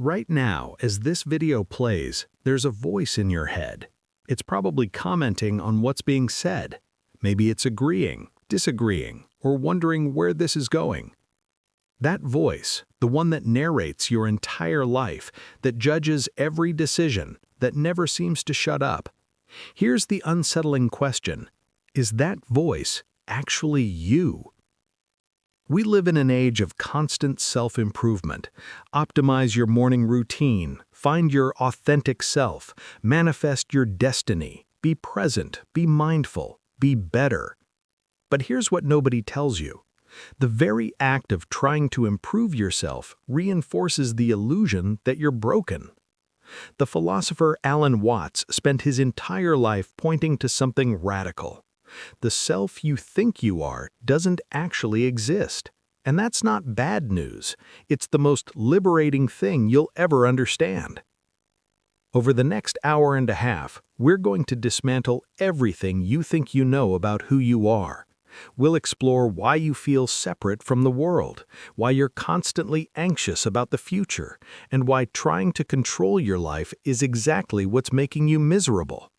Right now, as this video plays, there's a voice in your head. It's probably commenting on what's being said. Maybe it's agreeing, disagreeing, or wondering where this is going. That voice, the one that narrates your entire life, that judges every decision, that never seems to shut up. Here's the unsettling question. Is that voice actually you? We live in an age of constant self-improvement. Optimize your morning routine, find your authentic self, manifest your destiny, be present, be mindful, be better. But here's what nobody tells you. The very act of trying to improve yourself reinforces the illusion that you're broken. The philosopher Alan Watts spent his entire life pointing to something radical. The self you think you are doesn't actually exist. And that's not bad news. It's the most liberating thing you'll ever understand. Over the next hour and a half, we're going to dismantle everything you think you know about who you are. We'll explore why you feel separate from the world, why you're constantly anxious about the future, and why trying to control your life is exactly what's making you miserable.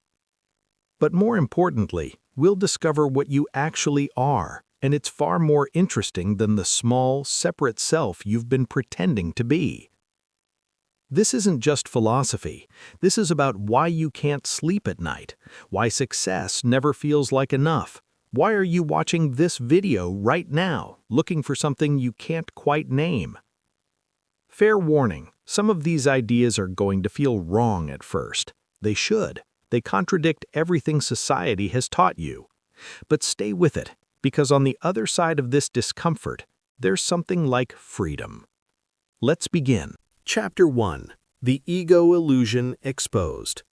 But more importantly, we'll discover what you actually are, and it's far more interesting than the small, separate self you've been pretending to be. This isn't just philosophy. This is about why you can't sleep at night, why success never feels like enough. Why are you watching this video right now, looking for something you can't quite name? Fair warning, some of these ideas are going to feel wrong at first. They should. They contradict everything society has taught you. But stay with it, because on the other side of this discomfort, there's something like freedom. Let's begin. Chapter 1. The Ego Illusion Exposed.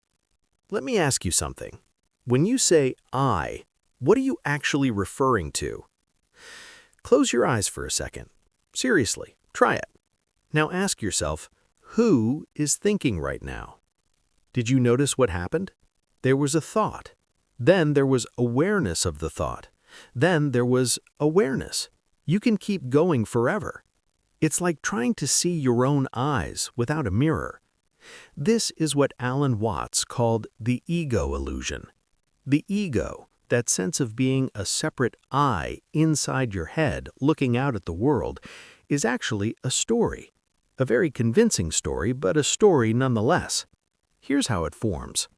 Let me ask you something. When you say I, what are you actually referring to? Close your eyes for a second. Seriously, try it. Now ask yourself, who is thinking right now? Did you notice what happened? There was a thought. Then there was awareness of the thought. Then there was awareness. You can keep going forever. It's like trying to see your own eyes without a mirror. This is what Alan Watts called the ego illusion. The ego, that sense of being a separate I inside your head looking out at the world, is actually a story. A very convincing story, but a story nonetheless. Here's how it forms.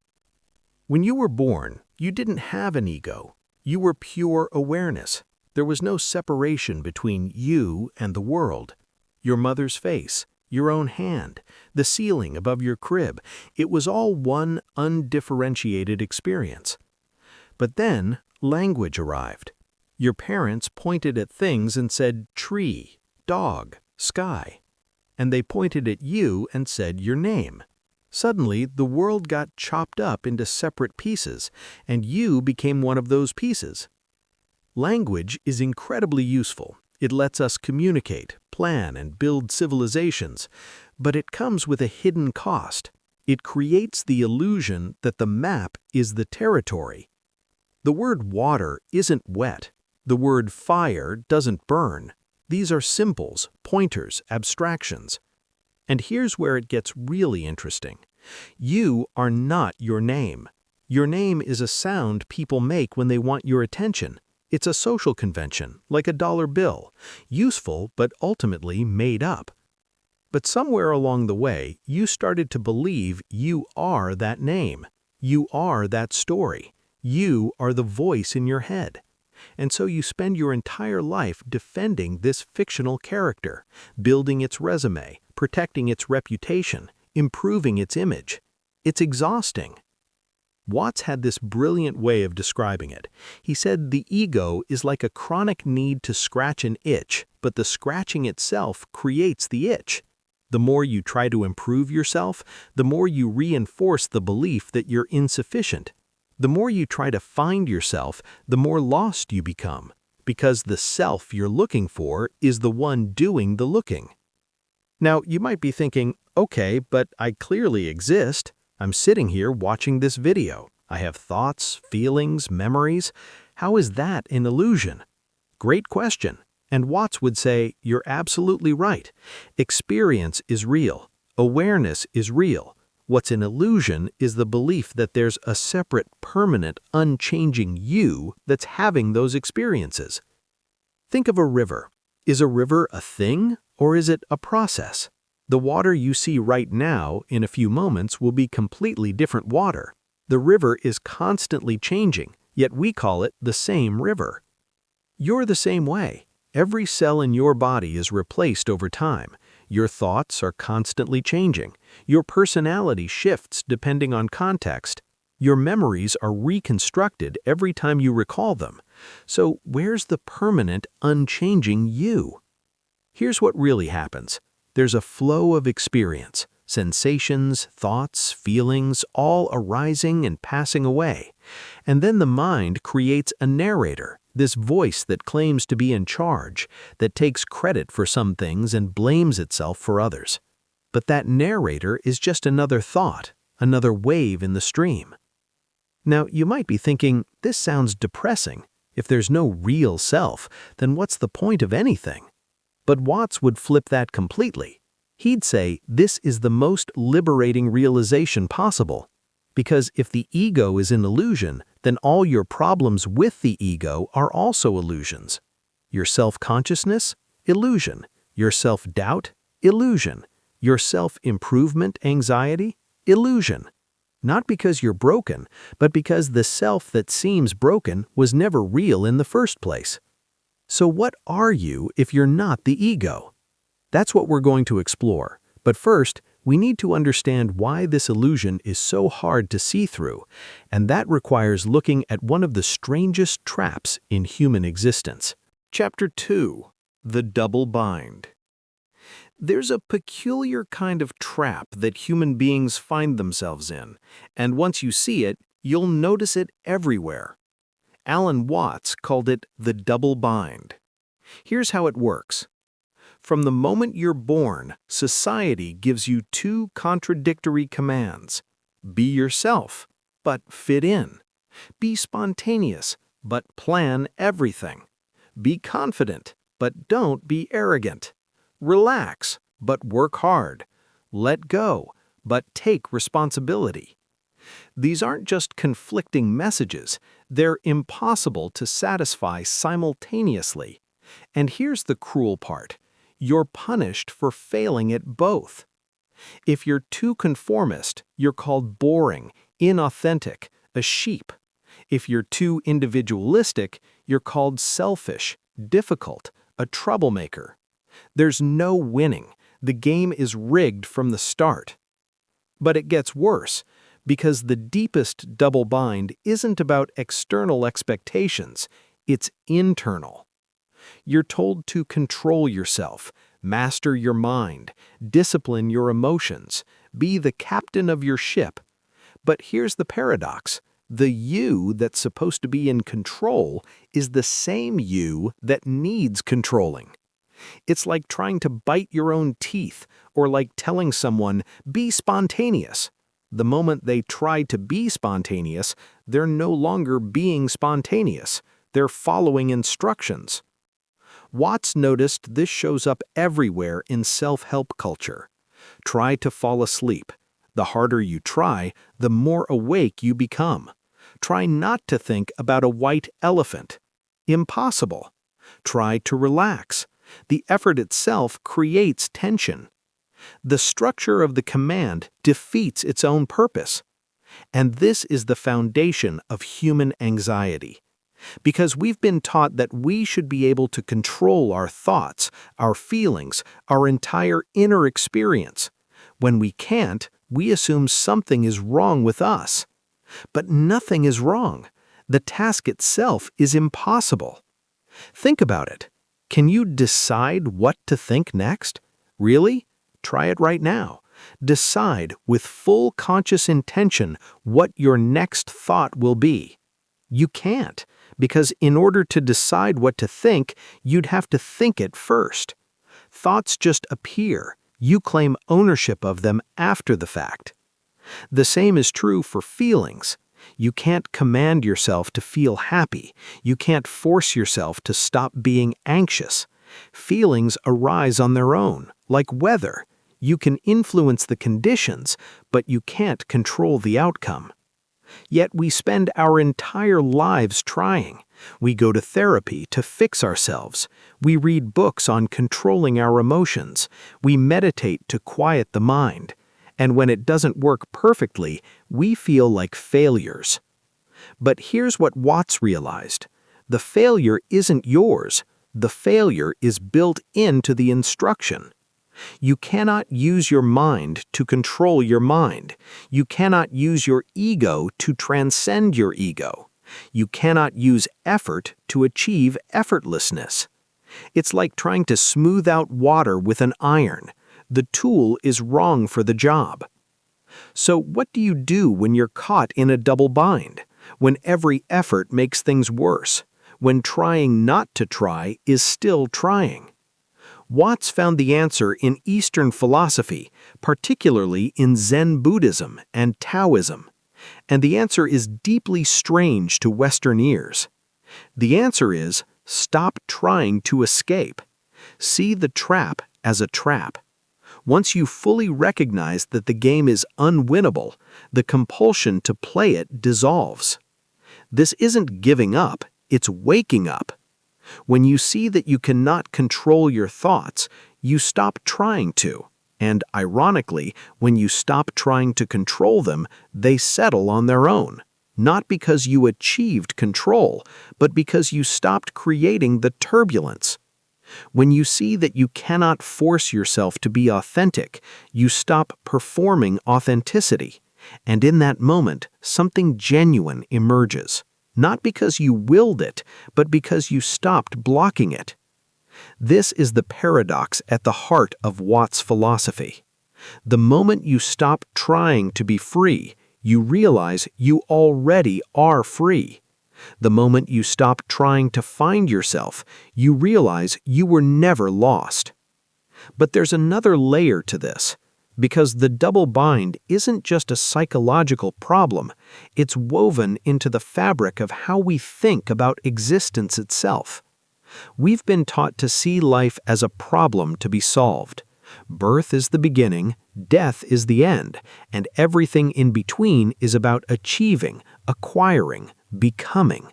When you were born, you didn't have an ego. You were pure awareness. There was no separation between you and the world. Your mother's face, your own hand, the ceiling above your crib, it was all one undifferentiated experience. But then, language arrived. Your parents pointed at things and said tree, dog, sky. And they pointed at you and said your name. Suddenly, the world got chopped up into separate pieces, and you became one of those pieces. Language is incredibly useful. It lets us communicate, plan, and build civilizations, but it comes with a hidden cost. It creates the illusion that the map is the territory. The word water isn't wet. The word fire doesn't burn. These are symbols, pointers, abstractions. And here's where it gets really interesting. You are not your name. Your name is a sound people make when they want your attention. It's a social convention, like a dollar bill, useful but ultimately made up. But somewhere along the way, you started to believe you are that name. You are that story. You are the voice in your head. And so you spend your entire life defending this fictional character, building its resume, protecting its reputation, improving its image. It's exhausting. Watts had this brilliant way of describing it. He said the ego is like a chronic need to scratch an itch, but the scratching itself creates the itch. The more you try to improve yourself, the more you reinforce the belief that you're insufficient. The more you try to find yourself, the more lost you become, because the self you're looking for is the one doing the looking. Now, you might be thinking, okay, but I clearly exist. I'm sitting here watching this video. I have thoughts, feelings, memories. How is that an illusion? Great question. And Watts would say, you're absolutely right. Experience is real. Awareness is real. What's an illusion is the belief that there's a separate, permanent, unchanging you that's having those experiences. Think of a river. Is a river a thing, or is it a process? The water you see right now, in a few moments, will be completely different water. The river is constantly changing, yet we call it the same river. You're the same way. Every cell in your body is replaced over time. Your thoughts are constantly changing. Your personality shifts depending on context. Your memories are reconstructed every time you recall them. So where's the permanent, unchanging you? Here's what really happens. There's a flow of experience. Sensations, thoughts, feelings, all arising and passing away. And then the mind creates a narrator, this voice that claims to be in charge, that takes credit for some things and blames itself for others. But that narrator is just another thought, another wave in the stream. Now, you might be thinking, this sounds depressing. If there's no real self, then what's the point of anything? But Watts would flip that completely. He'd say this is the most liberating realization possible. Because if the ego is an illusion, then all your problems with the ego are also illusions. Your self-consciousness? Illusion. Your self-doubt? Illusion. Your self-improvement anxiety? Illusion. Not because you're broken, but because the self that seems broken was never real in the first place. So what are you if you're not the ego? That's what we're going to explore. But first, we need to understand why this illusion is so hard to see through, and that requires looking at one of the strangest traps in human existence. Chapter 2. The Double Bind. There's a peculiar kind of trap that human beings find themselves in, and once you see it, you'll notice it everywhere. Alan Watts called it the double bind. Here's how it works. From the moment you're born, society gives you two contradictory commands. Be yourself, but fit in. Be spontaneous, but plan everything. Be confident, but don't be arrogant. Relax, but work hard. Let go, but take responsibility. These aren't just conflicting messages, they're impossible to satisfy simultaneously. And here's the cruel part. You're punished for failing at both. If you're too conformist, you're called boring, inauthentic, a sheep. If you're too individualistic, you're called selfish, difficult, a troublemaker. There's no winning. The game is rigged from the start. But it gets worse, because the deepest double bind isn't about external expectations, it's internal. You're told to control yourself, master your mind, discipline your emotions, be the captain of your ship. But here's the paradox. The you that's supposed to be in control is the same you that needs controlling. It's like trying to bite your own teeth, or like telling someone, be spontaneous. The moment they try to be spontaneous, they're no longer being spontaneous. They're following instructions. Watts noticed this shows up everywhere in self-help culture. Try to fall asleep. The harder you try, the more awake you become. Try not to think about a white elephant. Impossible. Try to relax. The effort itself creates tension. The structure of the command defeats its own purpose. And this is the foundation of human anxiety. Because we've been taught that we should be able to control our thoughts, our feelings, our entire inner experience. When we can't, we assume something is wrong with us. But nothing is wrong. The task itself is impossible. Think about it. Can you decide what to think next? Really? Try it right now. Decide with full conscious intention what your next thought will be. You can't, because in order to decide what to think, you'd have to think it first. Thoughts just appear. You claim ownership of them after the fact. The same is true for feelings. You can't command yourself to feel happy. You can't force yourself to stop being anxious. Feelings arise on their own, like weather. You can influence the conditions, but you can't control the outcome. Yet we spend our entire lives trying. We go to therapy to fix ourselves. We read books on controlling our emotions. We meditate to quiet the mind. And when it doesn't work perfectly, we feel like failures. But here's what Watts realized. The failure isn't yours. The failure is built into the instruction. You cannot use your mind to control your mind. You cannot use your ego to transcend your ego. You cannot use effort to achieve effortlessness. It's like trying to smooth out water with an iron. The tool is wrong for the job. So what do you do when you're caught in a double bind? When every effort makes things worse? When trying not to try is still trying? Watts found the answer in Eastern philosophy, particularly in Zen Buddhism and Taoism. And the answer is deeply strange to Western ears. The answer is, stop trying to escape. See the trap as a trap. Once you fully recognize that the game is unwinnable, the compulsion to play it dissolves. This isn't giving up, it's waking up. When you see that you cannot control your thoughts, you stop trying to. And ironically, when you stop trying to control them, they settle on their own. Not because you achieved control, but because you stopped creating the turbulence. When you see that you cannot force yourself to be authentic, you stop performing authenticity. And in that moment, something genuine emerges. Not because you willed it, but because you stopped blocking it. This is the paradox at the heart of Watts' philosophy. The moment you stop trying to be free, you realize you already are free. The moment you stop trying to find yourself, you realize you were never lost. But there's another layer to this. Because the double bind isn't just a psychological problem, it's woven into the fabric of how we think about existence itself. We've been taught to see life as a problem to be solved. Birth is the beginning, death is the end, and everything in between is about achieving, acquiring, becoming.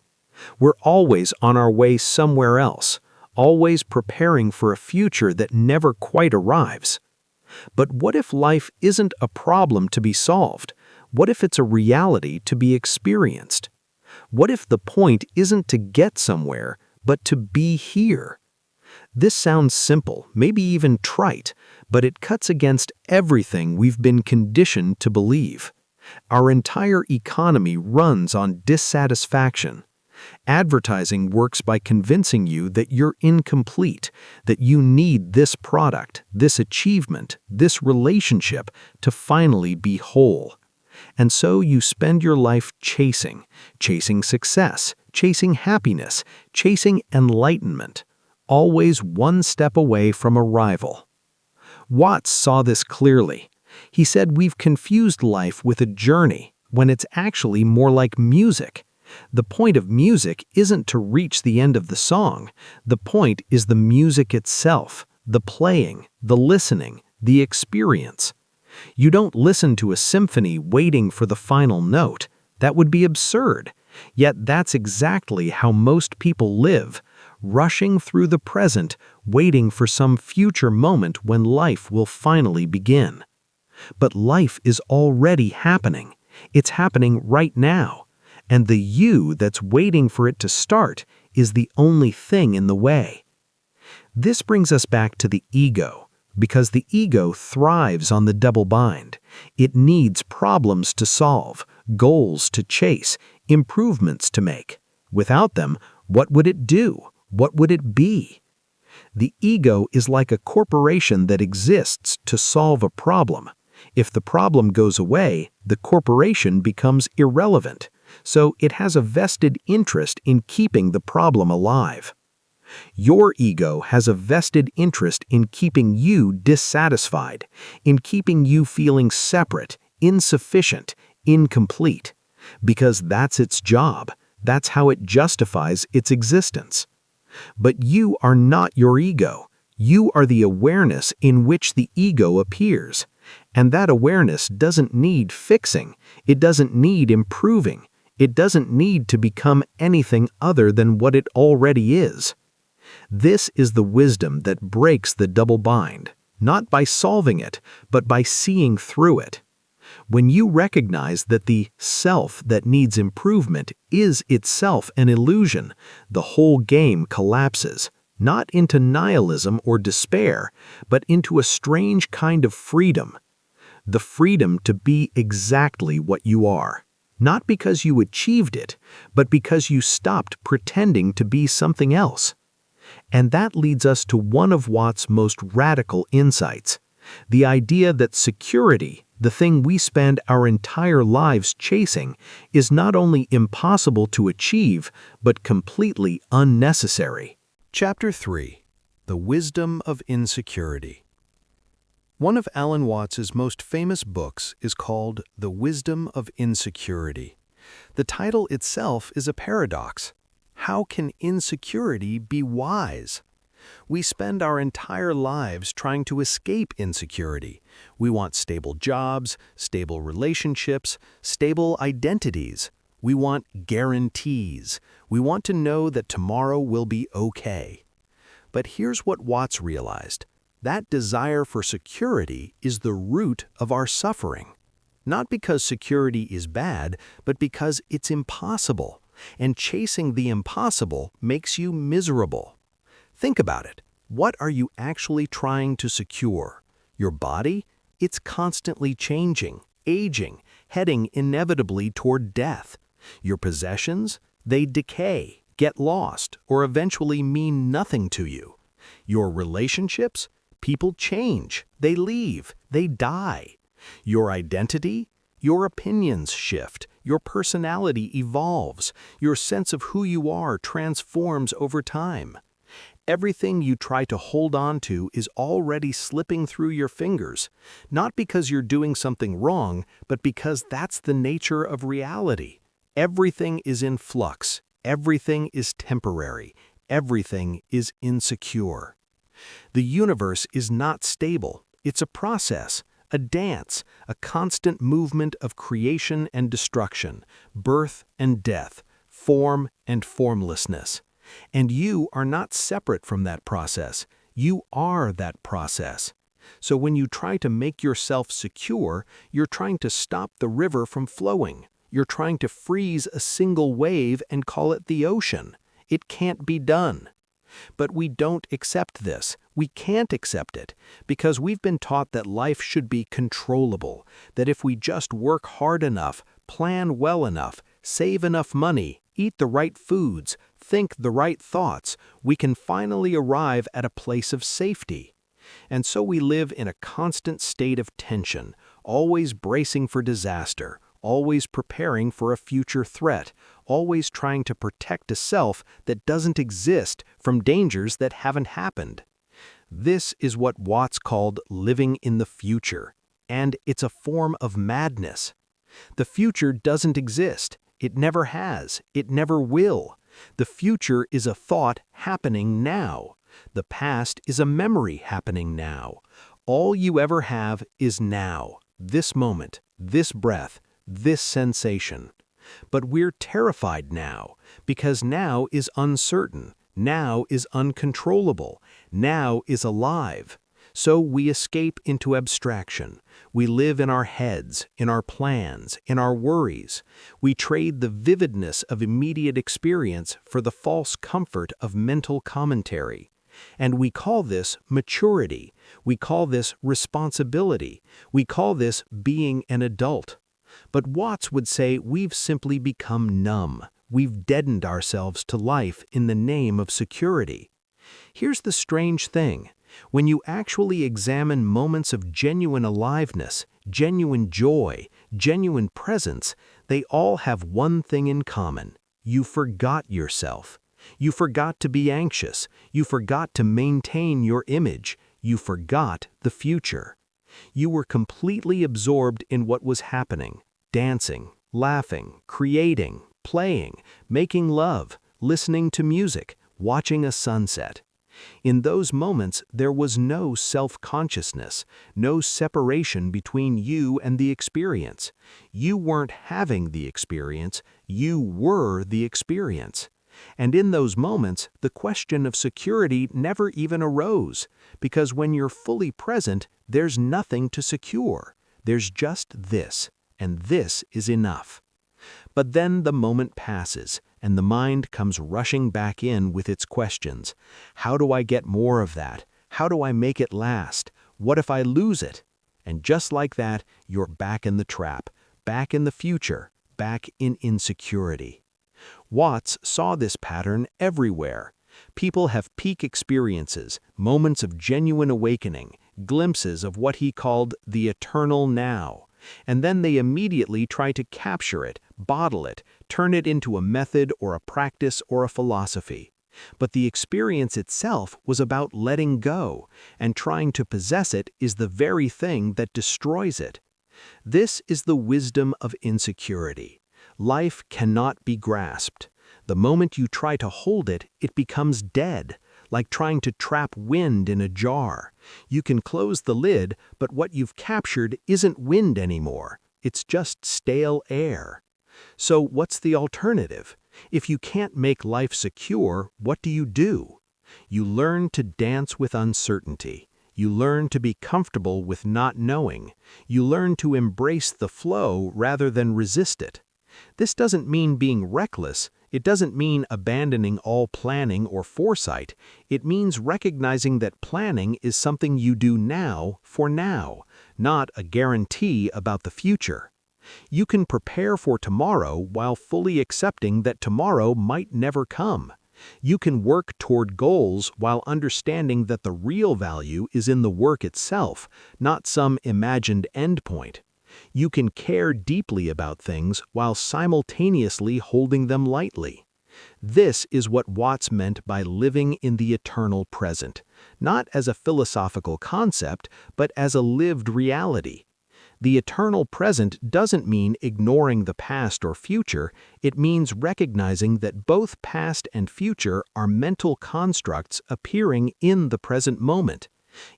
We're always on our way somewhere else, always preparing for a future that never quite arrives. But what if life isn't a problem to be solved? What if it's a reality to be experienced? What if the point isn't to get somewhere, but to be here? This sounds simple, maybe even trite, but it cuts against everything we've been conditioned to believe. Our entire economy runs on dissatisfaction. Advertising works by convincing you that you're incomplete, that you need this product, this achievement, this relationship to finally be whole. And so you spend your life chasing success, chasing happiness, chasing enlightenment, always one step away from arrival. Watts saw this clearly. He said we've confused life with a journey when it's actually more like music. The point of music isn't to reach the end of the song. The point is the music itself, the playing, the listening, the experience. You don't listen to a symphony waiting for the final note. That would be absurd. Yet that's exactly how most people live, rushing through the present, waiting for some future moment when life will finally begin. But life is already happening. It's happening right now. And the you that's waiting for it to start is the only thing in the way. This brings us back to the ego, because the ego thrives on the double bind. It needs problems to solve, goals to chase, improvements to make. Without them, what would it do? What would it be? The ego is like a corporation that exists to solve a problem. If the problem goes away, the corporation becomes irrelevant. So it has a vested interest in keeping the problem alive. Your ego has a vested interest in keeping you dissatisfied, in keeping you feeling separate, insufficient, incomplete. Because that's its job. That's how it justifies its existence. But you are not your ego. You are the awareness in which the ego appears. And that awareness doesn't need fixing. It doesn't need improving. It doesn't need to become anything other than what it already is. This is the wisdom that breaks the double bind, not by solving it, but by seeing through it. When you recognize that the self that needs improvement is itself an illusion, the whole game collapses, not into nihilism or despair, but into a strange kind of freedom. The freedom to be exactly what you are, not because you achieved it, but because you stopped pretending to be something else. And that leads us to one of Watt's most radical insights, the idea that security, the thing we spend our entire lives chasing, is not only impossible to achieve, but completely unnecessary. Chapter 3. The Wisdom of Insecurity. One of Alan Watts's most famous books is called The Wisdom of Insecurity. The title itself is a paradox. How can insecurity be wise? We spend our entire lives trying to escape insecurity. We want stable jobs, stable relationships, stable identities. We want guarantees. We want to know that tomorrow will be okay. But here's what Watts realized. That desire for security is the root of our suffering. Not because security is bad, but because it's impossible. And chasing the impossible makes you miserable. Think about it. What are you actually trying to secure? Your body? It's constantly changing, aging, heading inevitably toward death. Your possessions? They decay, get lost, or eventually mean nothing to you. Your relationships? People change, they leave, they die. Your identity? Your opinions shift, your personality evolves, your sense of who you are transforms over time. Everything you try to hold on to is already slipping through your fingers, not because you're doing something wrong, but because that's the nature of reality. Everything is in flux, everything is temporary, everything is insecure. The universe is not stable, it's a process, a dance, a constant movement of creation and destruction, birth and death, form and formlessness. And you are not separate from that process. You are that process. So when you try to make yourself secure, you're trying to stop the river from flowing. You're trying to freeze a single wave and call it the ocean. It can't be done. But we don't accept this. We can't accept it because we've been taught that life should be controllable, that if we just work hard enough, plan well enough, save enough money, eat the right foods, think the right thoughts, we can finally arrive at a place of safety. And so we live in a constant state of tension, always bracing for disaster, always preparing for a future threat, always trying to protect a self that doesn't exist from dangers that haven't happened. This is what Watts called living in the future, and it's a form of madness. The future doesn't exist. It never has. It never will. The future is a thought happening now. The past is a memory happening now. All you ever have is now, this moment, this breath, this sensation. But we're terrified now, because now is uncertain, now is uncontrollable, now is alive. So we escape into abstraction. We live in our heads, in our plans, in our worries. We trade the vividness of immediate experience for the false comfort of mental commentary. And we call this maturity. We call this responsibility. We call this being an adult. But Watts would say we've simply become numb. We've deadened ourselves to life in the name of security. Here's the strange thing. When you actually examine moments of genuine aliveness, genuine joy, genuine presence, they all have one thing in common. You forgot yourself. You forgot to be anxious. You forgot to maintain your image. You forgot the future. You were completely absorbed in what was happening, dancing, laughing, creating, playing, making love, listening to music, watching a sunset. In those moments, there was no self-consciousness, no separation between you and the experience. You weren't having the experience, you were the experience. And in those moments, the question of security never even arose, because when you're fully present, there's nothing to secure. There's just this, and this is enough. But then the moment passes, and the mind comes rushing back in with its questions. How do I get more of that? How do I make it last? What if I lose it? And just like that, you're back in the trap, back in the future, back in insecurity. Watts saw this pattern everywhere. People have peak experiences, moments of genuine awakening, glimpses of what he called the eternal now. And then they immediately try to capture it, bottle it, turn it into a method or a practice or a philosophy. But the experience itself was about letting go, and trying to possess it is the very thing that destroys it. This is the wisdom of insecurity. Life cannot be grasped. The moment you try to hold it, it becomes dead, like trying to trap wind in a jar. You can close the lid, but what you've captured isn't wind anymore. It's just stale air. So what's the alternative? If you can't make life secure, what do? You learn to dance with uncertainty. You learn to be comfortable with not knowing. You learn to embrace the flow rather than resist it. This doesn't mean being reckless. It doesn't mean abandoning all planning or foresight. It means recognizing that planning is something you do now for now, not a guarantee about the future. You can prepare for tomorrow while fully accepting that tomorrow might never come. You can work toward goals while understanding that the real value is in the work itself, not some imagined endpoint. You can care deeply about things while simultaneously holding them lightly. This is what Watts meant by living in the eternal present, not as a philosophical concept, but as a lived reality. The eternal present doesn't mean ignoring the past or future. It means recognizing that both past and future are mental constructs appearing in the present moment.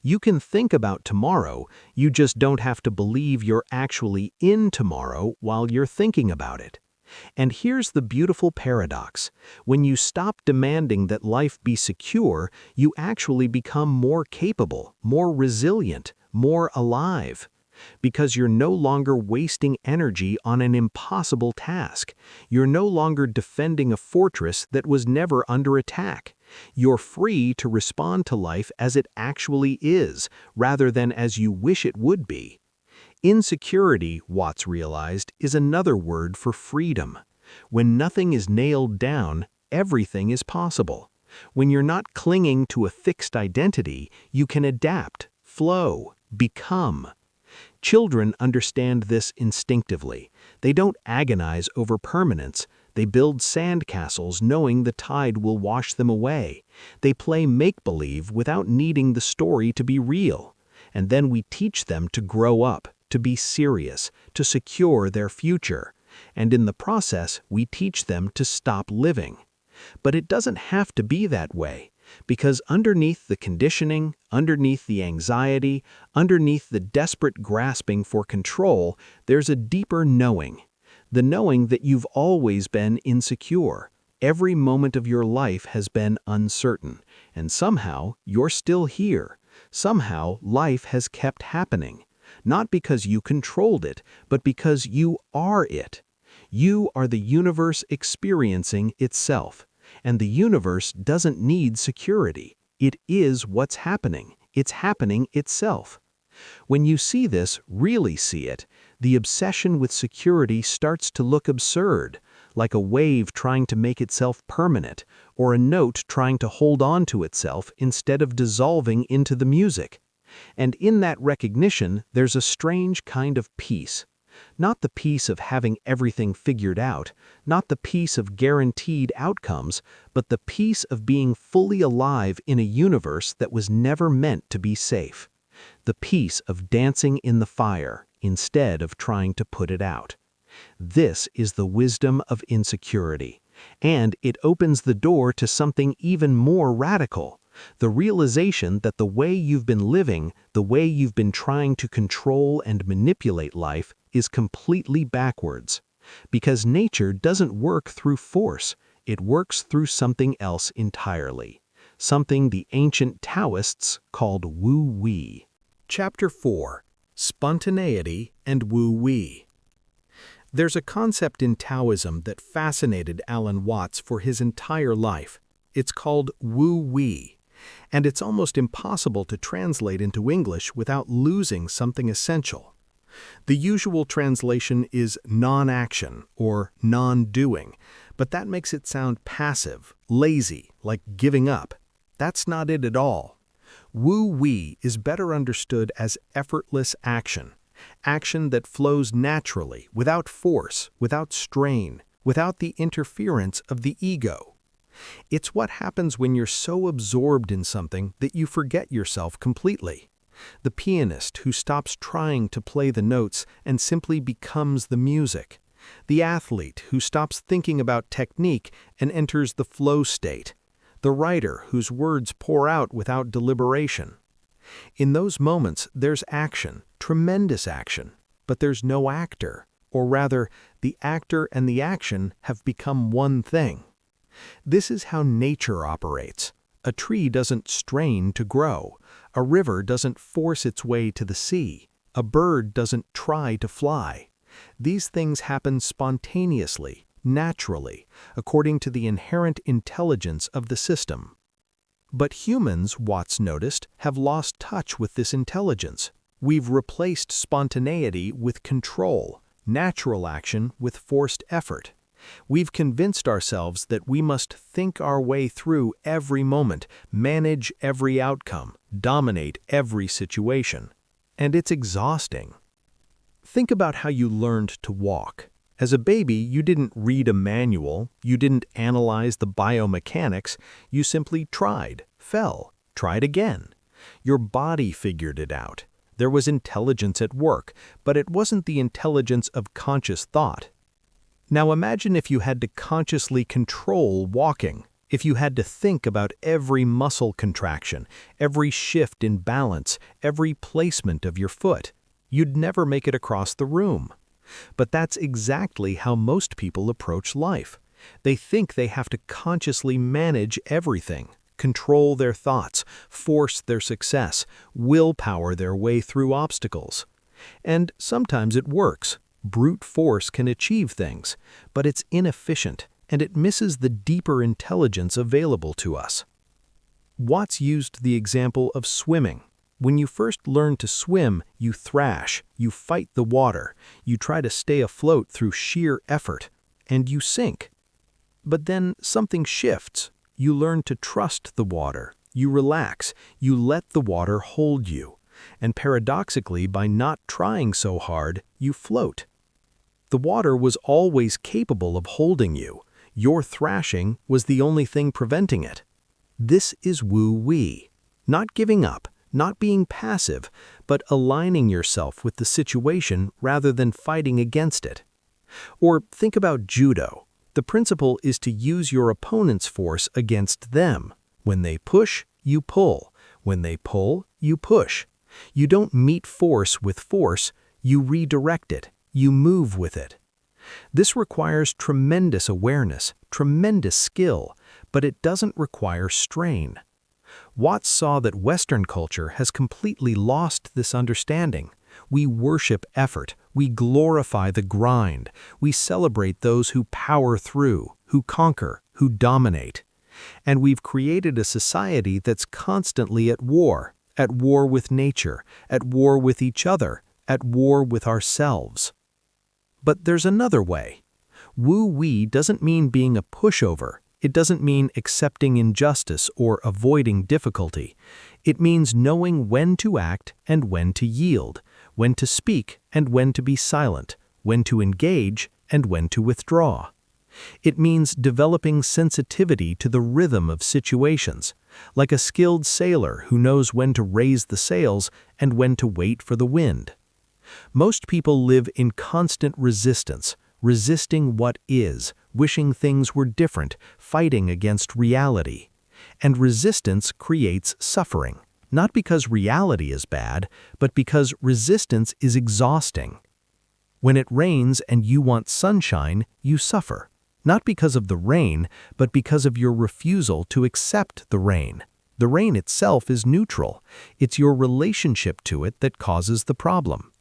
You can think about tomorrow, you just don't have to believe you're actually in tomorrow while you're thinking about it. And here's the beautiful paradox. When you stop demanding that life be secure, you actually become more capable, more resilient, more alive. Because you're no longer wasting energy on an impossible task. You're no longer defending a fortress that was never under attack. You're free to respond to life as it actually is, rather than as you wish it would be. Insecurity, Watts realized, is another word for freedom. When nothing is nailed down, everything is possible. When you're not clinging to a fixed identity, you can adapt, flow, become. Children understand this instinctively. They don't agonize over permanence. They build sandcastles knowing the tide will wash them away. They play make-believe without needing the story to be real. And then we teach them to grow up, to be serious, to secure their future. And in the process, we teach them to stop living. But it doesn't have to be that way. Because underneath the conditioning, underneath the anxiety, underneath the desperate grasping for control, there's a deeper knowing. The knowing that you've always been insecure. Every moment of your life has been uncertain, and somehow you're still here. Somehow life has kept happening. Not because you controlled it, but because you are it. You are the universe experiencing itself. And the universe doesn't need security. It is what's happening. It's happening itself. When you see this, really see it, the obsession with security starts to look absurd, like a wave trying to make itself permanent, or a note trying to hold on to itself instead of dissolving into the music. And in that recognition, there's a strange kind of peace. Not the peace of having everything figured out, not the peace of guaranteed outcomes, but the peace of being fully alive in a universe that was never meant to be safe. The peace of dancing in the fire instead of trying to put it out. This is the wisdom of insecurity, and it opens the door to something even more radical, The realization that the way you've been living, the way you've been trying to control and manipulate life, is completely backwards. Because nature doesn't work through force, it works through something else entirely. Something the ancient Taoists called wu-wei. Chapter 4. Spontaneity and wu-wei. There's a concept in Taoism that fascinated Alan Watts for his entire life. It's called wu-wei, and it's almost impossible to translate into English without losing something essential. The usual translation is non-action or non-doing, but that makes it sound passive, lazy, like giving up. That's not it at all. Wu-wei is better understood as effortless action. Action that flows naturally, without force, without strain, without the interference of the ego. It's what happens when you're so absorbed in something that you forget yourself completely. The pianist who stops trying to play the notes and simply becomes the music. The athlete who stops thinking about technique and enters the flow state. The writer whose words pour out without deliberation. In those moments, there's action, tremendous action, but there's no actor, or rather, the actor and the action have become one thing. This is how nature operates. A tree doesn't strain to grow. A river doesn't force its way to the sea. A bird doesn't try to fly. These things happen spontaneously, naturally, according to the inherent intelligence of the system. But humans, Watts noticed, have lost touch with this intelligence. We've replaced spontaneity with control, natural action with forced effort. We've convinced ourselves that we must think our way through every moment, manage every outcome, dominate every situation. And it's exhausting. Think about how you learned to walk. As a baby, you didn't read a manual, you didn't analyze the biomechanics, you simply tried, fell, tried again. Your body figured it out. There was intelligence at work, but it wasn't the intelligence of conscious thought. Now imagine if you had to consciously control walking, if you had to think about every muscle contraction, every shift in balance, every placement of your foot. You'd never make it across the room. But that's exactly how most people approach life. They think they have to consciously manage everything, control their thoughts, force their success, willpower their way through obstacles. And sometimes it works. Brute force can achieve things, but it's inefficient and it misses the deeper intelligence available to us. Watts used the example of swimming. When you first learn to swim, you thrash, you fight the water, you try to stay afloat through sheer effort, and you sink. But then something shifts. You learn to trust the water, you relax, you let the water hold you. And paradoxically, by not trying so hard, you float. The water was always capable of holding you. Your thrashing was the only thing preventing it. This is wu-wei. Not giving up, not being passive, but aligning yourself with the situation rather than fighting against it. Or think about judo. The principle is to use your opponent's force against them. When they push, you pull. When they pull, you push. You don't meet force with force, you redirect it, you move with it. This requires tremendous awareness, tremendous skill, but it doesn't require strain. Watts saw that Western culture has completely lost this understanding. We worship effort, we glorify the grind, we celebrate those who power through, who conquer, who dominate. And we've created a society that's constantly at war with nature, at war with each other, at war with ourselves. But there's another way. Wu-wei doesn't mean being a pushover. It doesn't mean accepting injustice or avoiding difficulty. It means knowing when to act and when to yield, when to speak and when to be silent, when to engage and when to withdraw. It means developing sensitivity to the rhythm of situations, like a skilled sailor who knows when to raise the sails and when to wait for the wind. Most people live in constant resistance, resisting what is, wishing things were different, fighting against reality. And resistance creates suffering, not because reality is bad, but because resistance is exhausting. When it rains and you want sunshine, you suffer, not because of the rain, but because of your refusal to accept the rain. The rain itself is neutral. It's your relationship to it that causes the problem.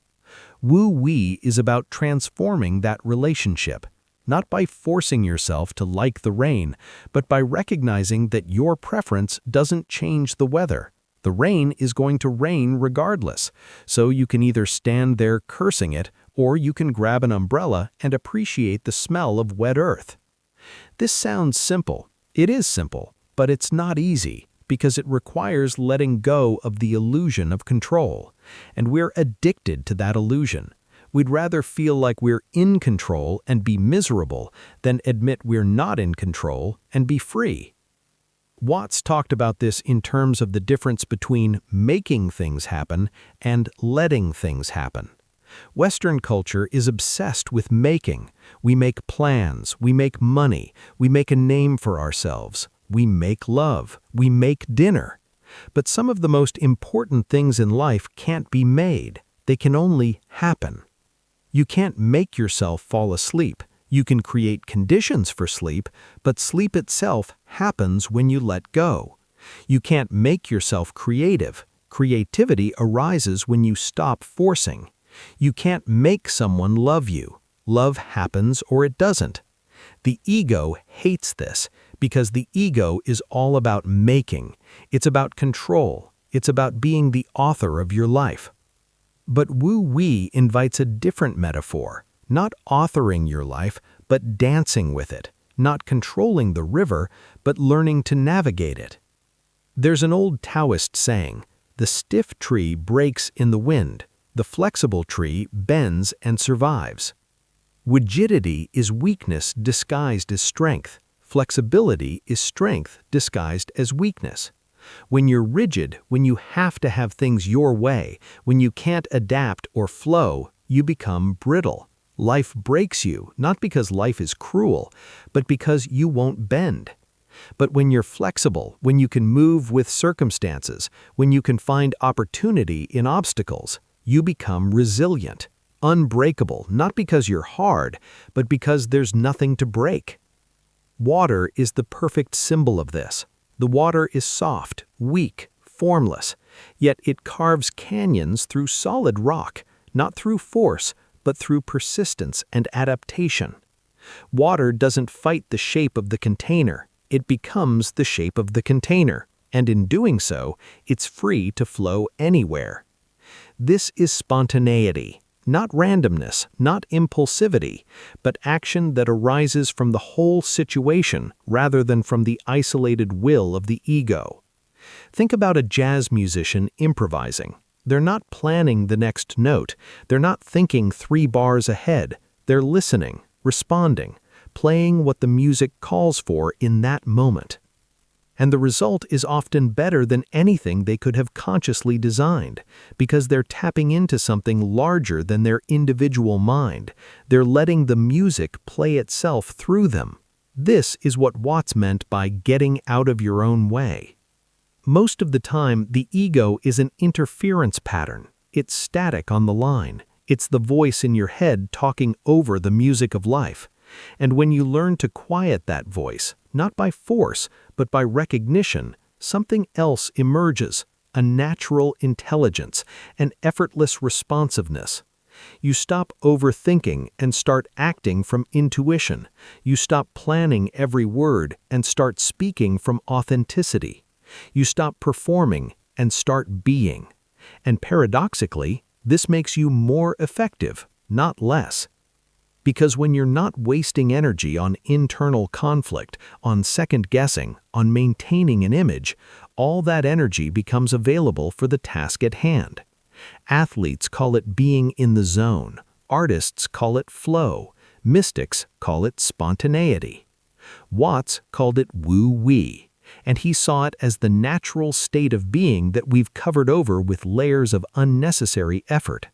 Woo-wee is about transforming that relationship, not by forcing yourself to like the rain, but by recognizing that your preference doesn't change the weather. The rain is going to rain regardless, so you can either stand there cursing it, or you can grab an umbrella and appreciate the smell of wet earth. This sounds simple. It is simple, but it's not easy, because it requires letting go of the illusion of control, and we're addicted to that illusion. We'd rather feel like we're in control and be miserable than admit we're not in control and be free. Watts talked about this in terms of the difference between making things happen and letting things happen. Western culture is obsessed with making. We make plans, we make money, we make a name for ourselves, we make love, we make dinner. But some of the most important things in life can't be made. They can only happen. You can't make yourself fall asleep. You can create conditions for sleep, but sleep itself happens when you let go. You can't make yourself creative. Creativity arises when you stop forcing. You can't make someone love you. Love happens or it doesn't. The ego hates this because the ego is all about making. It's about control. It's about being the author of your life. But woo-wee invites a different metaphor, not authoring your life, but dancing with it, not controlling the river, but learning to navigate it. There's an old Taoist saying, "The stiff tree breaks in the wind, the flexible tree bends and survives." Rigidity is weakness disguised as strength. Flexibility is strength disguised as weakness. When you're rigid, when you have to have things your way, when you can't adapt or flow, you become brittle. Life breaks you, not because life is cruel, but because you won't bend. But when you're flexible, when you can move with circumstances, when you can find opportunity in obstacles, you become resilient, unbreakable, not because you're hard, but because there's nothing to break. Water is the perfect symbol of this. The water is soft, weak, formless, yet it carves canyons through solid rock, not through force, but through persistence and adaptation. Water doesn't fight the shape of the container, it becomes the shape of the container, and in doing so, it's free to flow anywhere. This is spontaneity, not randomness, not impulsivity, but action that arises from the whole situation rather than from the isolated will of the ego. Think about a jazz musician improvising. They're not planning the next note. They're not thinking 3 bars ahead. They're listening, responding, playing what the music calls for in that moment. And the result is often better than anything they could have consciously designed, because they're tapping into something larger than their individual mind. They're letting the music play itself through them. This is what Watts meant by getting out of your own way. Most of the time, the ego is an interference pattern. It's static on the line. It's the voice in your head talking over the music of life. And when you learn to quiet that voice, not by force, but by recognition, something else emerges, a natural intelligence, an effortless responsiveness. You stop overthinking and start acting from intuition. You stop planning every word and start speaking from authenticity. You stop performing and start being. And paradoxically, this makes you more effective, not less. Because when you're not wasting energy on internal conflict, on second-guessing, on maintaining an image, all that energy becomes available for the task at hand. Athletes call it being in the zone. Artists call it flow. Mystics call it spontaneity. Watts called it woo-wee, and he saw it as the natural state of being that we've covered over with layers of unnecessary effort.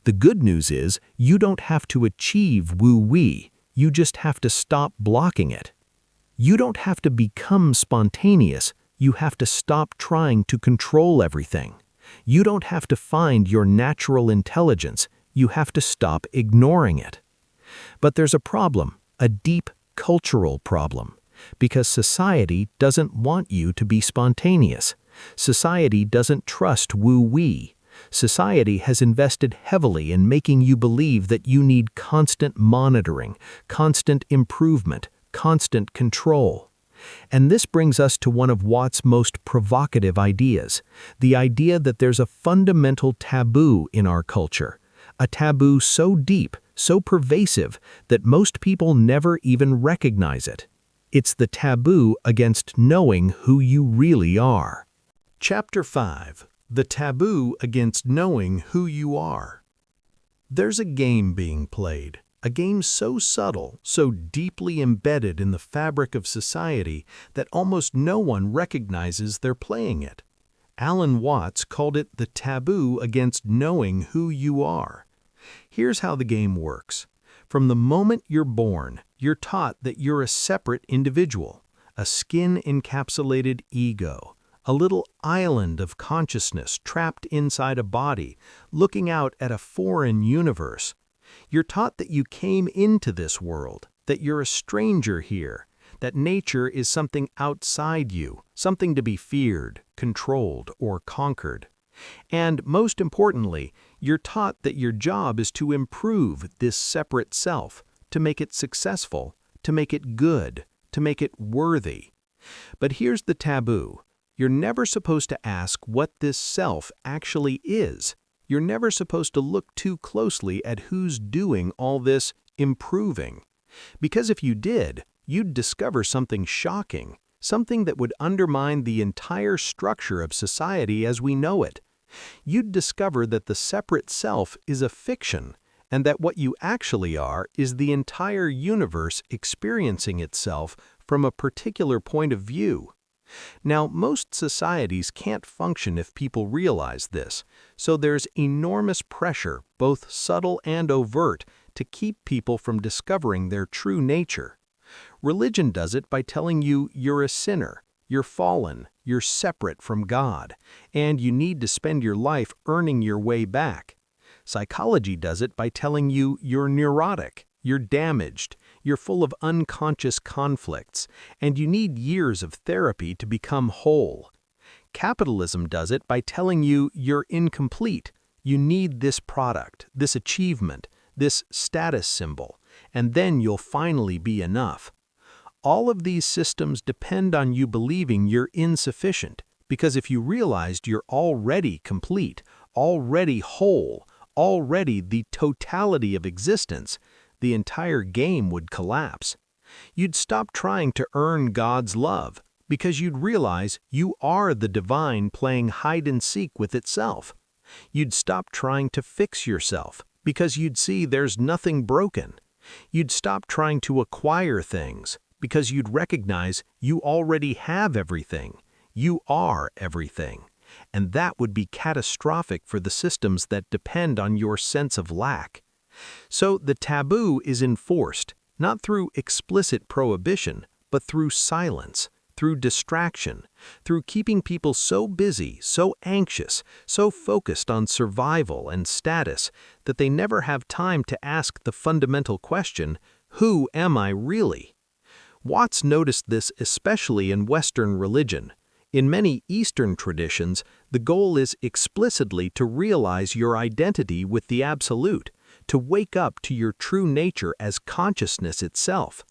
The good news is you don't have to achieve woo-wee, you just have to stop blocking it. You don't have to become spontaneous, you have to stop trying to control everything. You don't have to find your natural intelligence, you have to stop ignoring it. But there's a problem, a deep cultural problem, because society doesn't want you to be spontaneous. Society doesn't trust woo-wee. Society has invested heavily in making you believe that you need constant monitoring, constant improvement, constant control. And this brings us to one of Watt's most provocative ideas, the idea that there's a fundamental taboo in our culture, a taboo so deep, so pervasive, that most people never even recognize it. It's the taboo against knowing who you really are. Chapter 5. The Taboo Against Knowing Who You Are. There's a game being played, a game so subtle, so deeply embedded in the fabric of society that almost no one recognizes they're playing it. Alan Watts called it the taboo against knowing who you are. Here's how the game works. From the moment you're born, you're taught that you're a separate individual, a skin-encapsulated ego, a little island of consciousness trapped inside a body, looking out at a foreign universe. You're taught that you came into this world, that you're a stranger here, that nature is something outside you, something to be feared, controlled, or conquered. And most importantly, you're taught that your job is to improve this separate self, to make it successful, to make it good, to make it worthy. But here's the taboo. You're never supposed to ask what this self actually is. You're never supposed to look too closely at who's doing all this improving. Because if you did, you'd discover something shocking, something that would undermine the entire structure of society as we know it. You'd discover that the separate self is a fiction, and that what you actually are is the entire universe experiencing itself from a particular point of view. Now, most societies can't function if people realize this, so there's enormous pressure, both subtle and overt, to keep people from discovering their true nature. Religion does it by telling you you're a sinner, you're fallen, you're separate from God, and you need to spend your life earning your way back. Psychology does it by telling you you're neurotic, you're damaged, you're full of unconscious conflicts, and you need years of therapy to become whole. Capitalism does it by telling you you're incomplete, you need this product, this achievement, this status symbol, and then you'll finally be enough. All of these systems depend on you believing you're insufficient, because if you realized you're already complete, already whole, already the totality of existence, the entire game would collapse. You'd stop trying to earn God's love, because you'd realize you are the divine playing hide-and-seek with itself. You'd stop trying to fix yourself, because you'd see there's nothing broken. You'd stop trying to acquire things, because you'd recognize you already have everything. You are everything. And that would be catastrophic for the systems that depend on your sense of lack. So the taboo is enforced, not through explicit prohibition, but through silence, through distraction, through keeping people so busy, so anxious, so focused on survival and status that they never have time to ask the fundamental question, who am I really? Watts noticed this especially in Western religion. In many Eastern traditions, the goal is explicitly to realize your identity with the Absolute, to wake up to your true nature as consciousness itself.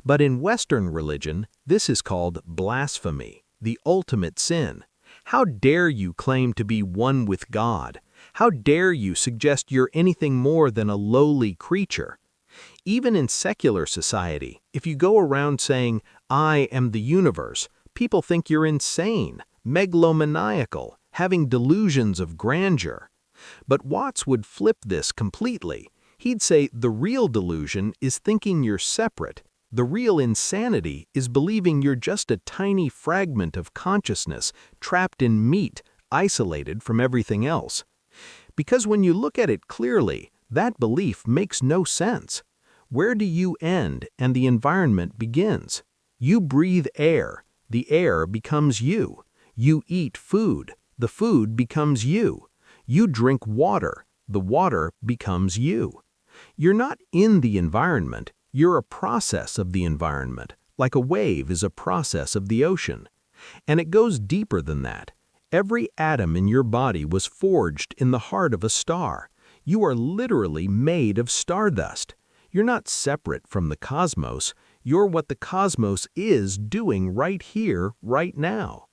But in Western religion, this is called blasphemy, the ultimate sin. How dare you claim to be one with God? How dare you suggest you're anything more than a lowly creature? Even in secular society, if you go around saying, I am the universe, people think you're insane, megalomaniacal, having delusions of grandeur. But Watts would flip this completely. He'd say the real delusion is thinking you're separate. The real insanity is believing you're just a tiny fragment of consciousness trapped in meat, isolated from everything else. Because when you look at it clearly, that belief makes no sense. Where do you end and the environment begins? You breathe air, the air becomes you. You eat food, the food becomes you. You drink water, the water becomes you. You're not in the environment, you're a process of the environment, like a wave is a process of the ocean. And it goes deeper than that. Every atom in your body was forged in the heart of a star. You are literally made of stardust. You're not separate from the cosmos, you're what the cosmos is doing right here, right now.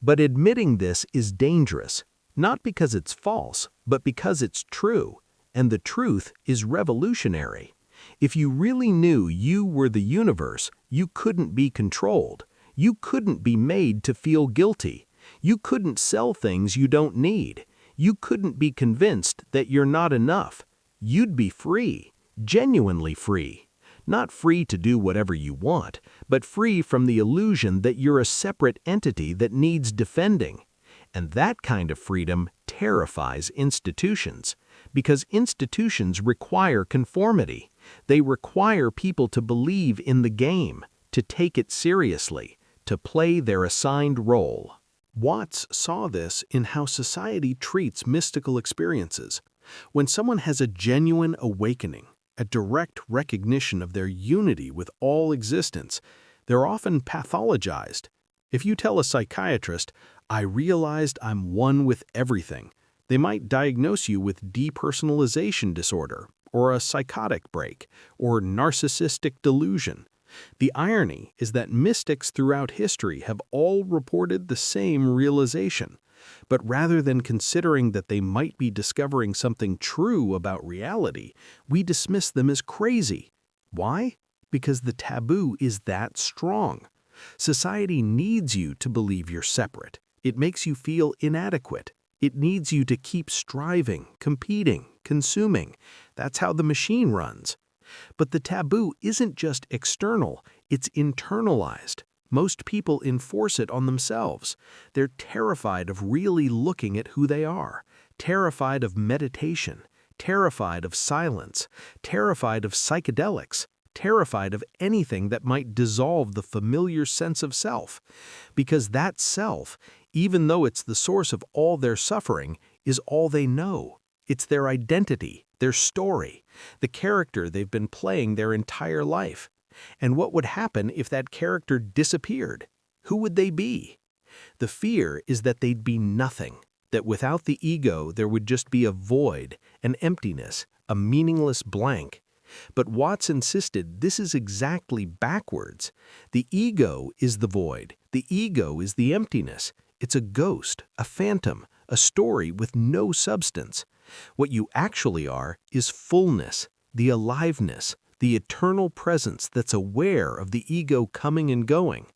But admitting this is dangerous, not because it's false, but because it's true. And the truth is revolutionary. If you really knew you were the universe, you couldn't be controlled. You couldn't be made to feel guilty. You couldn't sell things you don't need. You couldn't be convinced that you're not enough. You'd be free, genuinely free. Not free to do whatever you want, but free from the illusion that you're a separate entity that needs defending. And that kind of freedom terrifies institutions, because institutions require conformity. They require people to believe in the game, to take it seriously, to play their assigned role. Watts saw this in how society treats mystical experiences. When someone has a genuine awakening, a direct recognition of their unity with all existence, they're often pathologized. If you tell a psychiatrist, "I realized I'm one with everything," they might diagnose you with depersonalization disorder, or a psychotic break, or narcissistic delusion. The irony is that mystics throughout history have all reported the same realization. But rather than considering that they might be discovering something true about reality, we dismiss them as crazy. Why? Because the taboo is that strong. Society needs you to believe you're separate. It makes you feel inadequate. It needs you to keep striving, competing, consuming. That's how the machine runs. But the taboo isn't just external, it's internalized. Most people enforce it on themselves. They're terrified of really looking at who they are, terrified of meditation, terrified of silence, terrified of psychedelics, terrified of anything that might dissolve the familiar sense of self. Because that self, even though it's the source of all their suffering, is all they know. It's their identity, their story, the character they've been playing their entire life. And what would happen if that character disappeared? Who would they be? The fear is that they'd be nothing, that without the ego there would just be a void, an emptiness, a meaningless blank. But Watts insisted this is exactly backwards. The ego is the void, the ego is the emptiness. It's a ghost, a phantom, a story with no substance. What you actually are is fullness, the aliveness, the eternal presence that's aware of the ego coming and going.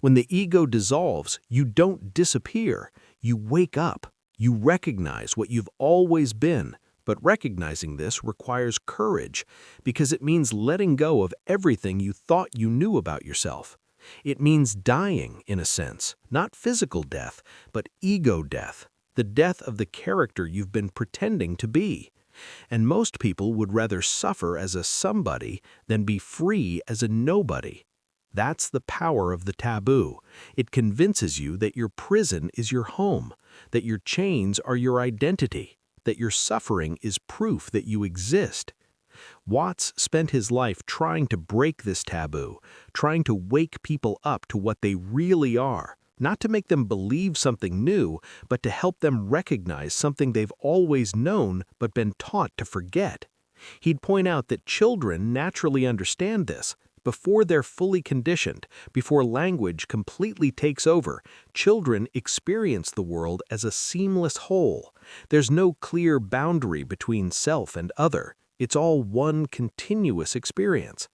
When the ego dissolves, you don't disappear. You wake up. You recognize what you've always been. But recognizing this requires courage, because it means letting go of everything you thought you knew about yourself. It means dying, in a sense, not physical death, but ego death, the death of the character you've been pretending to be. And most people would rather suffer as a somebody than be free as a nobody. That's the power of the taboo. It convinces you that your prison is your home, that your chains are your identity, that your suffering is proof that you exist. Watts spent his life trying to break this taboo, trying to wake people up to what they really are, not to make them believe something new, but to help them recognize something they've always known but been taught to forget. He'd point out that children naturally understand this. Before they're fully conditioned, before language completely takes over, children experience the world as a seamless whole. There's no clear boundary between self and other. It's all one continuous experience.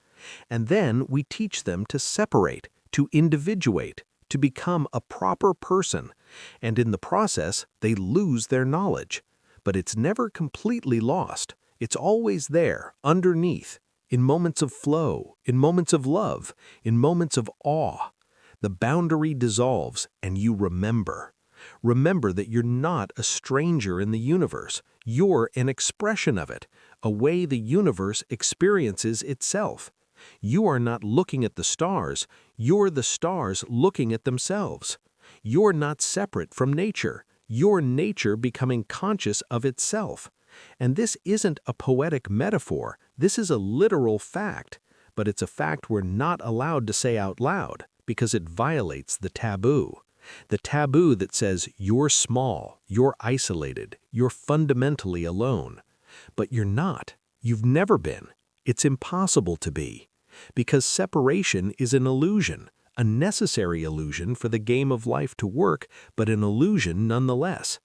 And then we teach them to separate, to individuate, to become a proper person, and in the process, they lose their knowledge. But it's never completely lost. It's always there, underneath, in moments of flow, in moments of love, in moments of awe. The boundary dissolves, and you remember. Remember that you're not a stranger in the universe. You're an expression of it, a way the universe experiences itself. You are not looking at the stars, you're the stars looking at themselves. You're not separate from nature, you're nature becoming conscious of itself. And this isn't a poetic metaphor, this is a literal fact, but it's a fact we're not allowed to say out loud because it violates the taboo. The taboo that says you're small, you're isolated, you're fundamentally alone. But you're not. You've never been. It's impossible to be. Because separation is an illusion, a necessary illusion for the game of life to work, but an illusion nonetheless.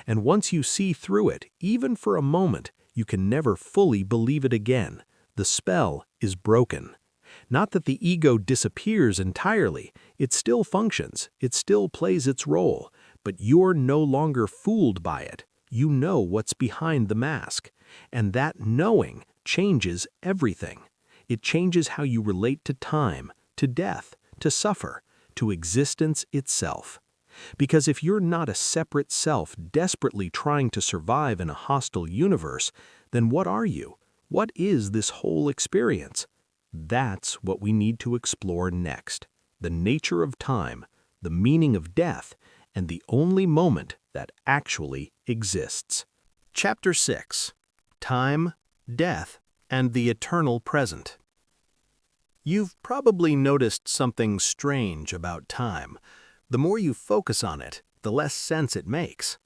And once you see through it, even for a moment, you can never fully believe it again. The spell is broken. Not that the ego disappears entirely, it still functions, it still plays its role, but you're no longer fooled by it. You know what's behind the mask, and that knowing changes everything. It changes how you relate to time, to death, to suffer, to existence itself. Because if you're not a separate self desperately trying to survive in a hostile universe, then what are you? What is this whole experience? That's what we need to explore next. The nature of time, the meaning of death, and the only moment that actually exists. Chapter 6. Time, Death, and the Eternal Present. You've probably noticed something strange about time. The more you focus on it, the less sense it makes.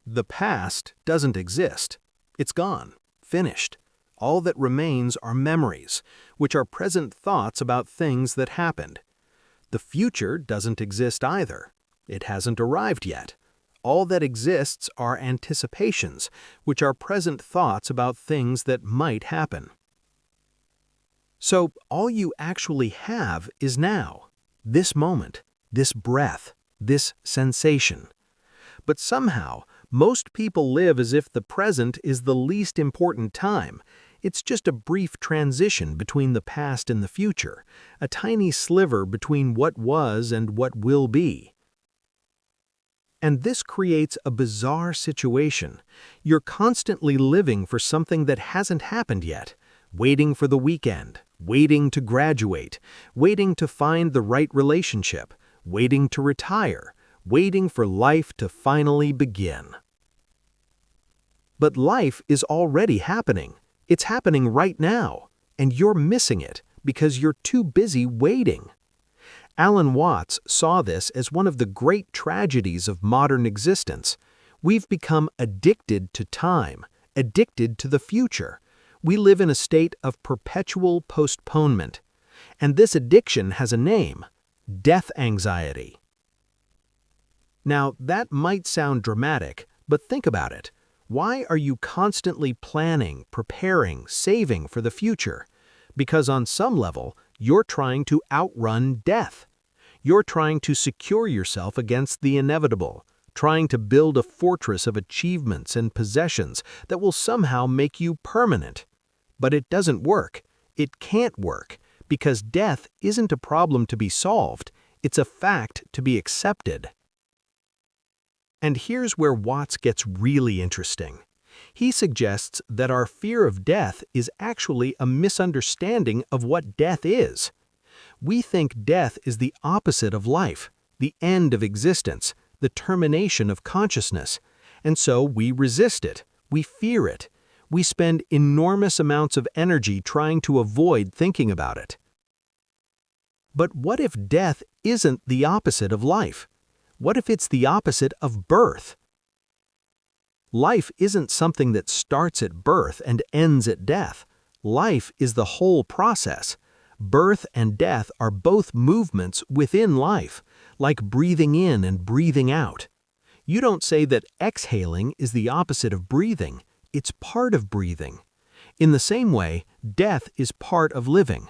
The past doesn't exist. It's gone, finished. All that remains are memories, which are present thoughts about things that happened. The future doesn't exist either. It hasn't arrived yet. All that exists are anticipations, which are present thoughts about things that might happen. So all you actually have is now, this moment, this breath, this sensation. But somehow, most people live as if the present is the least important time. It's just a brief transition between the past and the future, a tiny sliver between what was and what will be. And this creates a bizarre situation. You're constantly living for something that hasn't happened yet, waiting for the weekend, waiting to graduate, waiting to find the right relationship, waiting to retire, waiting for life to finally begin. But life is already happening. It's happening right now, and you're missing it because you're too busy waiting. Alan Watts saw this as one of the great tragedies of modern existence. We've become addicted to time, addicted to the future. We live in a state of perpetual postponement. And this addiction has a name: death anxiety. Now, that might sound dramatic, but think about it. Why are you constantly planning, preparing, saving for the future? Because on some level, you're trying to outrun death. You're trying to secure yourself against the inevitable, trying to build a fortress of achievements and possessions that will somehow make you permanent. But it doesn't work. It can't work, because death isn't a problem to be solved, it's a fact to be accepted. And here's where Watts gets really interesting. He suggests that our fear of death is actually a misunderstanding of what death is. We think death is the opposite of life, the end of existence, the termination of consciousness, and so we resist it, we fear it. We spend enormous amounts of energy trying to avoid thinking about it. But what if death isn't the opposite of life? What if it's the opposite of birth? Life isn't something that starts at birth and ends at death. Life is the whole process. Birth and death are both movements within life, like breathing in and breathing out. You don't say that exhaling is the opposite of breathing. It's part of breathing. In the same way, death is part of living.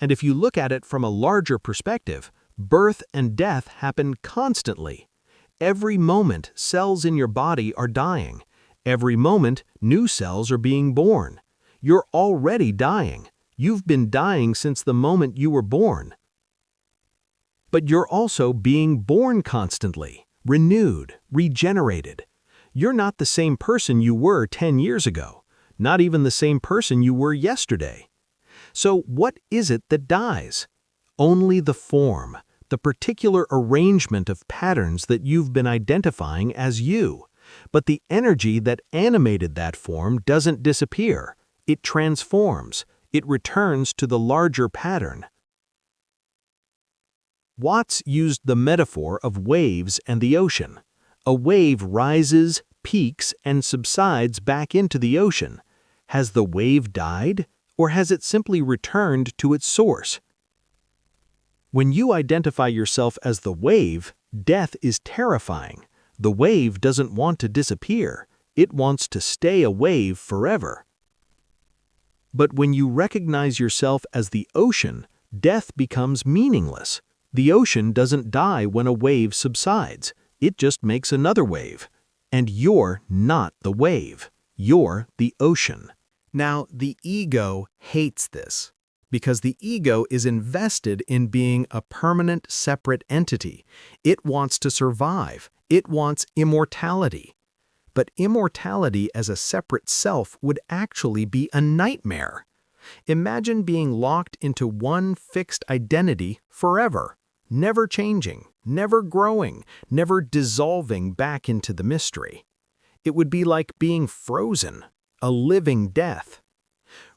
And if you look at it from a larger perspective, birth and death happen constantly. Every moment, cells in your body are dying. Every moment, new cells are being born. You're already dying. You've been dying since the moment you were born. But you're also being born constantly, renewed, regenerated. You're not the same person you were 10 years ago, not even the same person you were yesterday. So what is it that dies? Only the form, the particular arrangement of patterns that you've been identifying as you. But the energy that animated that form doesn't disappear. It transforms. It returns to the larger pattern. Watts used the metaphor of waves and the ocean. A wave rises, peaks, and subsides back into the ocean. Has the wave died, or has it simply returned to its source? When you identify yourself as the wave, death is terrifying. The wave doesn't want to disappear. It wants to stay a wave forever. But when you recognize yourself as the ocean, death becomes meaningless. The ocean doesn't die when a wave subsides. It just makes another wave. And you're not the wave. You're the ocean. Now, the ego hates this, because the ego is invested in being a permanent, separate entity. It wants to survive. It wants immortality. But immortality as a separate self would actually be a nightmare. Imagine being locked into one fixed identity forever, never changing, never growing, never dissolving back into the mystery. It would be like being frozen, a living death.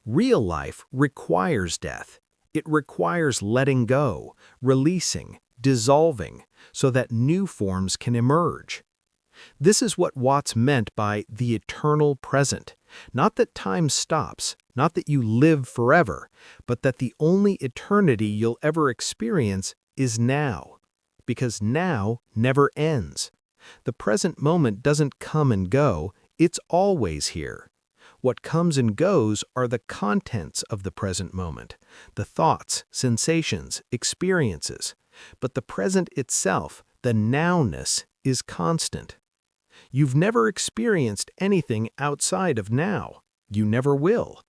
Real life requires death. It requires letting go, releasing, dissolving, so that new forms can emerge. This is what Watts meant by the eternal present. Not that time stops, not that you live forever, but that the only eternity you'll ever experience is now. Because now never ends. The present moment doesn't come and go, it's always here. What comes and goes are the contents of the present moment, the thoughts, sensations, experiences. But the present itself, the nowness, is constant. You've never experienced anything outside of now. You never will.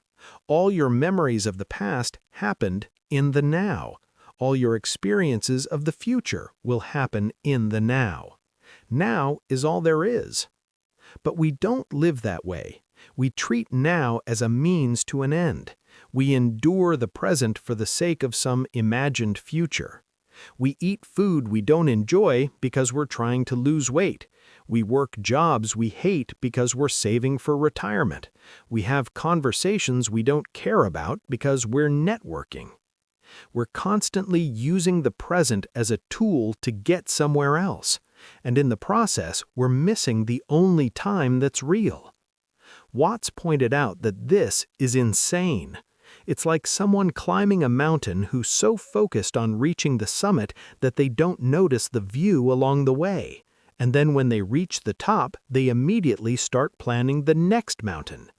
All your memories of the past happened in the now. All your experiences of the future will happen in the now. Now is all there is. But we don't live that way. We treat now as a means to an end. We endure the present for the sake of some imagined future. We eat food we don't enjoy because we're trying to lose weight. We work jobs we hate because we're saving for retirement. We have conversations we don't care about because we're networking. We're constantly using the present as a tool to get somewhere else. And in the process, we're missing the only time that's real. Watts pointed out that this is insane. It's like someone climbing a mountain who's so focused on reaching the summit that they don't notice the view along the way. And then when they reach the top, they immediately start planning the next mountain.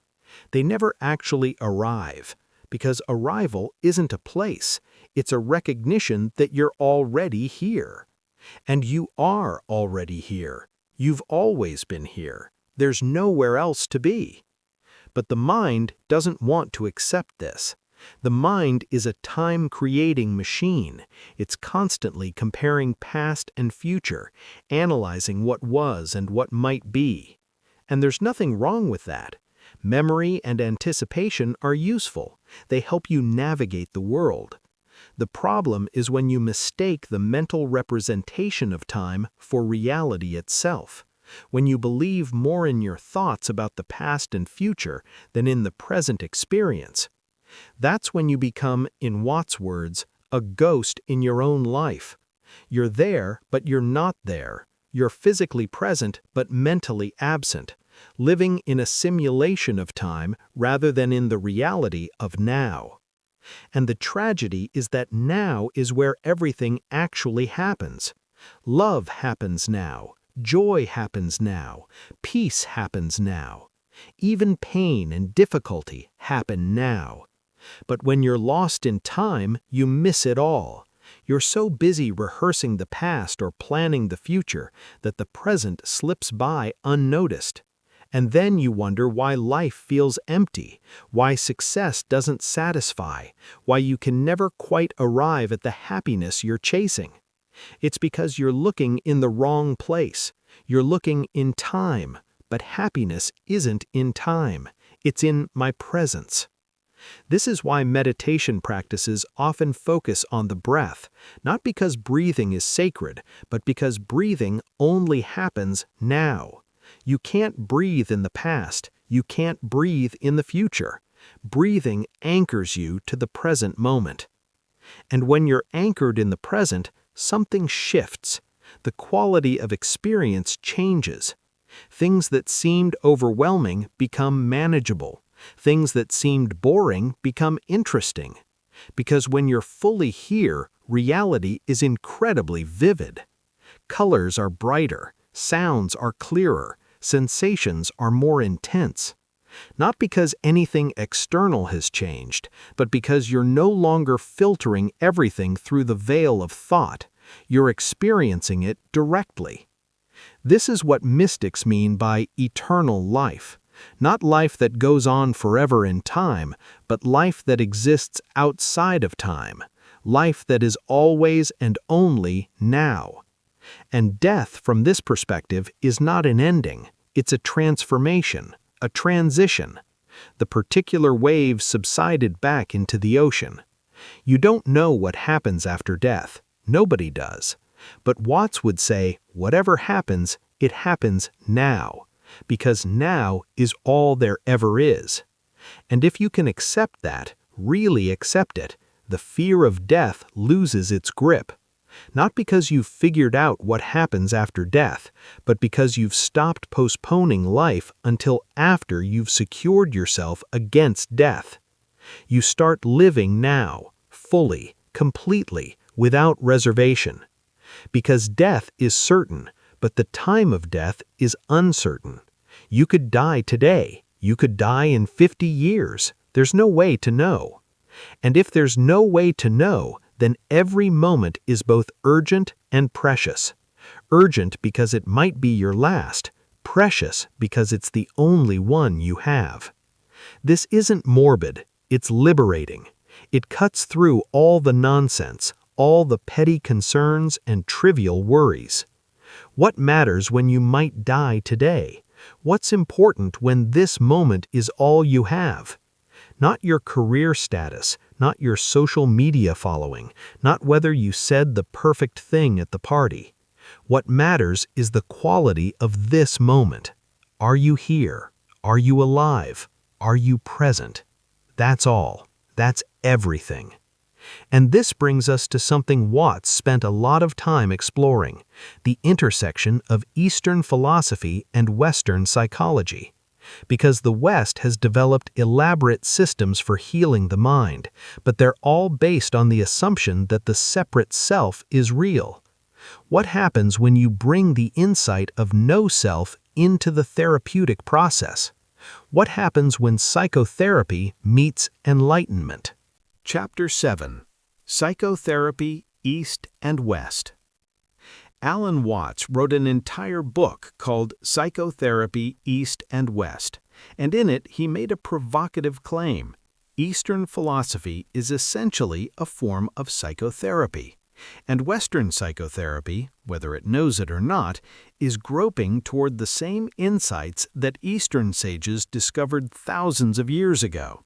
They never actually arrive, because arrival isn't a place. It's a recognition that you're already here. And you are already here. You've always been here. There's nowhere else to be. But the mind doesn't want to accept this. The mind is a time-creating machine. It's constantly comparing past and future, analyzing what was and what might be. And there's nothing wrong with that. Memory and anticipation are useful. They help you navigate the world. The problem is when you mistake the mental representation of time for reality itself. When you believe more in your thoughts about the past and future than in the present experience. That's when you become, in Watts' words, a ghost in your own life. You're there, but you're not there. You're physically present, but mentally absent, living in a simulation of time rather than in the reality of now. And the tragedy is that now is where everything actually happens. Love happens now. Joy happens now. Peace happens now. Even pain and difficulty happen now. But when you're lost in time, you miss it all. You're so busy rehearsing the past or planning the future that the present slips by unnoticed. And then you wonder why life feels empty, why success doesn't satisfy, why you can never quite arrive at the happiness you're chasing. It's because you're looking in the wrong place. You're looking in time, but happiness isn't in time. It's in my presence. This is why meditation practices often focus on the breath, not because breathing is sacred, but because breathing only happens now. You can't breathe in the past. You can't breathe in the future. Breathing anchors you to the present moment. And when you're anchored in the present, something shifts. The quality of experience changes. Things that seemed overwhelming become manageable. Things that seemed boring become interesting. Because when you're fully here, reality is incredibly vivid. Colors are brighter, sounds are clearer, sensations are more intense. Not because anything external has changed, but because you're no longer filtering everything through the veil of thought. You're experiencing it directly. This is what mystics mean by eternal life. Not life that goes on forever in time, but life that exists outside of time. Life that is always and only now. And death, from this perspective, is not an ending. It's a transformation, a transition. The particular wave subsided back into the ocean. You don't know what happens after death. Nobody does. But Watts would say, whatever happens, it happens now. Because now is all there ever is. And if you can accept that, really accept it, the fear of death loses its grip. Not because you've figured out what happens after death, but because you've stopped postponing life until after you've secured yourself against death. You start living now, fully, completely, without reservation. Because death is certain, but the time of death is uncertain. You could die today. You could die in 50 years. There's no way to know. And if there's no way to know, then every moment is both urgent and precious. Urgent because it might be your last, precious because it's the only one you have. This isn't morbid, it's liberating. It cuts through all the nonsense, all the petty concerns and trivial worries. What matters when you might die today? What's important when this moment is all you have? Not your career status, not your social media following, not whether you said the perfect thing at the party. What matters is the quality of this moment. Are you here? Are you alive? Are you present? That's all. That's everything. And this brings us to something Watts spent a lot of time exploring, the intersection of Eastern philosophy and Western psychology. Because the West has developed elaborate systems for healing the mind, but they're all based on the assumption that the separate self is real. What happens when you bring the insight of no self into the therapeutic process? What happens when psychotherapy meets enlightenment? Chapter 7. Psychotherapy, East and West. Alan Watts wrote an entire book called Psychotherapy, East and West, and in it he made a provocative claim. Eastern philosophy is essentially a form of psychotherapy, and Western psychotherapy, whether it knows it or not, is groping toward the same insights that Eastern sages discovered thousands of years ago.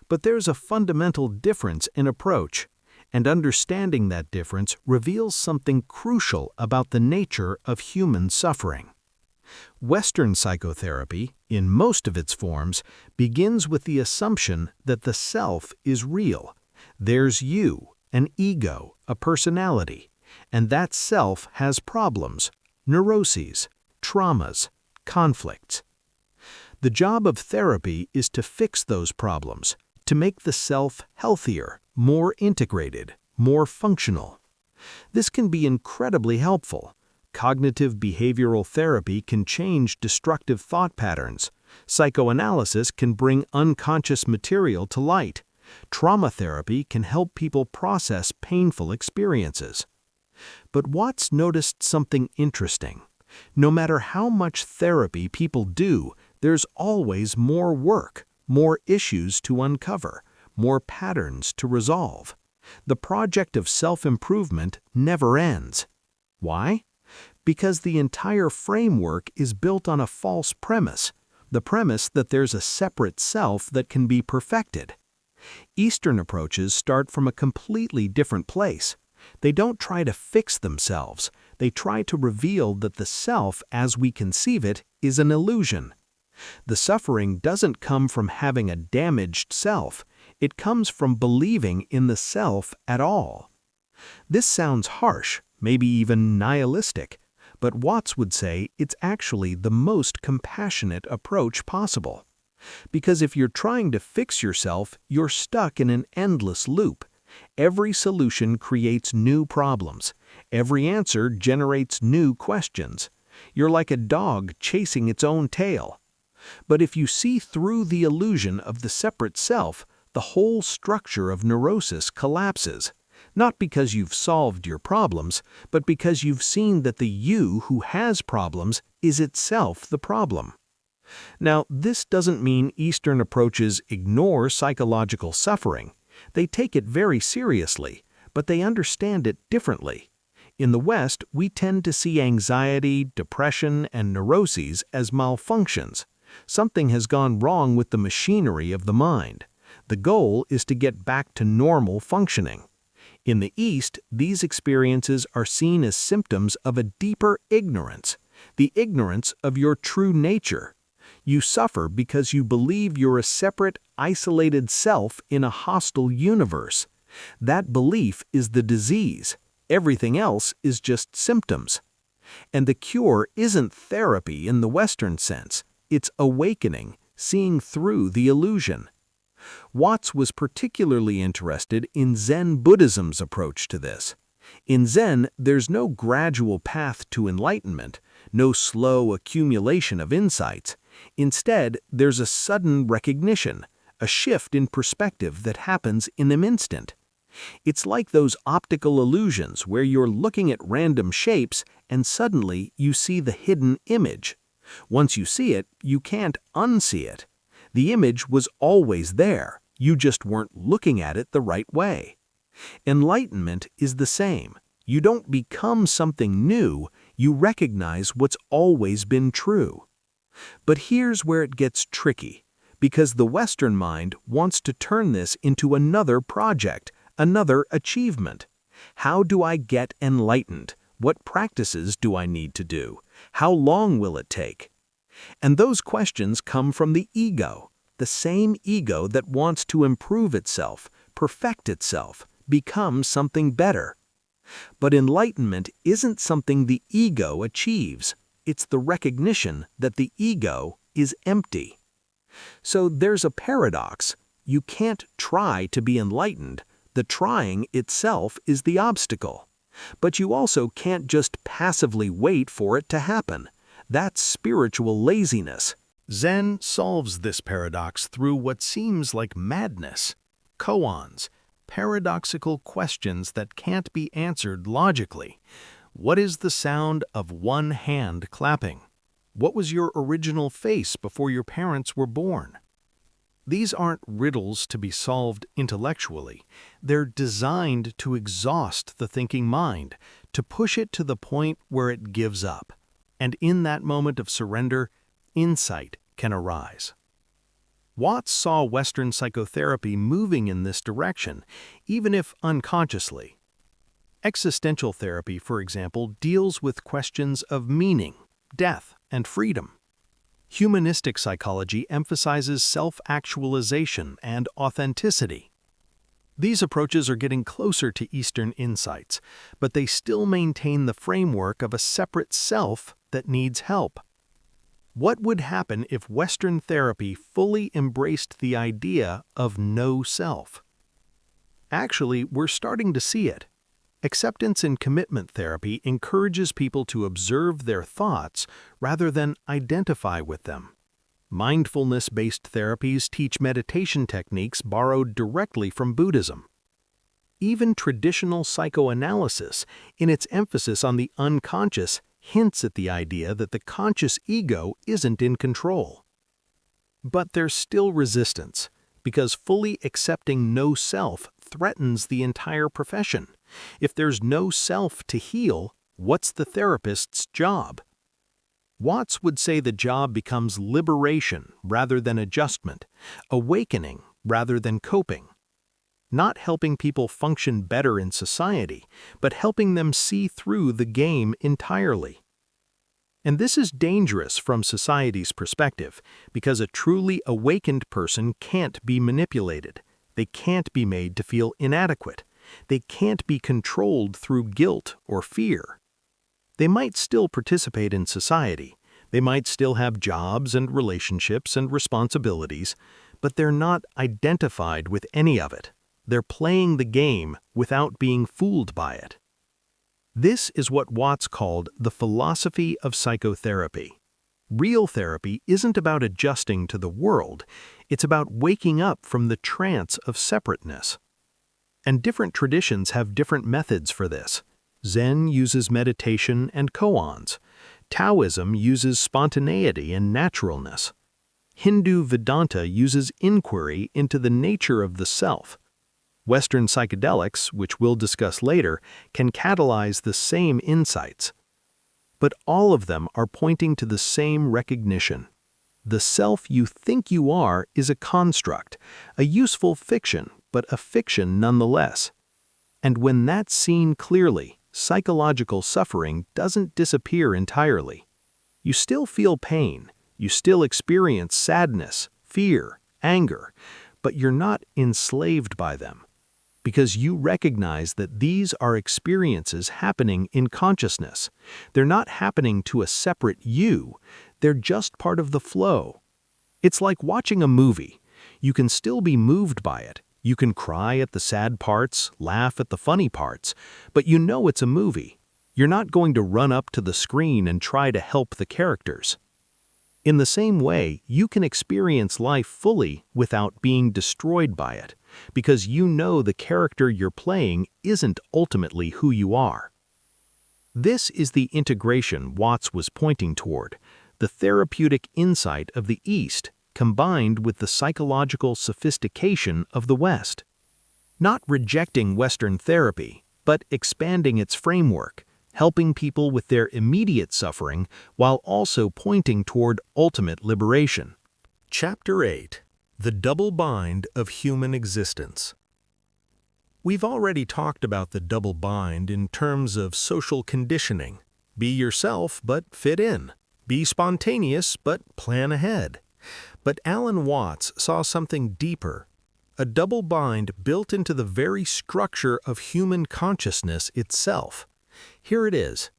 But there's a fundamental difference in approach, and understanding that difference reveals something crucial about the nature of human suffering. Western psychotherapy, in most of its forms, begins with the assumption that the self is real. There's you, an ego, a personality, and that self has problems, neuroses, traumas, conflicts. The job of therapy is to fix those problems, to make the self healthier, more integrated, more functional. This can be incredibly helpful. Cognitive behavioral therapy can change destructive thought patterns. Psychoanalysis can bring unconscious material to light. Trauma therapy can help people process painful experiences. But Watts noticed something interesting. No matter how much therapy people do, there's always more work, more issues to uncover, more patterns to resolve. The project of self-improvement never ends. Why? Because the entire framework is built on a false premise, the premise that there's a separate self that can be perfected. Eastern approaches start from a completely different place. They don't try to fix themselves. They try to reveal that the self, as we conceive it, is an illusion. The suffering doesn't come from having a damaged self. It comes from believing in the self at all. This sounds harsh, maybe even nihilistic, but Watts would say it's actually the most compassionate approach possible. Because if you're trying to fix yourself, you're stuck in an endless loop. Every solution creates new problems. Every answer generates new questions. You're like a dog chasing its own tail. But if you see through the illusion of the separate self, the whole structure of neurosis collapses. Not because you've solved your problems, but because you've seen that the you who has problems is itself the problem. Now, this doesn't mean Eastern approaches ignore psychological suffering. They take it very seriously, but they understand it differently. In the West, we tend to see anxiety, depression, and neuroses as malfunctions. Something has gone wrong with the machinery of the mind. The goal is to get back to normal functioning. In the East, these experiences are seen as symptoms of a deeper ignorance, the ignorance of your true nature. You suffer because you believe you're a separate, isolated self in a hostile universe. That belief is the disease. Everything else is just symptoms. And the cure isn't therapy in the Western sense. It's awakening, seeing through the illusion. Watts was particularly interested in Zen Buddhism's approach to this. In Zen, there's no gradual path to enlightenment, no slow accumulation of insights. Instead, there's a sudden recognition, a shift in perspective that happens in an instant. It's like those optical illusions where you're looking at random shapes and suddenly you see the hidden image. Once you see it, you can't unsee it. The image was always there, you just weren't looking at it the right way. Enlightenment is the same. You don't become something new, you recognize what's always been true. But here's where it gets tricky, because the Western mind wants to turn this into another project, another achievement. How do I get enlightened? What practices do I need to do? How long will it take? And those questions come from the ego, the same ego that wants to improve itself, perfect itself, become something better. But enlightenment isn't something the ego achieves. It's the recognition that the ego is empty. So there's a paradox. You can't try to be enlightened. The trying itself is the obstacle. But you also can't just passively wait for it to happen. That's spiritual laziness. Zen solves this paradox through what seems like madness. Koans, paradoxical questions that can't be answered logically. What is the sound of one hand clapping? What was your original face before your parents were born? These aren't riddles to be solved intellectually. They're designed to exhaust the thinking mind, to push it to the point where it gives up. And in that moment of surrender, insight can arise. Watts saw Western psychotherapy moving in this direction, even if unconsciously. Existential therapy, for example, deals with questions of meaning, death, and freedom. Humanistic psychology emphasizes self-actualization and authenticity. These approaches are getting closer to Eastern insights, but they still maintain the framework of a separate self that needs help. What would happen if Western therapy fully embraced the idea of no self? Actually, we're starting to see it. Acceptance and commitment therapy encourages people to observe their thoughts rather than identify with them. Mindfulness-based therapies teach meditation techniques borrowed directly from Buddhism. Even traditional psychoanalysis, in its emphasis on the unconscious, hints at the idea that the conscious ego isn't in control. But there's still resistance, because fully accepting no self threatens the entire profession. If there's no self to heal, what's the therapist's job? Watts would say the job becomes liberation rather than adjustment, awakening rather than coping. not helping people function better in society, but helping them see through the game entirely. And this is dangerous from society's perspective, because a truly awakened person can't be manipulated. They can't be made to feel inadequate. They can't be controlled through guilt or fear. They might still participate in society. They might still have jobs and relationships and responsibilities, but they're not identified with any of it. They're playing the game without being fooled by it. This is what Watts called the philosophy of psychotherapy. Real therapy isn't about adjusting to the world, it's about waking up from the trance of separateness. And different traditions have different methods for this. Zen uses meditation and koans. Taoism uses spontaneity and naturalness. Hindu Vedanta uses inquiry into the nature of the self. Western psychedelics, which we'll discuss later, can catalyze the same insights. But all of them are pointing to the same recognition. The self you think you are is a construct, a useful fiction, but a fiction nonetheless. And when that's seen clearly, psychological suffering doesn't disappear entirely. You still feel pain, you still experience sadness, fear, anger, but you're not enslaved by them. Because you recognize that these are experiences happening in consciousness. They're not happening to a separate you, they're just part of the flow. It's like watching a movie. You can still be moved by it. You can cry at the sad parts, laugh at the funny parts, but you know it's a movie. You're not going to run up to the screen and try to help the characters. In the same way, you can experience life fully without being destroyed by it, because you know the character you're playing isn't ultimately who you are. This is the integration Watts was pointing toward, the therapeutic insight of the East combined with the psychological sophistication of the West. Not rejecting Western therapy, but expanding its framework, helping people with their immediate suffering while also pointing toward ultimate liberation. Chapter 8: The Double Bind of Human Existence. We've already talked about the double bind in terms of social conditioning. Be yourself, but fit in. Be spontaneous, but plan ahead. But Alan Watts saw something deeper, a double bind built into the very structure of human consciousness itself. Here it is.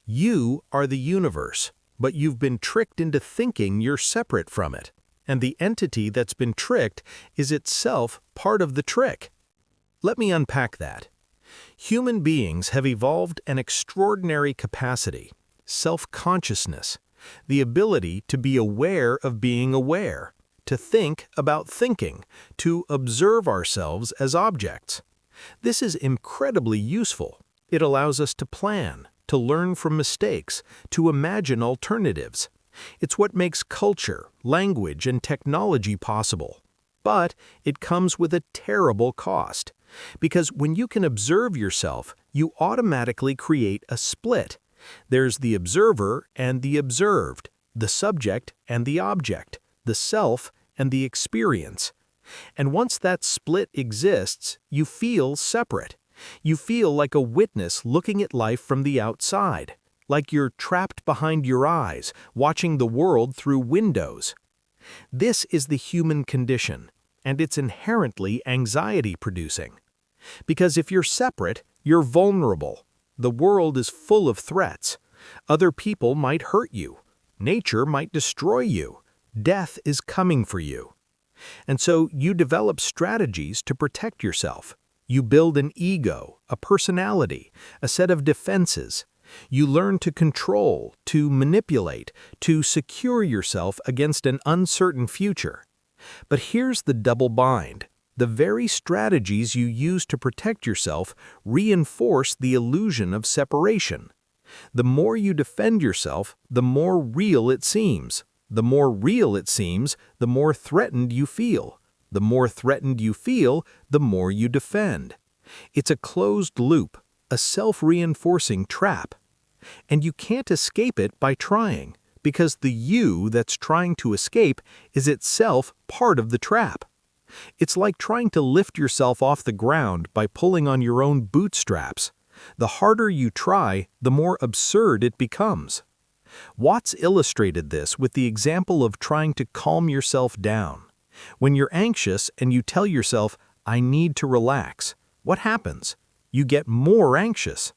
You are the universe, but you've been tricked into thinking you're separate from it. And the entity that's been tricked is itself part of the trick. Let me unpack that. Human beings have evolved an extraordinary capacity, self-consciousness, the ability to be aware of being aware, to think about thinking, to observe ourselves as objects. This is incredibly useful. It allows us to plan, to learn from mistakes, to imagine alternatives. It's what makes culture, language, and technology possible. But it comes with a terrible cost. Because when you can observe yourself, you automatically create a split. There's the observer and the observed, the subject and the object, the self and the experience. And once that split exists, you feel separate. You feel like a witness looking at life from the outside, like you're trapped behind your eyes, watching the world through windows. This is the human condition, and it's inherently anxiety-producing. Because if you're separate, you're vulnerable. The world is full of threats. Other people might hurt you. Nature might destroy you. Death is coming for you. And so you develop strategies to protect yourself. You build an ego, a personality, a set of defenses. You learn to control, to manipulate, to secure yourself against an uncertain future. But here's the double bind. The very strategies you use to protect yourself reinforce the illusion of separation. The more you defend yourself, the more real it seems. The more real it seems, the more threatened you feel. The more threatened you feel, the more you defend. It's a closed loop, a self-reinforcing trap. And you can't escape it by trying, because the you that's trying to escape is itself part of the trap. It's like trying to lift yourself off the ground by pulling on your own bootstraps. The harder you try, the more absurd it becomes. Watts illustrated this with the example of trying to calm yourself down. When you're anxious and you tell yourself, "I need to relax," what happens? You get more anxious,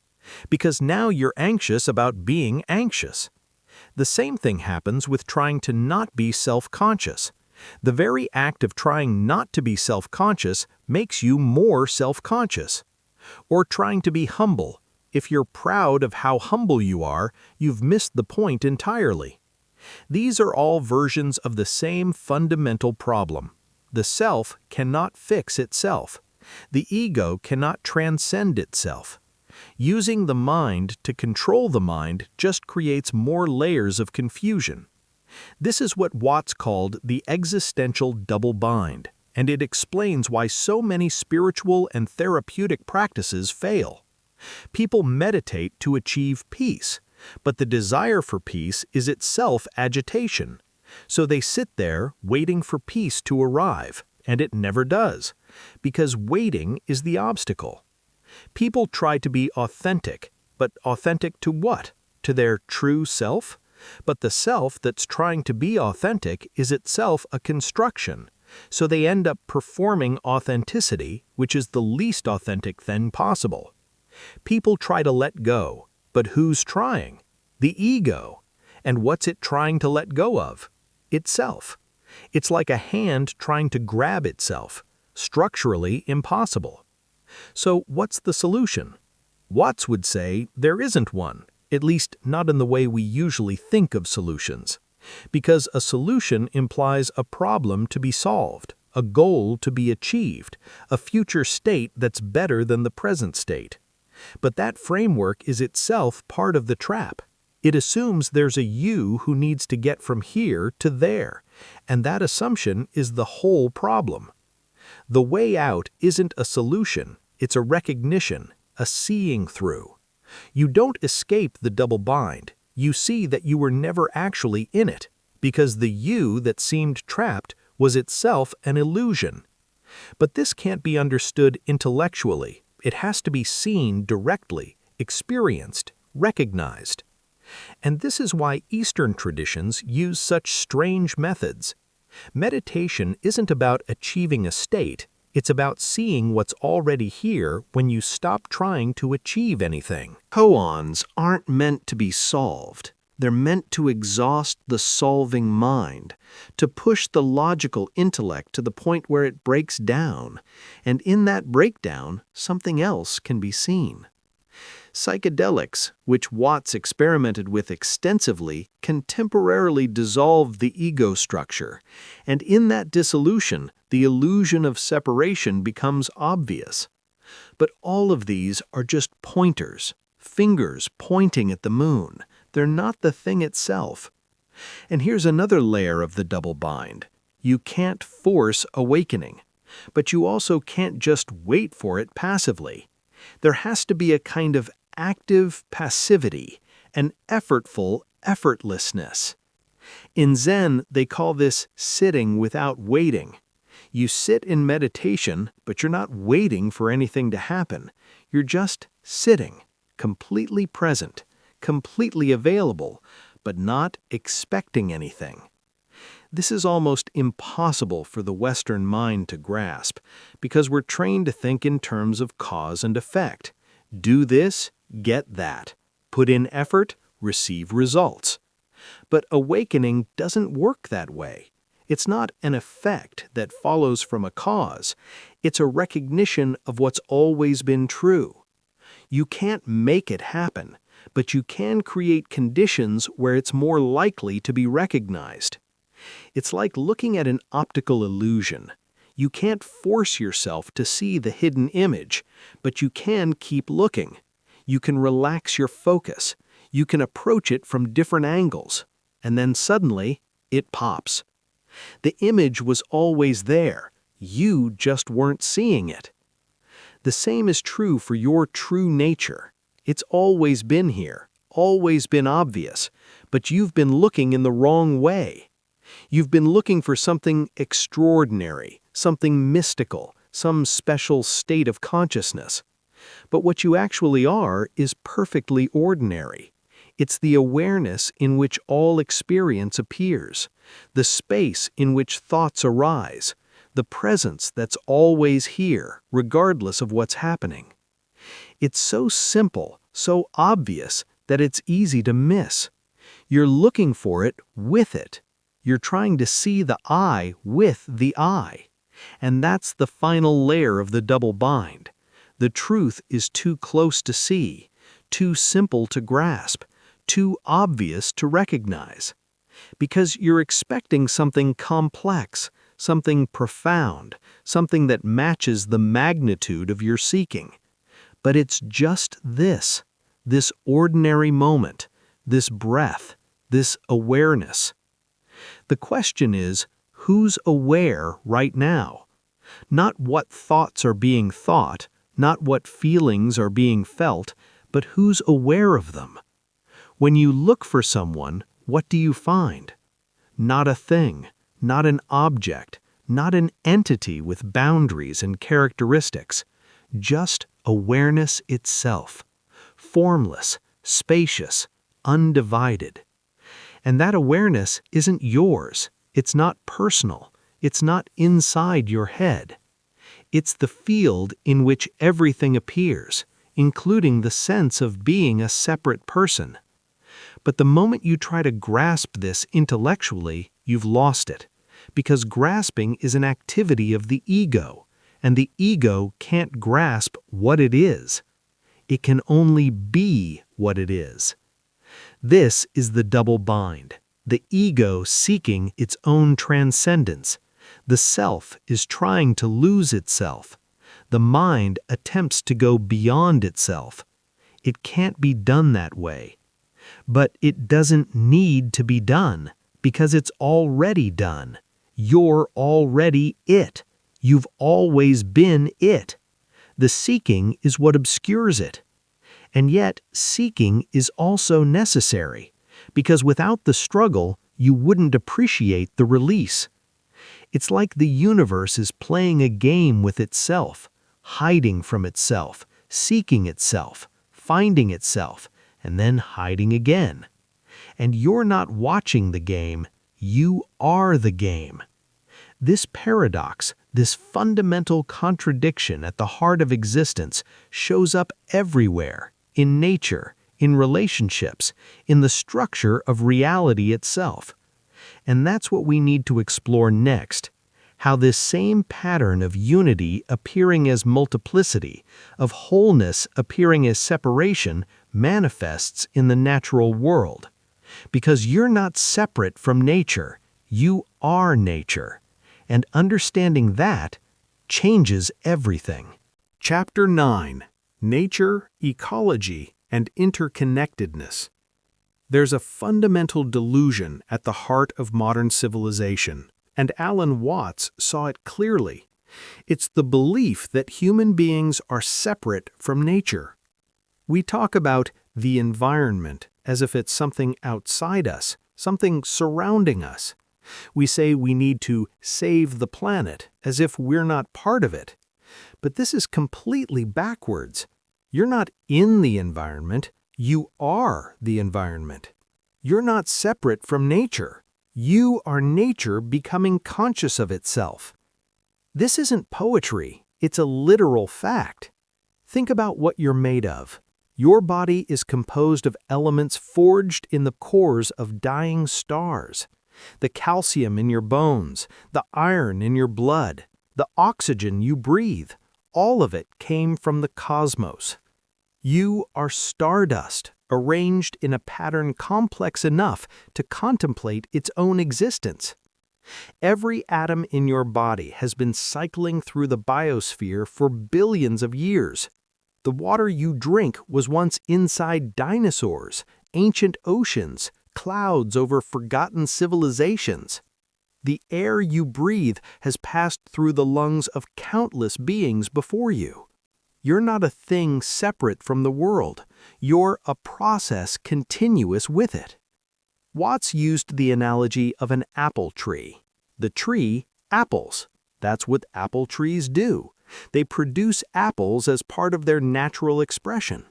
because now you're anxious about being anxious. The same thing happens with trying to not be self-conscious. The very act of trying not to be self-conscious makes you more self-conscious. Or trying to be humble. If you're proud of how humble you are, you've missed the point entirely. These are all versions of the same fundamental problem. The self cannot fix itself. The ego cannot transcend itself. Using the mind to control the mind just creates more layers of confusion. This is what Watts called the existential double bind, and it explains why so many spiritual and therapeutic practices fail. People meditate to achieve peace, but the desire for peace is itself agitation. So they sit there waiting for peace to arrive, and it never does, because waiting is the obstacle. People try to be authentic, but authentic to what? To their true self? But the self that's trying to be authentic is itself a construction, so they end up performing authenticity, which is the least authentic thing possible. People try to let go, but who's trying? The ego. And what's it trying to let go of? Itself. It's like a hand trying to grab itself. Structurally impossible. So what's the solution? Watts would say there isn't one, at least not in the way we usually think of solutions. Because a solution implies a problem to be solved, a goal to be achieved, a future state that's better than the present state. But that framework is itself part of the trap. It assumes there's a you who needs to get from here to there, and that assumption is the whole problem. The way out isn't a solution, it's a recognition, a seeing through. You don't escape the double bind. You see that you were never actually in it, because the you that seemed trapped was itself an illusion. But this can't be understood intellectually. It has to be seen directly, experienced, recognized. And this is why Eastern traditions use such strange methods. Meditation isn't about achieving a state, it's about seeing what's already here when you stop trying to achieve anything. Koans aren't meant to be solved. They're meant to exhaust the solving mind, to push the logical intellect to the point where it breaks down, and in that breakdown, something else can be seen. Psychedelics, which Watts experimented with extensively, can temporarily dissolve the ego structure, and in that dissolution, the illusion of separation becomes obvious. But all of these are just pointers, fingers pointing at the moon. They're not the thing itself. And here's another layer of the double bind. You can't force awakening, but you also can't just wait for it passively. There has to be a kind of active passivity, an effortful effortlessness. In Zen, they call this sitting without waiting. You sit in meditation, but you're not waiting for anything to happen. You're just sitting, completely present, completely available, but not expecting anything. This is almost impossible for the Western mind to grasp, because we're trained to think in terms of cause and effect. Do this, get that. Put in effort, receive results. But awakening doesn't work that way. It's not an effect that follows from a cause. It's a recognition of what's always been true. You can't make it happen, but you can create conditions where it's more likely to be recognized. It's like looking at an optical illusion. You can't force yourself to see the hidden image, but you can keep looking. You can relax your focus. You can approach it from different angles, and then suddenly, it pops. The image was always there. You just weren't seeing it. The same is true for your true nature. It's always been here, always been obvious, but you've been looking in the wrong way. You've been looking for something extraordinary, something mystical, some special state of consciousness. But what you actually are is perfectly ordinary. It's the awareness in which all experience appears, the space in which thoughts arise, the presence that's always here, regardless of what's happening. It's so simple, so obvious, that it's easy to miss. You're looking for it with it. You're trying to see the I with the I. And that's the final layer of the double bind. The truth is too close to see, too simple to grasp, too obvious to recognize. Because you're expecting something complex, something profound, something that matches the magnitude of your seeking. But it's just this ordinary moment, this breath, this awareness. The question is, who's aware right now? Not what thoughts are being thought, not what feelings are being felt, but who's aware of them. When you look for someone, what do you find? Not a thing, not an object, not an entity with boundaries and characteristics, just awareness itself, formless, spacious, undivided. And that awareness isn't yours, it's not personal, it's not inside your head. It's the field in which everything appears, including the sense of being a separate person. But the moment you try to grasp this intellectually, you've lost it, because grasping is an activity of the ego, and the ego can't grasp what it is. It can only be what it is. This is the double bind, the ego seeking its own transcendence. The self is trying to lose itself. The mind attempts to go beyond itself. It can't be done that way. But it doesn't need to be done, because it's already done. You're already it. You've always been it. The seeking is what obscures it. And yet, seeking is also necessary, because without the struggle, you wouldn't appreciate the release. It's like the universe is playing a game with itself, hiding from itself, seeking itself, finding itself, and then hiding again. And you're not watching the game, you are the game. This paradox, this fundamental contradiction at the heart of existence, shows up everywhere, in nature, in relationships, in the structure of reality itself. And that's what we need to explore next. How this same pattern of unity appearing as multiplicity, of wholeness appearing as separation, manifests in the natural world. Because you're not separate from nature, you are nature. And understanding that changes everything. Chapter 9: Nature, Ecology, and Interconnectedness. There's a fundamental delusion at the heart of modern civilization, and Alan Watts saw it clearly. It's the belief that human beings are separate from nature. We talk about the environment as if it's something outside us, something surrounding us. We say we need to save the planet as if we're not part of it. But this is completely backwards. You're not in the environment, you are the environment. You're not separate from nature. You are nature becoming conscious of itself. This isn't poetry, it's a literal fact. Think about what you're made of. Your body is composed of elements forged in the cores of dying stars. The calcium in your bones, the iron in your blood, the oxygen you breathe, all of it came from the cosmos. You are stardust, arranged in a pattern complex enough to contemplate its own existence. Every atom in your body has been cycling through the biosphere for billions of years. The water you drink was once inside dinosaurs, ancient oceans, clouds over forgotten civilizations. The air you breathe has passed through the lungs of countless beings before you. You're not a thing separate from the world. You're a process continuous with it. Watts used the analogy of an apple tree. The tree, apples. That's what apple trees do. They produce apples as part of their natural expression.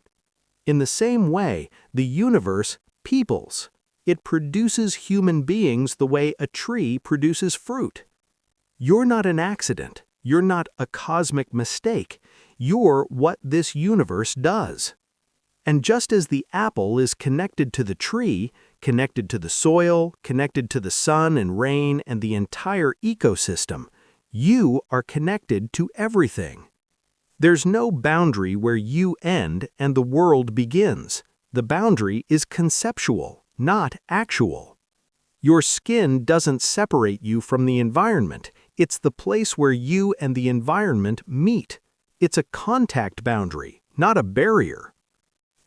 In the same way, the universe peoples. It produces human beings the way a tree produces fruit. You're not an accident. You're not a cosmic mistake. You're what this universe does. And just as the apple is connected to the tree, connected to the soil, connected to the sun and rain and the entire ecosystem, you are connected to everything. There's no boundary where you end and the world begins. The boundary is conceptual, not actual. Your skin doesn't separate you from the environment. It's the place where you and the environment meet. It's a contact boundary, not a barrier.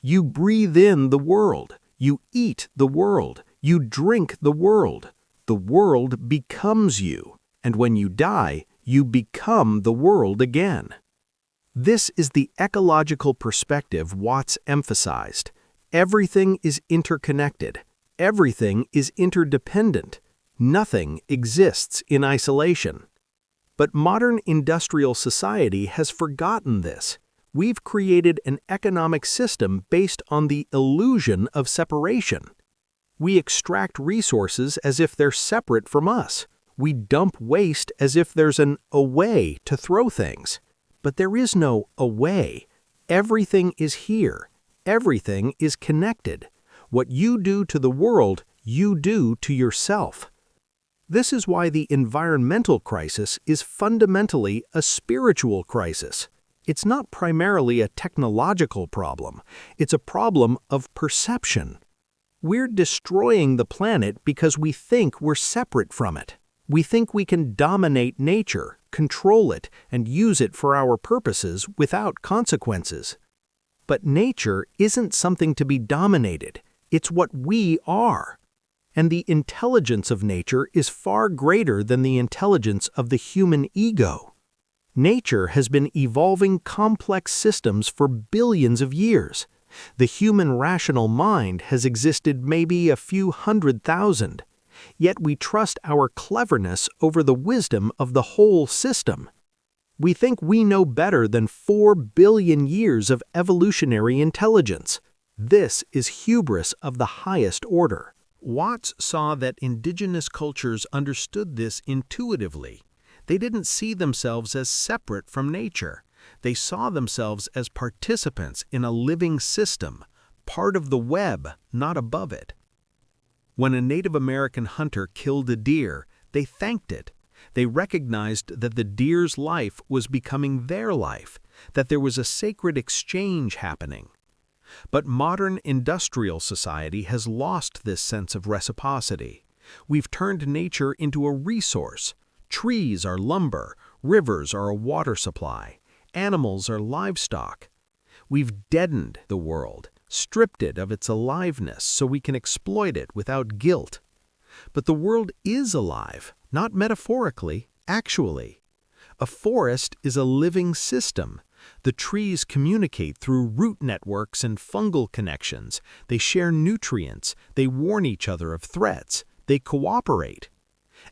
You breathe in the world. You eat the world. You drink the world. The world becomes you. And when you die, you become the world again. This is the ecological perspective Watts emphasized. Everything is interconnected. Everything is interdependent. Nothing exists in isolation. But modern industrial society has forgotten this. We've created an economic system based on the illusion of separation. We extract resources as if they're separate from us. We dump waste as if there's an away to throw things. But there is no away. Everything is here. Everything is connected. What you do to the world, you do to yourself. This is why the environmental crisis is fundamentally a spiritual crisis. It's not primarily a technological problem. It's a problem of perception. We're destroying the planet because we think we're separate from it. We think we can dominate nature, control it, and use it for our purposes without consequences. But nature isn't something to be dominated. It's what we are. And the intelligence of nature is far greater than the intelligence of the human ego. Nature has been evolving complex systems for billions of years. The human rational mind has existed maybe a few 100,000. Yet we trust our cleverness over the wisdom of the whole system. We think we know better than 4 billion years of evolutionary intelligence. This is hubris of the highest order. Watts saw that indigenous cultures understood this intuitively. They didn't see themselves as separate from nature. They saw themselves as participants in a living system, part of the web, not above it. When a Native American hunter killed a deer, they thanked it. They recognized that the deer's life was becoming their life, that there was a sacred exchange happening. But modern industrial society has lost this sense of reciprocity. We've turned nature into a resource. Trees are lumber, rivers are a water supply, animals are livestock. We've deadened the world, stripped it of its aliveness so we can exploit it without guilt. But the world is alive, not metaphorically, actually. A forest is a living system. The trees communicate through root networks and fungal connections. They share nutrients. They warn each other of threats. They cooperate.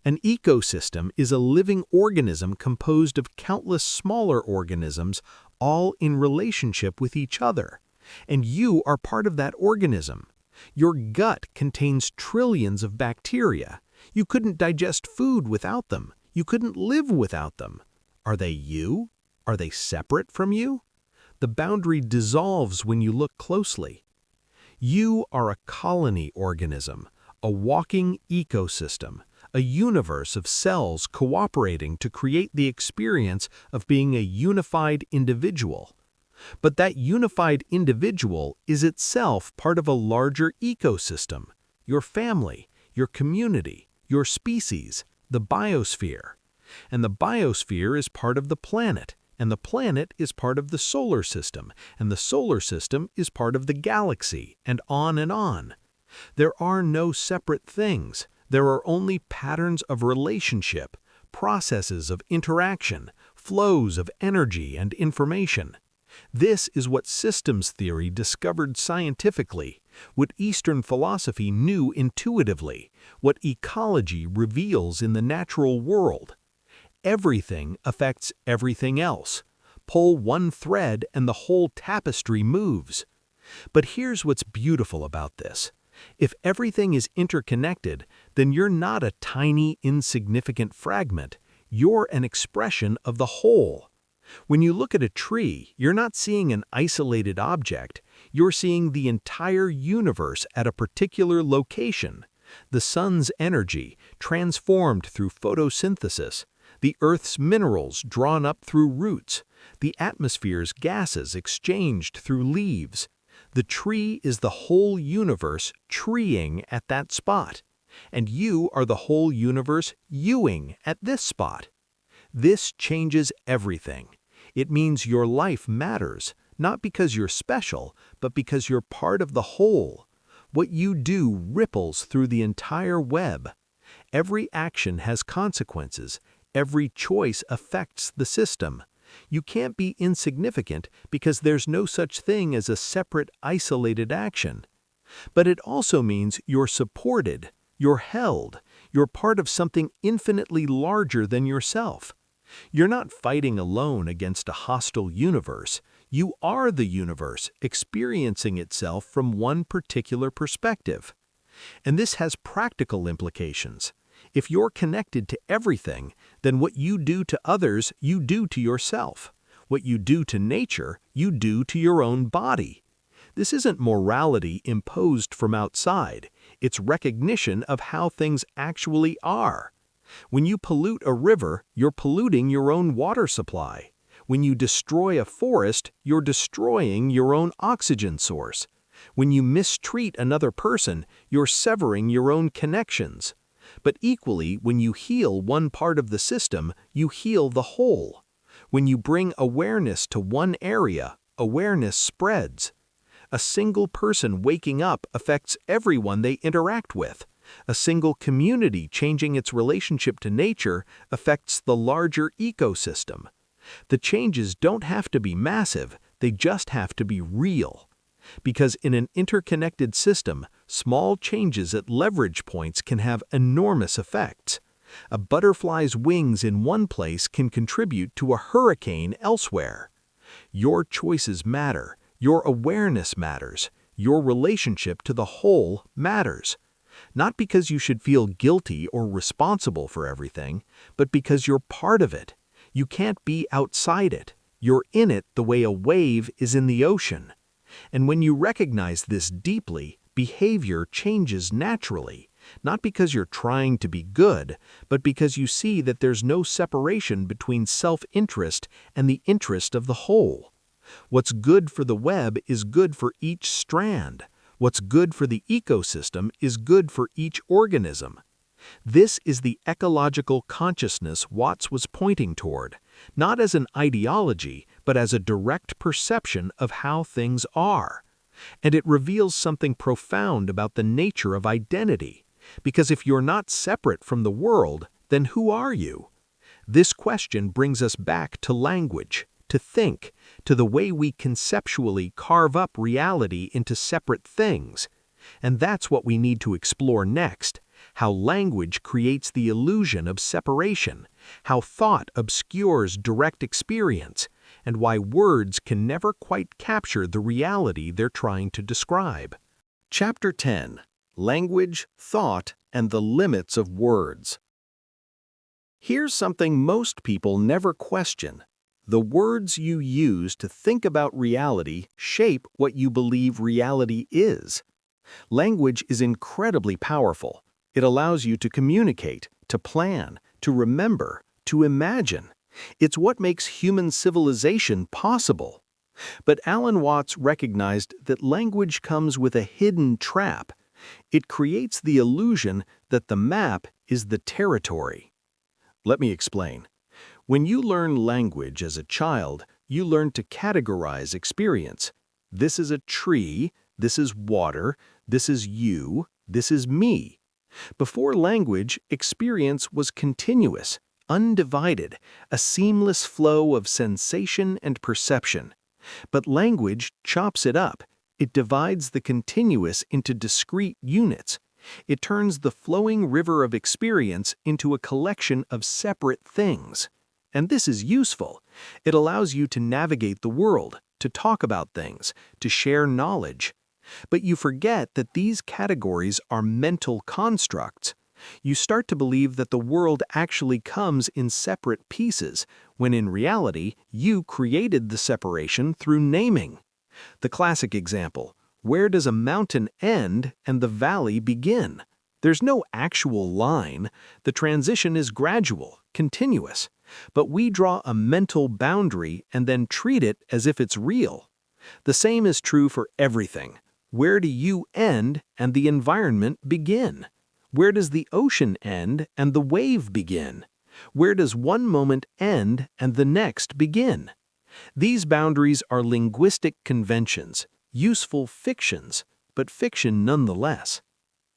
An ecosystem is a living organism composed of countless smaller organisms, all in relationship with each other. And you are part of that organism. Your gut contains trillions of bacteria. You couldn't digest food without them. You couldn't live without them. Are they you? Are they separate from you? The boundary dissolves when you look closely. You are a colony organism, a walking ecosystem, a universe of cells cooperating to create the experience of being a unified individual. But that unified individual is itself part of a larger ecosystem, your family, your community, your species, the biosphere. And the biosphere is part of the planet, and the planet is part of the solar system, and the solar system is part of the galaxy, and on and on. There are no separate things. There are only patterns of relationship, processes of interaction, flows of energy and information. This is what systems theory discovered scientifically, what Eastern philosophy knew intuitively, what ecology reveals in the natural world. everything affects everything else. Pull one thread and the whole tapestry moves. But here's what's beautiful about this. If everything is interconnected, then you're not a tiny, insignificant fragment. You're an expression of the whole. When you look at a tree, you're not seeing an isolated object. You're seeing the entire universe at a particular location. The sun's energy, transformed through photosynthesis, the Earth's minerals drawn up through roots, the atmosphere's gases exchanged through leaves. The tree is the whole universe treeing at that spot, and you are the whole universe youing at this spot. This changes everything. It means your life matters, not because you're special, but because you're part of the whole. What you do ripples through the entire web. Every action has consequences. Every choice affects the system. You can't be insignificant because there's no such thing as a separate, isolated action. But it also means you're supported, you're held, you're part of something infinitely larger than yourself. You're not fighting alone against a hostile universe. You are the universe experiencing itself from one particular perspective. And this has practical implications. If you're connected to everything, then what you do to others, you do to yourself. What you do to nature, you do to your own body. This isn't morality imposed from outside. It's recognition of how things actually are. When you pollute a river, you're polluting your own water supply. When you destroy a forest, you're destroying your own oxygen source. When you mistreat another person, you're severing your own connections. But equally, when you heal one part of the system, you heal the whole. When you bring awareness to one area, awareness spreads. A single person waking up affects everyone they interact with. A single community changing its relationship to nature affects the larger ecosystem. The changes don't have to be massive, they just have to be real. Because in an interconnected system, small changes at leverage points can have enormous effects. A butterfly's wings in one place can contribute to a hurricane elsewhere. Your choices matter, your awareness matters, your relationship to the whole matters. Not because you should feel guilty or responsible for everything, but because you're part of it. You can't be outside it. You're in it the way a wave is in the ocean. And when you recognize this deeply, behavior changes naturally, not because you're trying to be good, but because you see that there's no separation between self-interest and the interest of the whole. What's good for the web is good for each strand. What's good for the ecosystem is good for each organism. This is the ecological consciousness Watts was pointing toward, not as an ideology, but as a direct perception of how things are. And it reveals something profound about the nature of identity, because if you're not separate from the world, then who are you? This question brings us back to language, to think, to the way we conceptually carve up reality into separate things. And that's what we need to explore next. How language creates the illusion of separation, how thought obscures direct experience, and why words can never quite capture the reality they're trying to describe. Chapter 10: Language, Thought, and the Limits of Words. Here's something most people never question. The words you use to think about reality shape what you believe reality is. Language is incredibly powerful. It allows you to communicate, to plan, to remember, to imagine. It's what makes human civilization possible. But Alan Watts recognized that language comes with a hidden trap. It creates the illusion that the map is the territory. Let me explain. When you learn language as a child, you learn to categorize experience. This is a tree, this is water, this is you, this is me. Before language, experience was continuous, undivided, a seamless flow of sensation and perception. But language chops it up. It divides the continuous into discrete units. It turns the flowing river of experience into a collection of separate things. And this is useful. It allows you to navigate the world, to talk about things, to share knowledge. But you forget that these categories are mental constructs. You start to believe that the world actually comes in separate pieces, when in reality, you created the separation through naming. The classic example: where does a mountain end and the valley begin? There's no actual line. The transition is gradual, continuous. But we draw a mental boundary and then treat it as if it's real. The same is true for everything. Where do you end and the environment begin? Where does the ocean end and the wave begin? Where does one moment end and the next begin? These boundaries are linguistic conventions, useful fictions, but fiction nonetheless.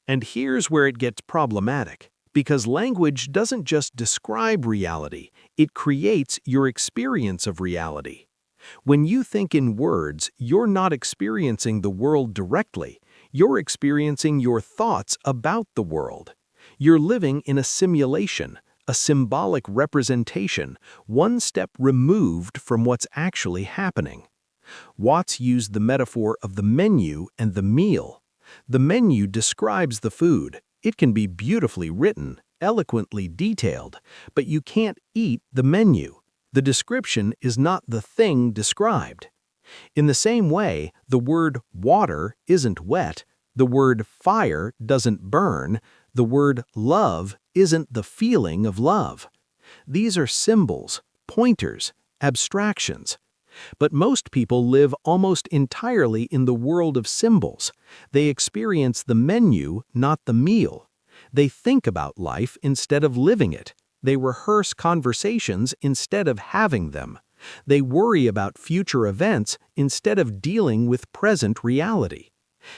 And here's where it gets problematic, because language doesn't just describe reality, it creates your experience of reality. When you think in words, you're not experiencing the world directly, you're experiencing your thoughts about the world. You're living in a simulation, a symbolic representation, one step removed from what's actually happening. Watts used the metaphor of the menu and the meal. The menu describes the food. It can be beautifully written, eloquently detailed, but you can't eat the menu. The description is not the thing described. In the same way, the word water isn't wet, the word fire doesn't burn, the word love isn't the feeling of love. These are symbols, pointers, abstractions. But most people live almost entirely in the world of symbols. They experience the menu, not the meal. They think about life instead of living it. They rehearse conversations instead of having them. They worry about future events instead of dealing with present reality.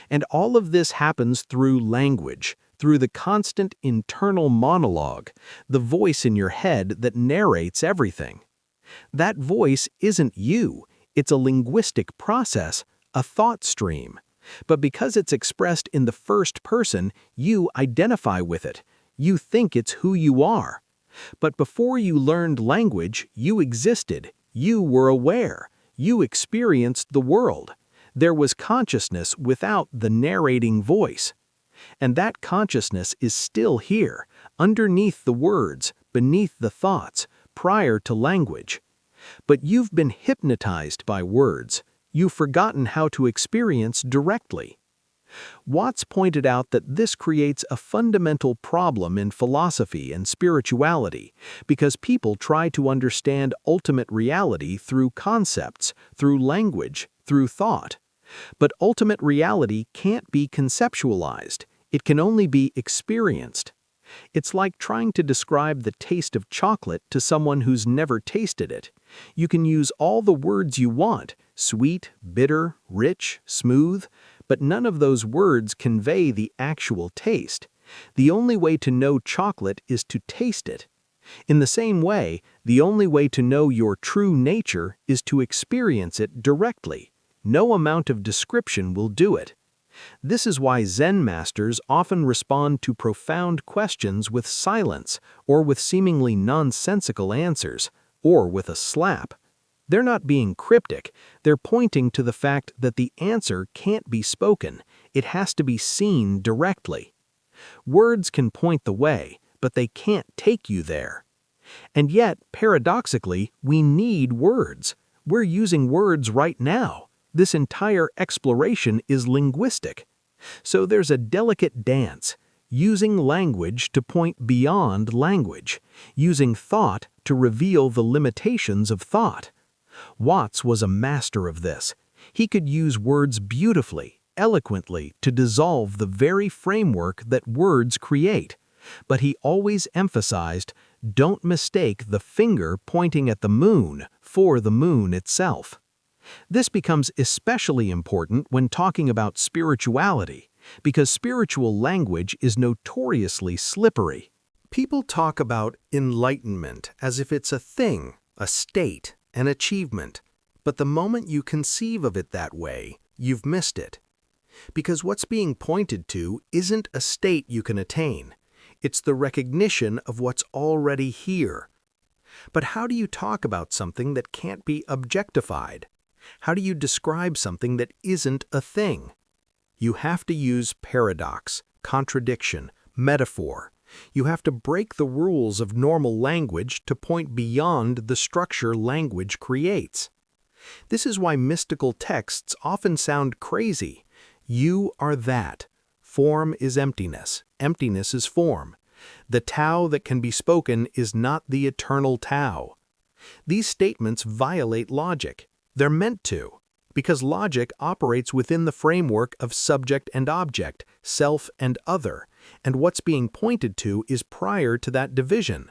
And all of this happens through language, through the constant internal monologue, the voice in your head that narrates everything. That voice isn't you, it's a linguistic process, a thought stream. But because it's expressed in the first person, you identify with it. You think it's who you are. But before you learned language, you existed. You were aware. You experienced the world. There was consciousness without the narrating voice. And that consciousness is still here, underneath the words, beneath the thoughts, prior to language. But you've been hypnotized by words. You've forgotten how to experience directly. Watts pointed out that this creates a fundamental problem in philosophy and spirituality because people try to understand ultimate reality through concepts, through language, through thought. But ultimate reality can't be conceptualized. It can only be experienced. It's like trying to describe the taste of chocolate to someone who's never tasted it. You can use all the words you want, sweet, bitter, rich, smooth, but none of those words convey the actual taste. The only way to know chocolate is to taste it. In the same way, the only way to know your true nature is to experience it directly. No amount of description will do it. This is why Zen masters often respond to profound questions with silence, or with seemingly nonsensical answers, or with a slap. They're not being cryptic, they're pointing to the fact that the answer can't be spoken, it has to be seen directly. Words can point the way, but they can't take you there. And yet, paradoxically, we need words. We're using words right now. This entire exploration is linguistic. So there's a delicate dance, using language to point beyond language, using thought to reveal the limitations of thought. Watts was a master of this. He could use words beautifully, eloquently, to dissolve the very framework that words create. But he always emphasized, don't mistake the finger pointing at the moon for the moon itself. This becomes especially important when talking about spirituality, because spiritual language is notoriously slippery. People talk about enlightenment as if it's a thing, a state, an achievement. But the moment you conceive of it that way, you've missed it. Because what's being pointed to isn't a state you can attain. It's the recognition of what's already here. But how do you talk about something that can't be objectified? How do you describe something that isn't a thing? You have to use paradox, contradiction, metaphor. You have to break the rules of normal language to point beyond the structure language creates. This is why mystical texts often sound crazy. You are that. Form is emptiness. Emptiness is form. The Tao that can be spoken is not the eternal Tao. These statements violate logic. They're meant to, because logic operates within the framework of subject and object, self and other, and what's being pointed to is prior to that division.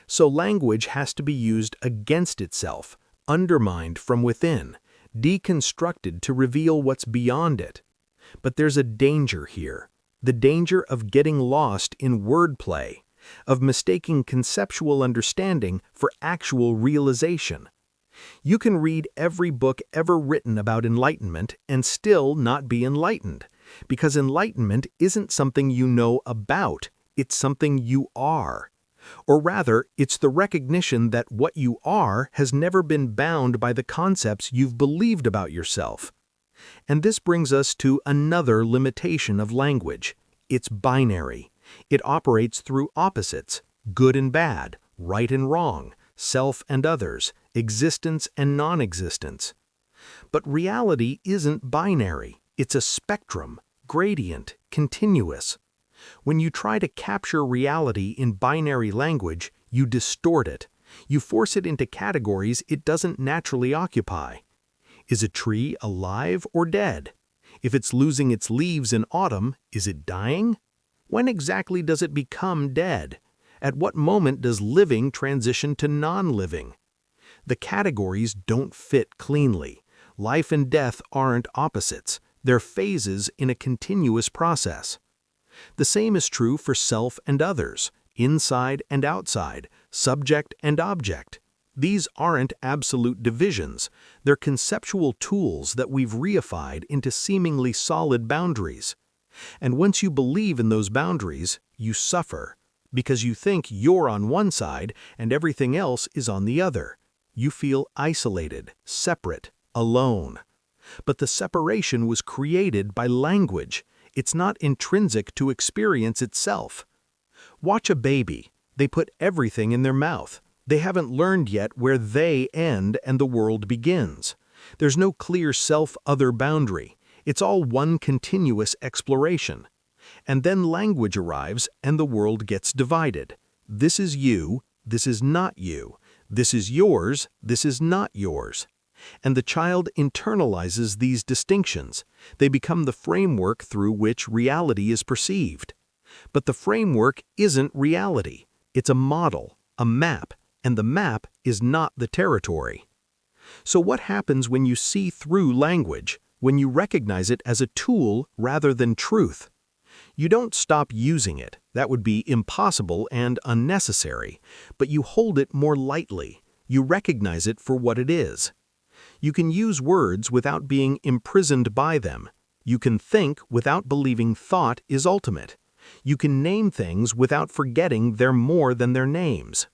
So language has to be used against itself, undermined from within, deconstructed to reveal what's beyond it. But there's a danger here, the danger of getting lost in wordplay, of mistaking conceptual understanding for actual realization. You can read every book ever written about enlightenment and still not be enlightened, because enlightenment isn't something you know about, it's something you are. Or rather, it's the recognition that what you are has never been bound by the concepts you've believed about yourself. And this brings us to another limitation of language. It's binary. It operates through opposites, good and bad, right and wrong, self and others, existence and non-existence. But reality isn't binary. It's a spectrum, gradient, continuous. When you try to capture reality in binary language, you distort it. You force it into categories it doesn't naturally occupy. Is a tree alive or dead? If it's losing its leaves in autumn, is it dying? When exactly does it become dead? At what moment does living transition to non-living? The categories don't fit cleanly. Life and death aren't opposites. They're phases in a continuous process. The same is true for self and others, inside and outside, subject and object. These aren't absolute divisions. They're conceptual tools that we've reified into seemingly solid boundaries. And once you believe in those boundaries, you suffer, because you think you're on one side and everything else is on the other. You feel isolated, separate, alone. But the separation was created by language. It's not intrinsic to experience itself. Watch a baby. They put everything in their mouth. They haven't learned yet where they end and the world begins. There's no clear self-other boundary. It's all one continuous exploration. And then language arrives and the world gets divided. This is you, this is not you. This is yours, this is not yours. And the child internalizes these distinctions. They become the framework through which reality is perceived. But the framework isn't reality. It's a model, a map, and the map is not the territory. So what happens when you see through language, when you recognize it as a tool rather than truth? You don't stop using it. That would be impossible and unnecessary. But you hold it more lightly. You recognize it for what it is. You can use words without being imprisoned by them. You can think without believing thought is ultimate. You can name things without forgetting they're more than their names.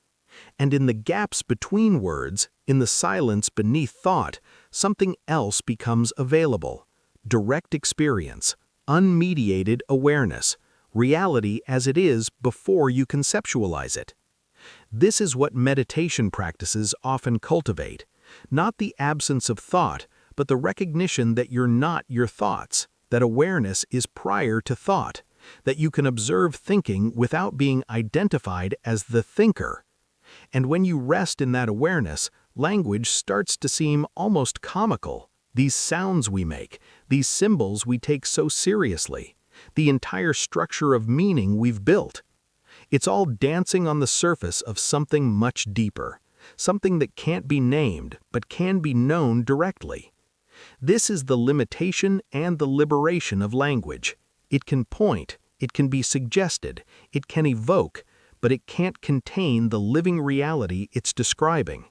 And in the gaps between words, in the silence beneath thought, something else becomes available. Direct experience, unmediated awareness, reality as it is before you conceptualize it. This is what meditation practices often cultivate. Not the absence of thought, but the recognition that you're not your thoughts, that awareness is prior to thought, that you can observe thinking without being identified as the thinker. And when you rest in that awareness, language starts to seem almost comical. These sounds we make, these symbols we take so seriously, the entire structure of meaning we've built. It's all dancing on the surface of something much deeper, something that can't be named but can be known directly. This is the limitation and the liberation of language. It can point, it can be suggested, it can evoke, but it can't contain the living reality it's describing.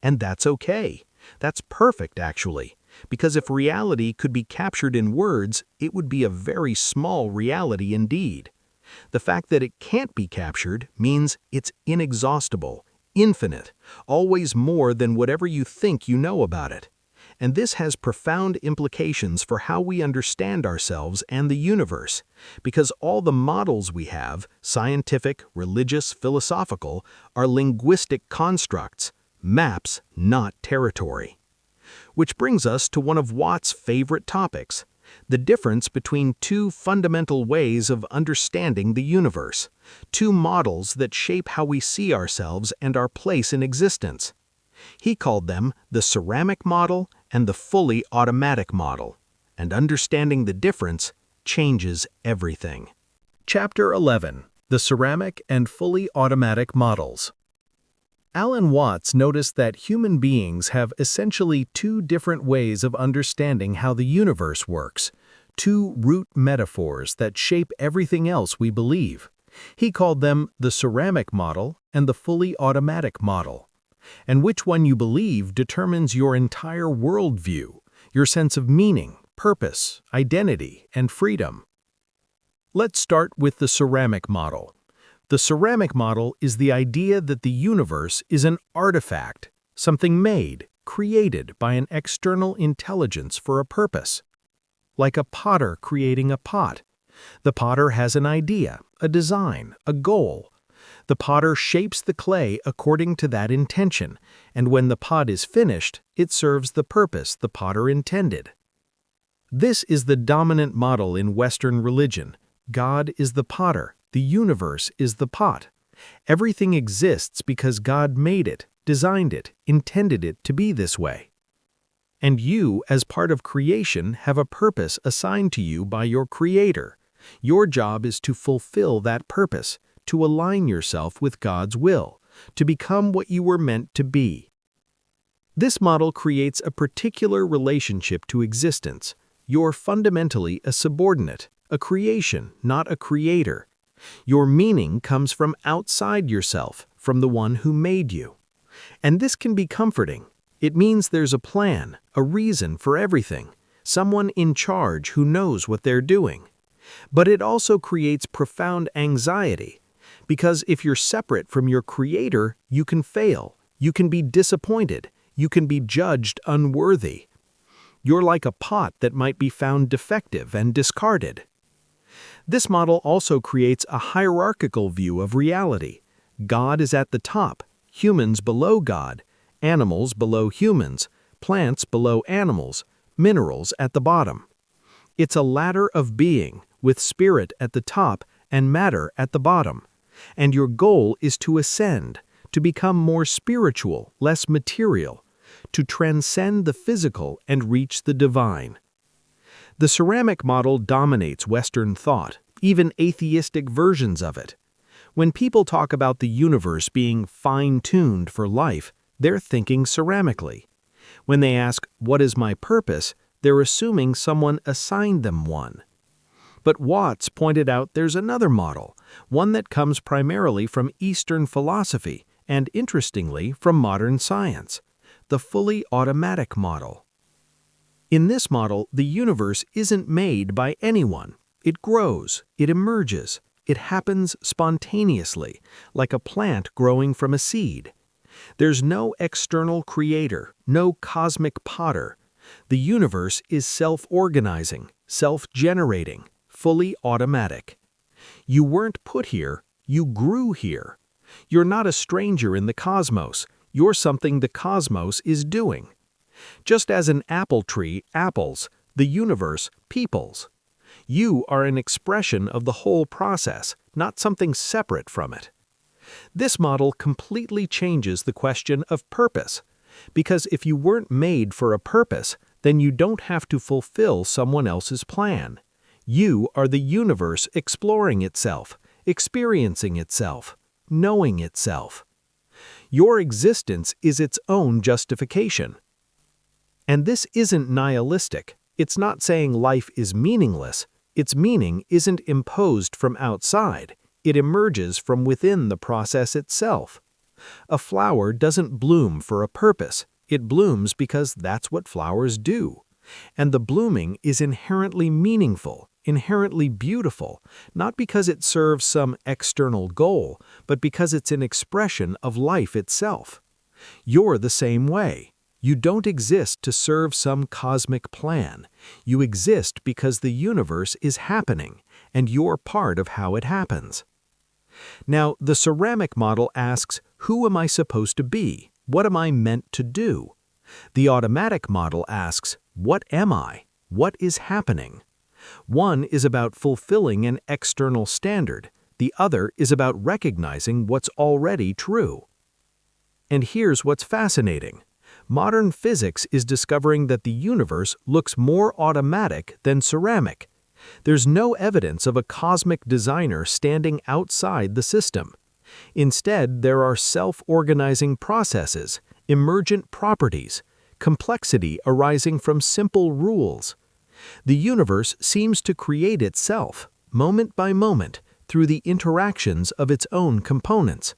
And that's okay. That's perfect, actually, because if reality could be captured in words, it would be a very small reality indeed. The fact that it can't be captured means it's inexhaustible, infinite, always more than whatever you think you know about it. And this has profound implications for how we understand ourselves and the universe, because all the models we have, scientific, religious, philosophical, are linguistic constructs, maps, not territory. Which brings us to one of Watt's favorite topics, the difference between two fundamental ways of understanding the universe, two models that shape how we see ourselves and our place in existence. He called them the ceramic model and the fully automatic model, and understanding the difference changes everything. Chapter 11. The Ceramic and Fully Automatic Models. Alan Watts noticed that human beings have essentially two different ways of understanding how the universe works, two root metaphors that shape everything else we believe. He called them the ceramic model and the fully automatic model. And which one you believe determines your entire worldview, your sense of meaning, purpose, identity, and freedom. Let's start with the ceramic model. The ceramic model is the idea that the universe is an artifact, something made, created by an external intelligence for a purpose. Like a potter creating a pot. The potter has an idea, a design, a goal. The potter shapes the clay according to that intention, and when the pot is finished, it serves the purpose the potter intended. This is the dominant model in Western religion. God is the potter, the universe is the pot. Everything exists because God made it, designed it, intended it to be this way. And you, as part of creation, have a purpose assigned to you by your Creator. Your job is to fulfill that purpose, to align yourself with God's will, to become what you were meant to be. This model creates a particular relationship to existence. You're fundamentally a subordinate, a creation, not a creator. Your meaning comes from outside yourself, from the one who made you. And this can be comforting. It means there's a plan, a reason for everything, someone in charge who knows what they're doing. But it also creates profound anxiety, because if you're separate from your Creator, you can fail, you can be disappointed, you can be judged unworthy. You're like a pot that might be found defective and discarded. This model also creates a hierarchical view of reality. God is at the top, humans below God, animals below humans, plants below animals, minerals at the bottom. It's a ladder of being, with spirit at the top and matter at the bottom. And your goal is to ascend, to become more spiritual, less material, to transcend the physical and reach the divine. The ceramic model dominates Western thought, even atheistic versions of it. When people talk about the universe being fine-tuned for life, they're thinking ceramically. When they ask, "What is my purpose?" they're assuming someone assigned them one. But Watts pointed out there's another model, one that comes primarily from Eastern philosophy and, interestingly, from modern science, the fully automatic model. In this model, the universe isn't made by anyone. It grows, it emerges, it happens spontaneously, like a plant growing from a seed. There's no external creator, no cosmic potter. The universe is self-organizing, self-generating, fully automatic. You weren't put here, you grew here. You're not a stranger in the cosmos, you're something the cosmos is doing. Just as an apple tree apples, the universe peoples. You are an expression of the whole process, not something separate from it. This model completely changes the question of purpose, because if you weren't made for a purpose, then you don't have to fulfill someone else's plan. You are the universe exploring itself, experiencing itself, knowing itself. Your existence is its own justification. And this isn't nihilistic. It's not saying life is meaningless. Its meaning isn't imposed from outside. It emerges from within the process itself. A flower doesn't bloom for a purpose. It blooms because that's what flowers do. And the blooming is inherently meaningful, inherently beautiful, not because it serves some external goal, but because it's an expression of life itself. You're the same way. You don't exist to serve some cosmic plan. You exist because the universe is happening, and you're part of how it happens. Now, the ceramic model asks, who am I supposed to be? What am I meant to do? The automatic model asks, what am I? What is happening? One is about fulfilling an external standard. The other is about recognizing what's already true. And here's what's fascinating. Modern physics is discovering that the universe looks more automatic than ceramic. There's no evidence of a cosmic designer standing outside the system. Instead, there are self-organizing processes, emergent properties, complexity arising from simple rules. The universe seems to create itself, moment by moment, through the interactions of its own components.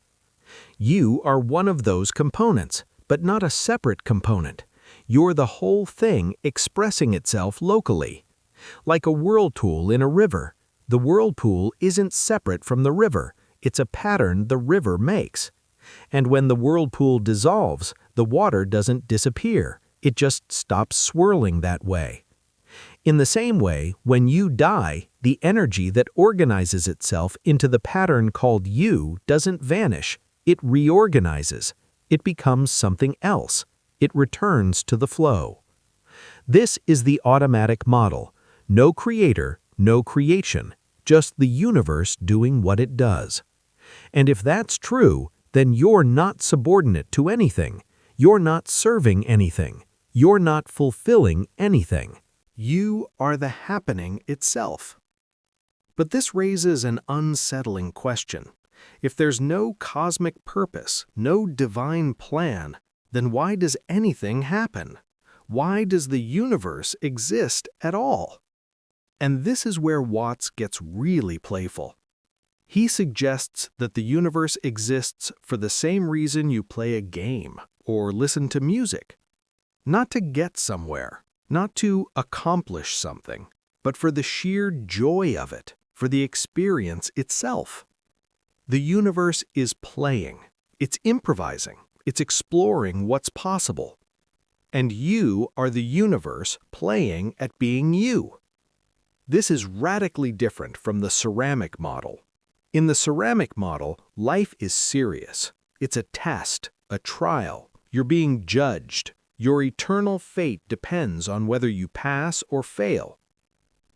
You are one of those components, but not a separate component. You're the whole thing expressing itself locally. Like a whirlpool in a river, the whirlpool isn't separate from the river. It's a pattern the river makes. And when the whirlpool dissolves, the water doesn't disappear. It just stops swirling that way. In the same way, when you die, the energy that organizes itself into the pattern called you doesn't vanish. It reorganizes. It becomes something else. It returns to the flow. This is the automatic model. No creator, no creation, just the universe doing what it does. And if that's true, then you're not subordinate to anything. You're not serving anything. You're not fulfilling anything. You are the happening itself. But this raises an unsettling question. If there's no cosmic purpose, no divine plan, then why does anything happen? Why does the universe exist at all? And this is where Watts gets really playful. He suggests that the universe exists for the same reason you play a game or listen to music. Not to get somewhere, not to accomplish something, but for the sheer joy of it, for the experience itself. The universe is playing, it's improvising, it's exploring what's possible. And you are the universe playing at being you. This is radically different from the ceramic model. In the ceramic model, life is serious. It's a test, a trial. You're being judged. Your eternal fate depends on whether you pass or fail.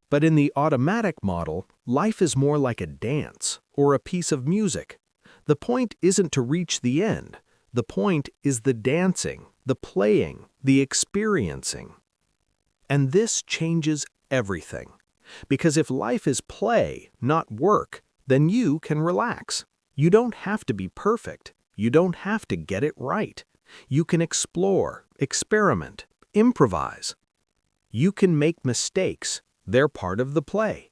But in the automatic model, life is more like a dance or a piece of music. The point isn't to reach the end. The point is the dancing, the playing, the experiencing. And this changes everything. Because if life is play, not work, then you can relax. You don't have to be perfect. You don't have to get it right. You can explore, experiment, improvise. You can make mistakes. They're part of the play.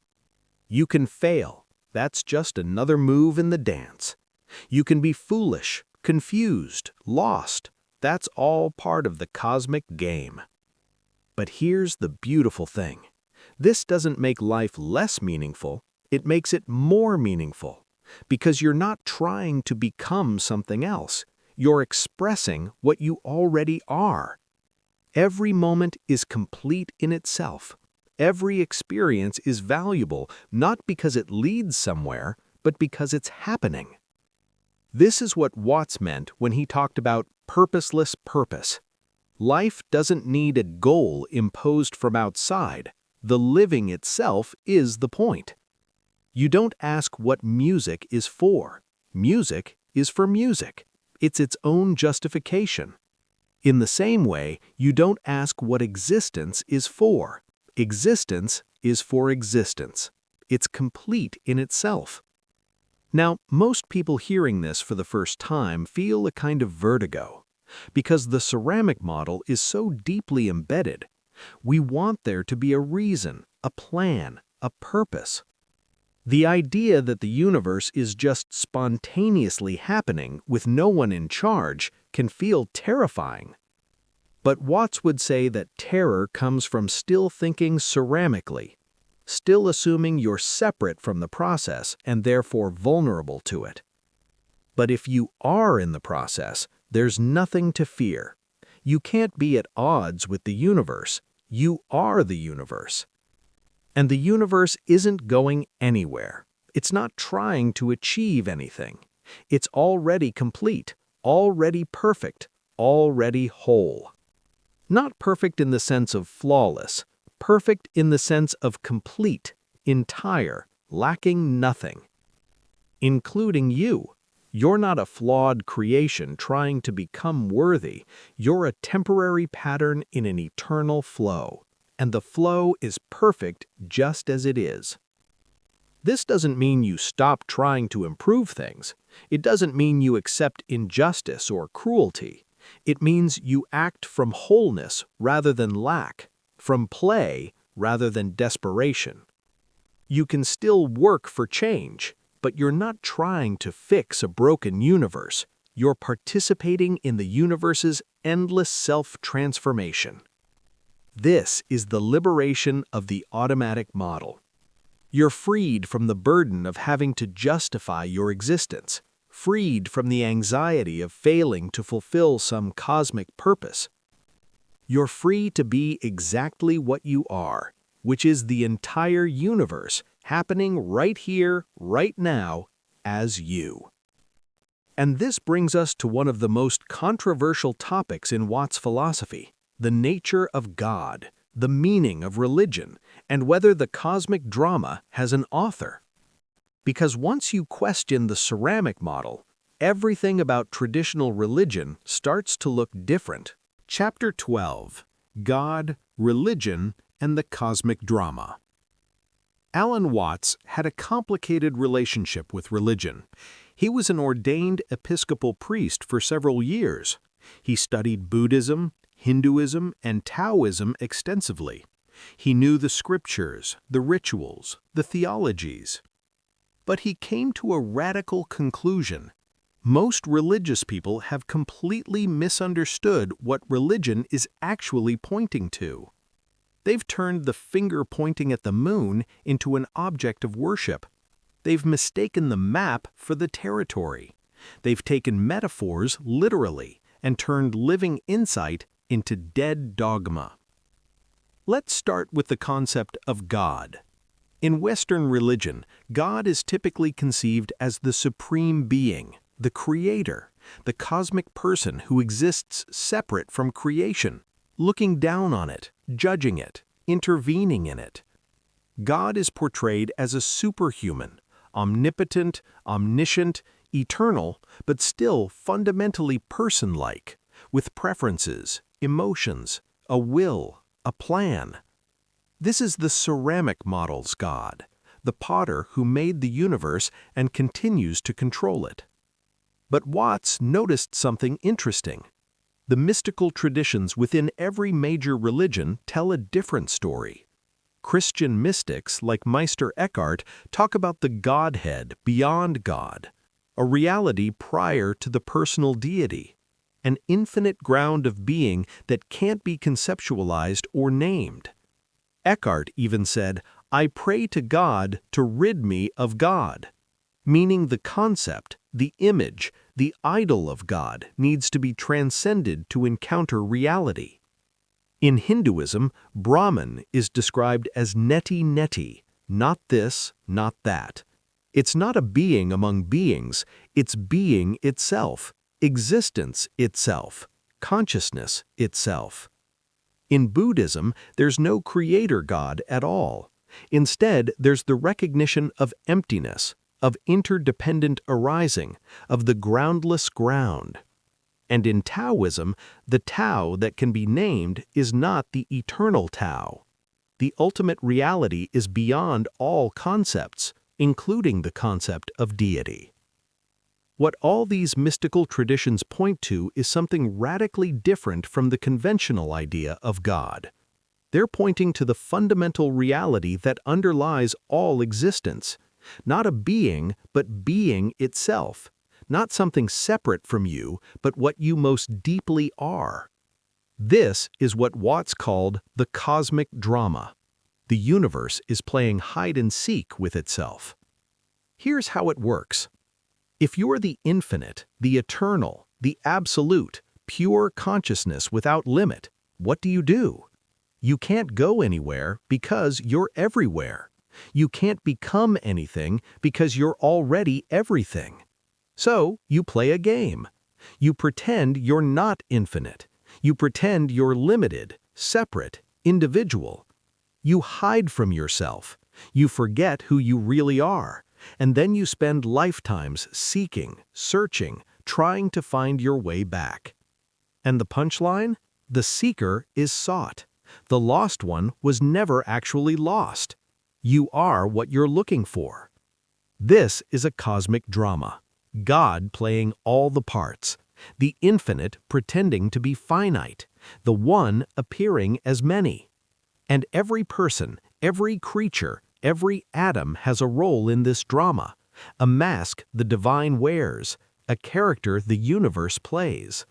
You can fail. That's just another move in the dance. You can be foolish, confused, lost. That's all part of the cosmic game. But here's the beautiful thing. This doesn't make life less meaningful. It makes it more meaningful. Because you're not trying to become something else. You're expressing what you already are. Every moment is complete in itself. Every experience is valuable not because it leads somewhere, but because it's happening. This is what Watts meant when he talked about purposeless purpose. Life doesn't need a goal imposed from outside. The living itself is the point. You don't ask what music is for. Music is for music. It's its own justification. In the same way, you don't ask what existence is for. Existence is for existence. It's complete in itself. Now, most people hearing this for the first time feel a kind of vertigo, because the ceramic model is so deeply embedded. We want there to be a reason, a plan, a purpose. The idea that the universe is just spontaneously happening with no one in charge can feel terrifying. But Watts would say that terror comes from still thinking ceramically. still assuming you're separate from the process and therefore vulnerable to it. But if you are in the process, there's nothing to fear. You can't be at odds with the universe. You are the universe. And the universe isn't going anywhere. It's not trying to achieve anything. It's already complete, already perfect, already whole. Not perfect in the sense of flawless, perfect in the sense of complete, entire, lacking nothing. Including you. You're not a flawed creation trying to become worthy. You're a temporary pattern in an eternal flow. And the flow is perfect just as it is. This doesn't mean you stop trying to improve things. It doesn't mean you accept injustice or cruelty. It means you act from wholeness rather than lack, from play rather than desperation. You can still work for change, but you're not trying to fix a broken universe. You're participating in the universe's endless self-transformation. This is the liberation of the automatic model. You're freed from the burden of having to justify your existence, freed from the anxiety of failing to fulfill some cosmic purpose. You're free to be exactly what you are, which is the entire universe happening right here, right now, as you. And this brings us to one of the most controversial topics in Watt's philosophy: the nature of God, the meaning of religion, and whether the cosmic drama has an author. Because once you question the ceramic model, everything about traditional religion starts to look different. Chapter 12: God, Religion, and the Cosmic Drama. Alan Watts had a complicated relationship with religion. He was an ordained Episcopal priest for several years. He studied Buddhism, Hinduism, and Taoism extensively. He knew the scriptures, the rituals, the theologies. But he came to a radical conclusion. Most religious people have completely misunderstood what religion is actually pointing to. They've turned the finger pointing at the moon into an object of worship. They've mistaken the map for the territory. They've taken metaphors literally and turned living insight into dead dogma. Let's start with the concept of God. In Western religion, God is typically conceived as the supreme being, the creator, the cosmic person who exists separate from creation, looking down on it, judging it, intervening in it. God is portrayed as a superhuman, omnipotent, omniscient, eternal, but still fundamentally person-like, with preferences, emotions, a will, a plan. This is the ceramic model's God, the potter who made the universe and continues to control it. But Watts noticed something interesting. The mystical traditions within every major religion tell a different story. Christian mystics like Meister Eckhart talk about the Godhead beyond God, a reality prior to the personal deity, an infinite ground of being that can't be conceptualized or named. Eckhart even said, "I pray to God to rid me of God," meaning the concept, the image, the idol of God needs to be transcended to encounter reality. In Hinduism, Brahman is described as neti-neti, not this, not that. It's not a being among beings, it's being itself, existence itself, consciousness itself. In Buddhism, there's no creator God at all. Instead, there's the recognition of emptiness, of interdependent arising, of the groundless ground. And in Taoism, the Tao that can be named is not the eternal Tao. The ultimate reality is beyond all concepts, including the concept of deity. What all these mystical traditions point to is something radically different from the conventional idea of God. They're pointing to the fundamental reality that underlies all existence, not a being, but being itself, not something separate from you, but what you most deeply are. This is what Watts called the cosmic drama. The universe is playing hide and seek with itself. Here's how it works. If you're the infinite, the eternal, the absolute, pure consciousness without limit, what do? You can't go anywhere because you're everywhere. You can't become anything because you're already everything. So you play a game. You pretend you're not infinite. You pretend you're limited, separate, individual. You hide from yourself. You forget who you really are. And then you spend lifetimes seeking, searching, trying to find your way back. And the punchline? The seeker is sought. The lost one was never actually lost. You are what you're looking for. This is a cosmic drama. God playing all the parts. The infinite pretending to be finite. The one appearing as many. And every person, every creature, every atom has a role in this drama, a mask the divine wears, a character the universe plays.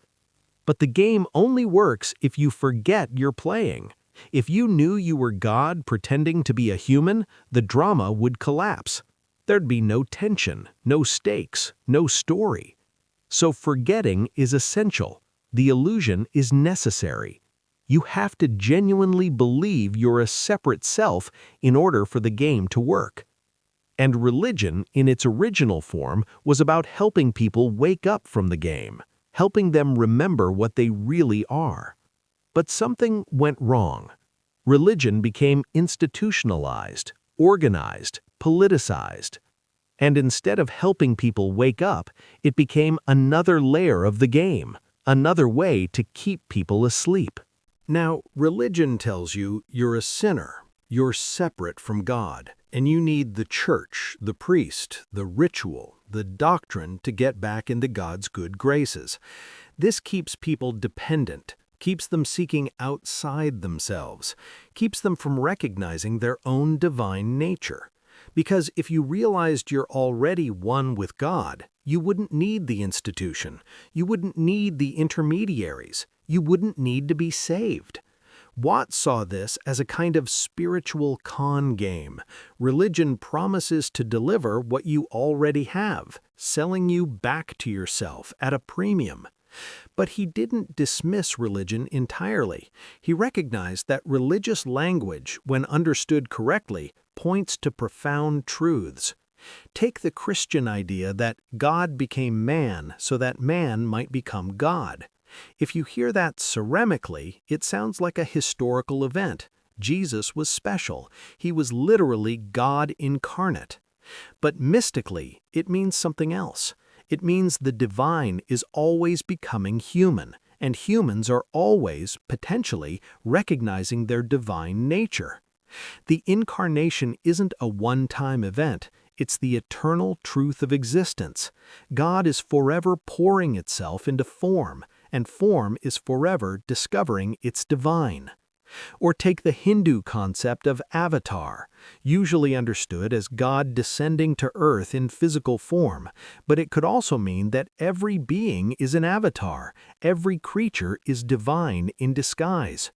But the game only works if you forget you're playing. If you knew you were God pretending to be a human, the drama would collapse. There'd be no tension, no stakes, no story. So forgetting is essential. The illusion is necessary. You have to genuinely believe you're a separate self in order for the game to work. And religion, in its original form, was about helping people wake up from the game, helping them remember what they really are. But something went wrong. Religion became institutionalized, organized, politicized. And instead of helping people wake up, it became another layer of the game, another way to keep people asleep. Now, religion tells you you're a sinner, you're separate from God, and you need the church, the priest, the ritual, the doctrine to get back into God's good graces. This keeps people dependent, keeps them seeking outside themselves, keeps them from recognizing their own divine nature. Because if you realized you're already one with God, you wouldn't need the institution, you wouldn't need the intermediaries, you wouldn't need to be saved. Watt saw this as a kind of spiritual con game. Religion promises to deliver what you already have, selling you back to yourself at a premium. But he didn't dismiss religion entirely. He recognized that religious language, when understood correctly, points to profound truths. Take the Christian idea that God became man so that man might become God. If you hear that ceramically, it sounds like a historical event. Jesus was special. He was literally God incarnate. But mystically, it means something else. It means the divine is always becoming human, and humans are always, potentially, recognizing their divine nature. The incarnation isn't a one-time event. It's the eternal truth of existence. God is forever pouring itself into form, and form is forever discovering its divine. Or take the Hindu concept of avatar, usually understood as God descending to earth in physical form, but it could also mean that every being is an avatar, every creature is divine in disguise.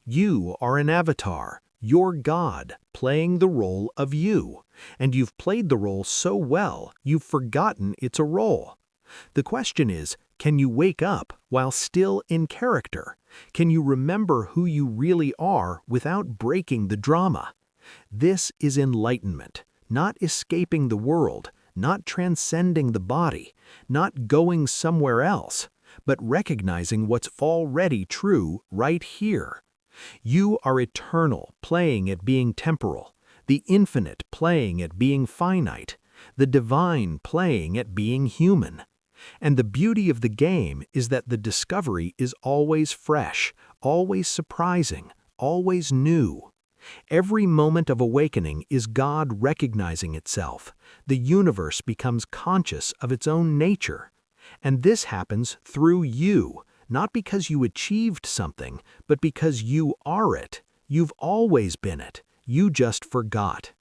You are an avatar, you're God, playing the role of you, and you've played the role so well, you've forgotten it's a role. The question is, can you wake up while still in character? Can you remember who you really are without breaking the drama? This is enlightenment, not escaping the world, not transcending the body, not going somewhere else, but recognizing what's already true right here. You are eternal, playing at being temporal, the infinite playing at being finite, the divine playing at being human. And the beauty of the game is that the discovery is always fresh, always surprising, always new. Every moment of awakening is God recognizing itself. The universe becomes conscious of its own nature. And this happens through you, not because you achieved something, but because you are it. You've always been it. You just forgot.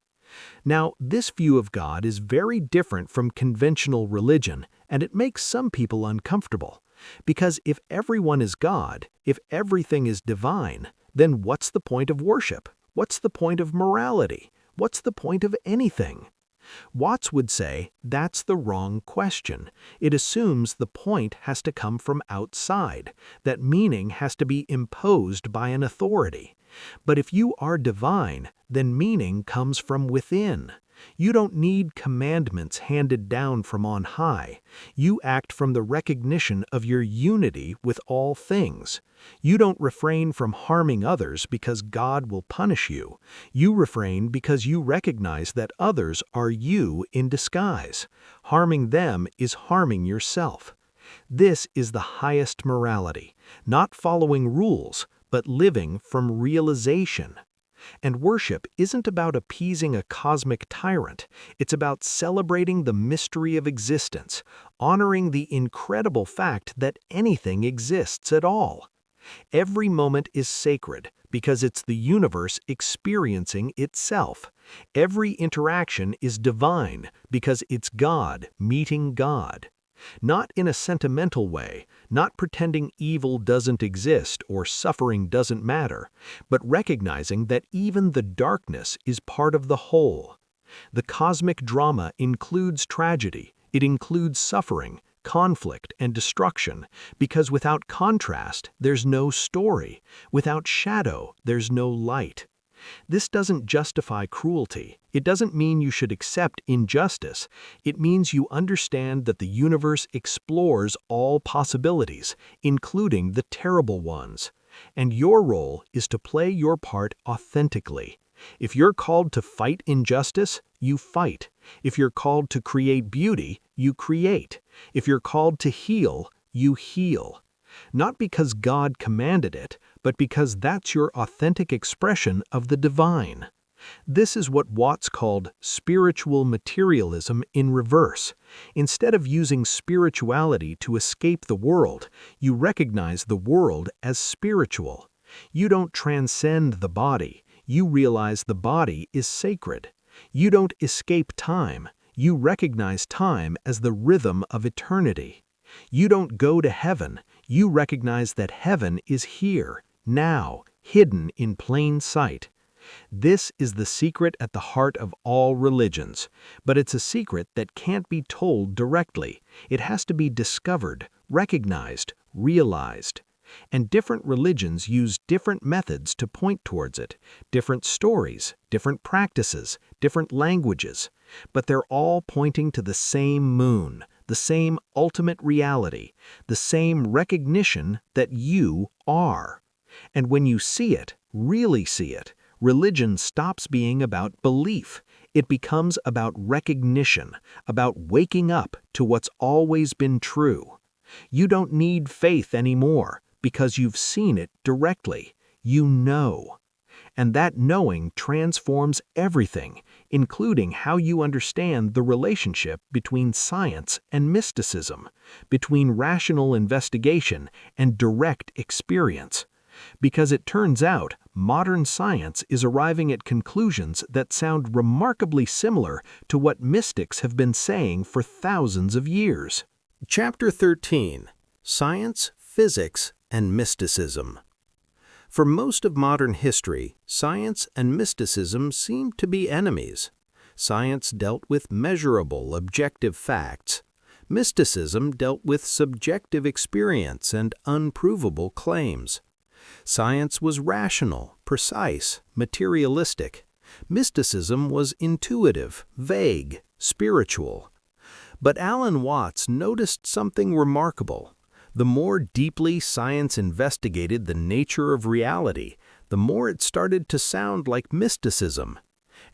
Now, this view of God is very different from conventional religion, and it makes some people uncomfortable. Because if everyone is God, if everything is divine, then what's the point of worship? What's the point of morality? What's the point of anything? Watts would say that's the wrong question. It assumes the point has to come from outside, that meaning has to be imposed by an authority. But if you are divine, then meaning comes from within. You don't need commandments handed down from on high. You act from the recognition of your unity with all things. You don't refrain from harming others because God will punish you. You refrain because you recognize that others are you in disguise. Harming them is harming yourself. This is the highest morality, not following rules, but living from realization. And worship isn't about appeasing a cosmic tyrant. It's about celebrating the mystery of existence, honoring the incredible fact that anything exists at all. Every moment is sacred because it's the universe experiencing itself. Every interaction is divine because it's God meeting God. Not in a sentimental way, not pretending evil doesn't exist or suffering doesn't matter, but recognizing that even the darkness is part of the whole. The cosmic drama includes tragedy, it includes suffering, conflict, and destruction, because without contrast, there's no story. Without shadow, there's no light. This doesn't justify cruelty. It doesn't mean you should accept injustice. It means you understand that the universe explores all possibilities, including the terrible ones. And your role is to play your part authentically. If you're called to fight injustice, you fight. If you're called to create beauty, you create. If you're called to heal, you heal. Not because God commanded it, but because that's your authentic expression of the divine. This is what Watts called spiritual materialism in reverse. Instead of using spirituality to escape the world, you recognize the world as spiritual. You don't transcend the body. You realize the body is sacred. You don't escape time. You recognize time as the rhythm of eternity. You don't go to heaven. You recognize that heaven is here, now, hidden in plain sight. This is the secret at the heart of all religions, but it's a secret that can't be told directly. It has to be discovered, recognized, realized. And different religions use different methods to point towards it, different stories, different practices, different languages. But they're all pointing to the same moon, the same ultimate reality, the same recognition that you are. And when you see it, really see it, religion stops being about belief. It becomes about recognition, about waking up to what's always been true. You don't need faith anymore because you've seen it directly. You know. And that knowing transforms everything, including how you understand the relationship between science and mysticism, between rational investigation and direct experience. Because it turns out, modern science is arriving at conclusions that sound remarkably similar to what mystics have been saying for thousands of years. Chapter 13: Science, Physics, and Mysticism. For most of modern history, science and mysticism seemed to be enemies. Science dealt with measurable, objective facts. Mysticism dealt with subjective experience and unprovable claims. Science was rational, precise, materialistic. Mysticism was intuitive, vague, spiritual. But Alan Watts noticed something remarkable. The more deeply science investigated the nature of reality, the more it started to sound like mysticism.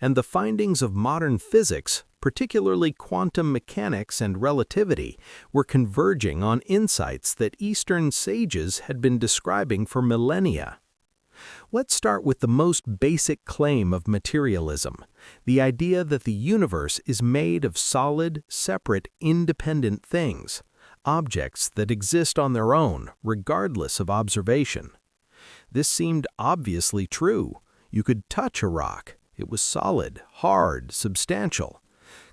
And the findings of modern physics, particularly quantum mechanics and relativity, were converging on insights that Eastern sages had been describing for millennia. Let's start with the most basic claim of materialism, the idea that the universe is made of solid, separate, independent things, objects that exist on their own, regardless of observation. This seemed obviously true. You could touch a rock. It was solid, hard, substantial.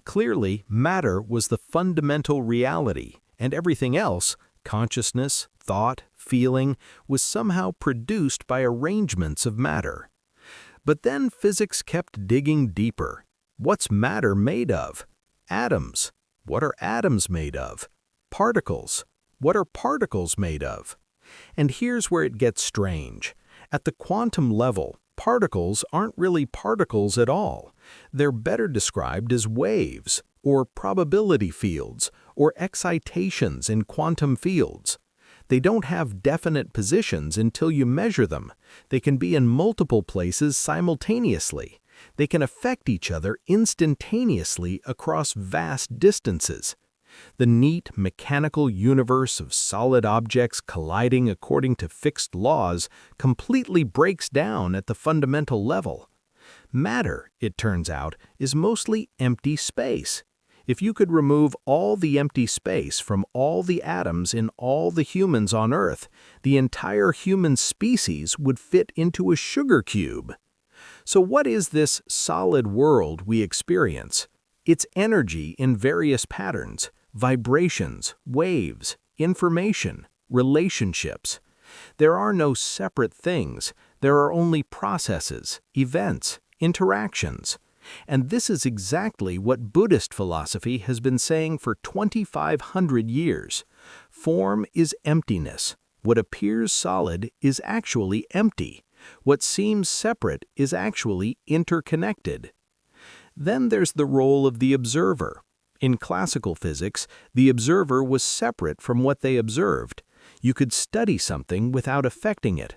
Clearly, matter was the fundamental reality, and everything else, consciousness, thought, feeling, was somehow produced by arrangements of matter. But then physics kept digging deeper. What's matter made of? Atoms. What are atoms made of? Particles. What are particles made of? And here's where it gets strange. At the quantum level, particles aren't really particles at all. They're better described as waves, or probability fields, or excitations in quantum fields. They don't have definite positions until you measure them. They can be in multiple places simultaneously. They can affect each other instantaneously across vast distances. The neat, mechanical universe of solid objects colliding according to fixed laws completely breaks down at the fundamental level. Matter, it turns out, is mostly empty space. If you could remove all the empty space from all the atoms in all the humans on Earth, the entire human species would fit into a sugar cube. So what is this solid world we experience? It's energy in various patterns, vibrations, waves, information, relationships. There are no separate things. There are only processes, events, interactions. And this is exactly what Buddhist philosophy has been saying for 2,500 years. Form is emptiness. What appears solid is actually empty. What seems separate is actually interconnected. Then there's the role of the observer. In classical physics, the observer was separate from what they observed. You could study something without affecting it.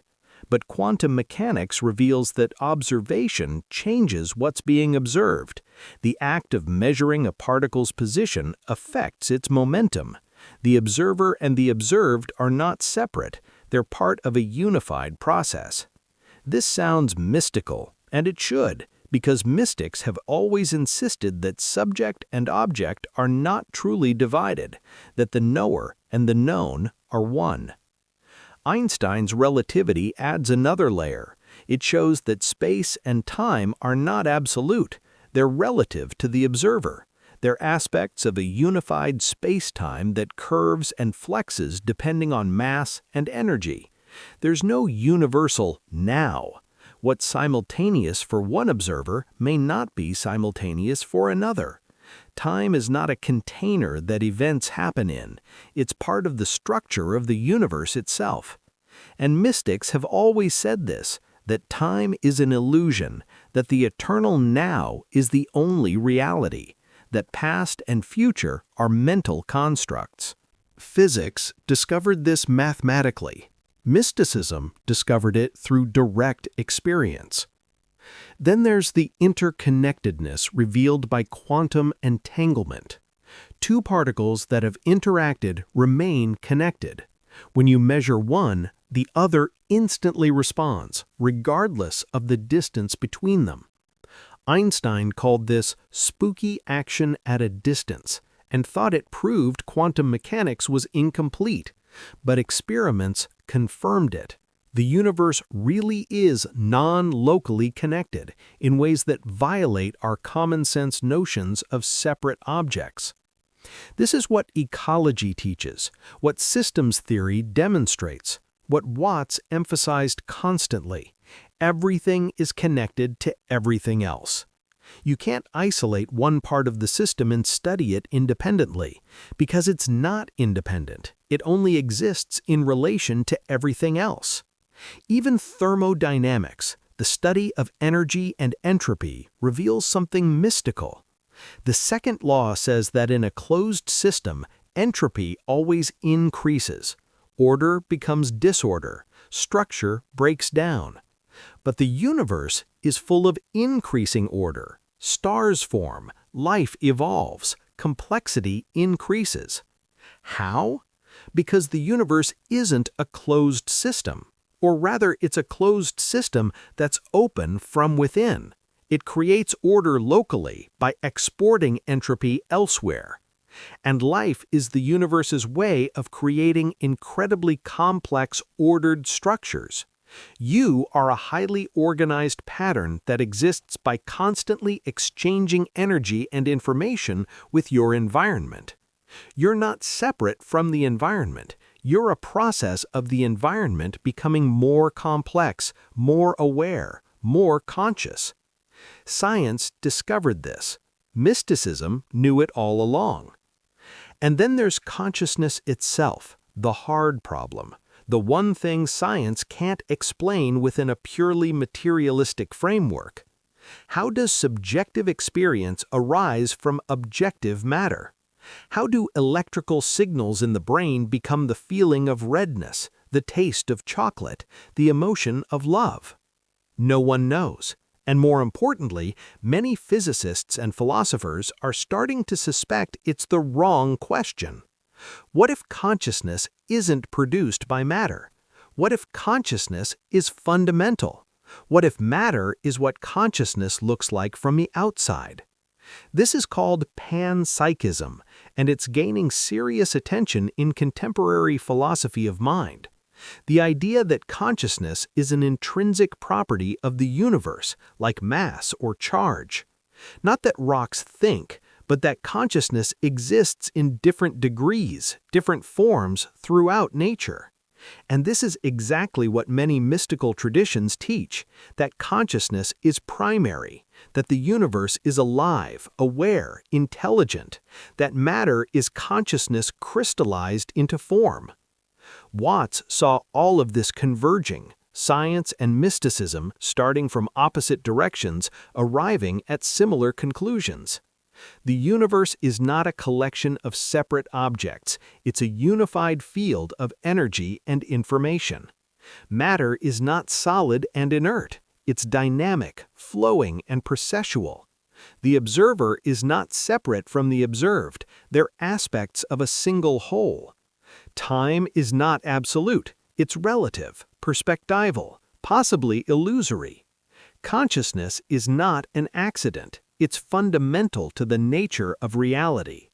But quantum mechanics reveals that observation changes what's being observed. The act of measuring a particle's position affects its momentum. The observer and the observed are not separate. They're part of a unified process. This sounds mystical, and it should, because mystics have always insisted that subject and object are not truly divided, that the knower and the known are one. Einstein's relativity adds another layer. It shows that space and time are not absolute. They're relative to the observer. They're aspects of a unified space-time that curves and flexes depending on mass and energy. There's no universal now. What's simultaneous for one observer may not be simultaneous for another. Time is not a container that events happen in. It's part of the structure of the universe itself. And mystics have always said this, that time is an illusion, that the eternal now is the only reality, that past and future are mental constructs. Physics discovered this mathematically. Mysticism discovered it through direct experience. Then there's the interconnectedness revealed by quantum entanglement. Two particles that have interacted remain connected. When you measure one, the other instantly responds, regardless of the distance between them. Einstein called this spooky action at a distance and thought it proved quantum mechanics was incomplete, but experiments confirmed it. The universe really is non-locally connected in ways that violate our common-sense notions of separate objects. This is what ecology teaches, what systems theory demonstrates, what Watts emphasized constantly. Everything is connected to everything else. You can't isolate one part of the system and study it independently, because it's not independent. It only exists in relation to everything else. Even thermodynamics, the study of energy and entropy, reveals something mystical. The second law says that in a closed system, entropy always increases. Order becomes disorder. Structure breaks down. But the universe is full of increasing order. Stars form, life evolves, complexity increases. How? Because the universe isn't a closed system. Or rather, it's a closed system that's open from within. It creates order locally by exporting entropy elsewhere. And life is the universe's way of creating incredibly complex, ordered structures. You are a highly organized pattern that exists by constantly exchanging energy and information with your environment. You're not separate from the environment. You're a process of the environment becoming more complex, more aware, more conscious. Science discovered this. Mysticism knew it all along. And then there's consciousness itself, the hard problem, the one thing science can't explain within a purely materialistic framework. How does subjective experience arise from objective matter? How do electrical signals in the brain become the feeling of redness, the taste of chocolate, the emotion of love? No one knows. And more importantly, many physicists and philosophers are starting to suspect it's the wrong question. What if consciousness isn't produced by matter? What if consciousness is fundamental? What if matter is what consciousness looks like from the outside? This is called panpsychism, and it's gaining serious attention in contemporary philosophy of mind. The idea that consciousness is an intrinsic property of the universe, like mass or charge. Not that rocks think, but that consciousness exists in different degrees, different forms throughout nature. And this is exactly what many mystical traditions teach, that consciousness is primary, that the universe is alive, aware, intelligent, that matter is consciousness crystallized into form. Watts saw all of this converging, science and mysticism starting from opposite directions, arriving at similar conclusions. The universe is not a collection of separate objects, it's a unified field of energy and information. Matter is not solid and inert, it's dynamic, flowing, and processual. The observer is not separate from the observed, they're aspects of a single whole. Time is not absolute, it's relative, perspectival, possibly illusory. Consciousness is not an accident, it's fundamental to the nature of reality.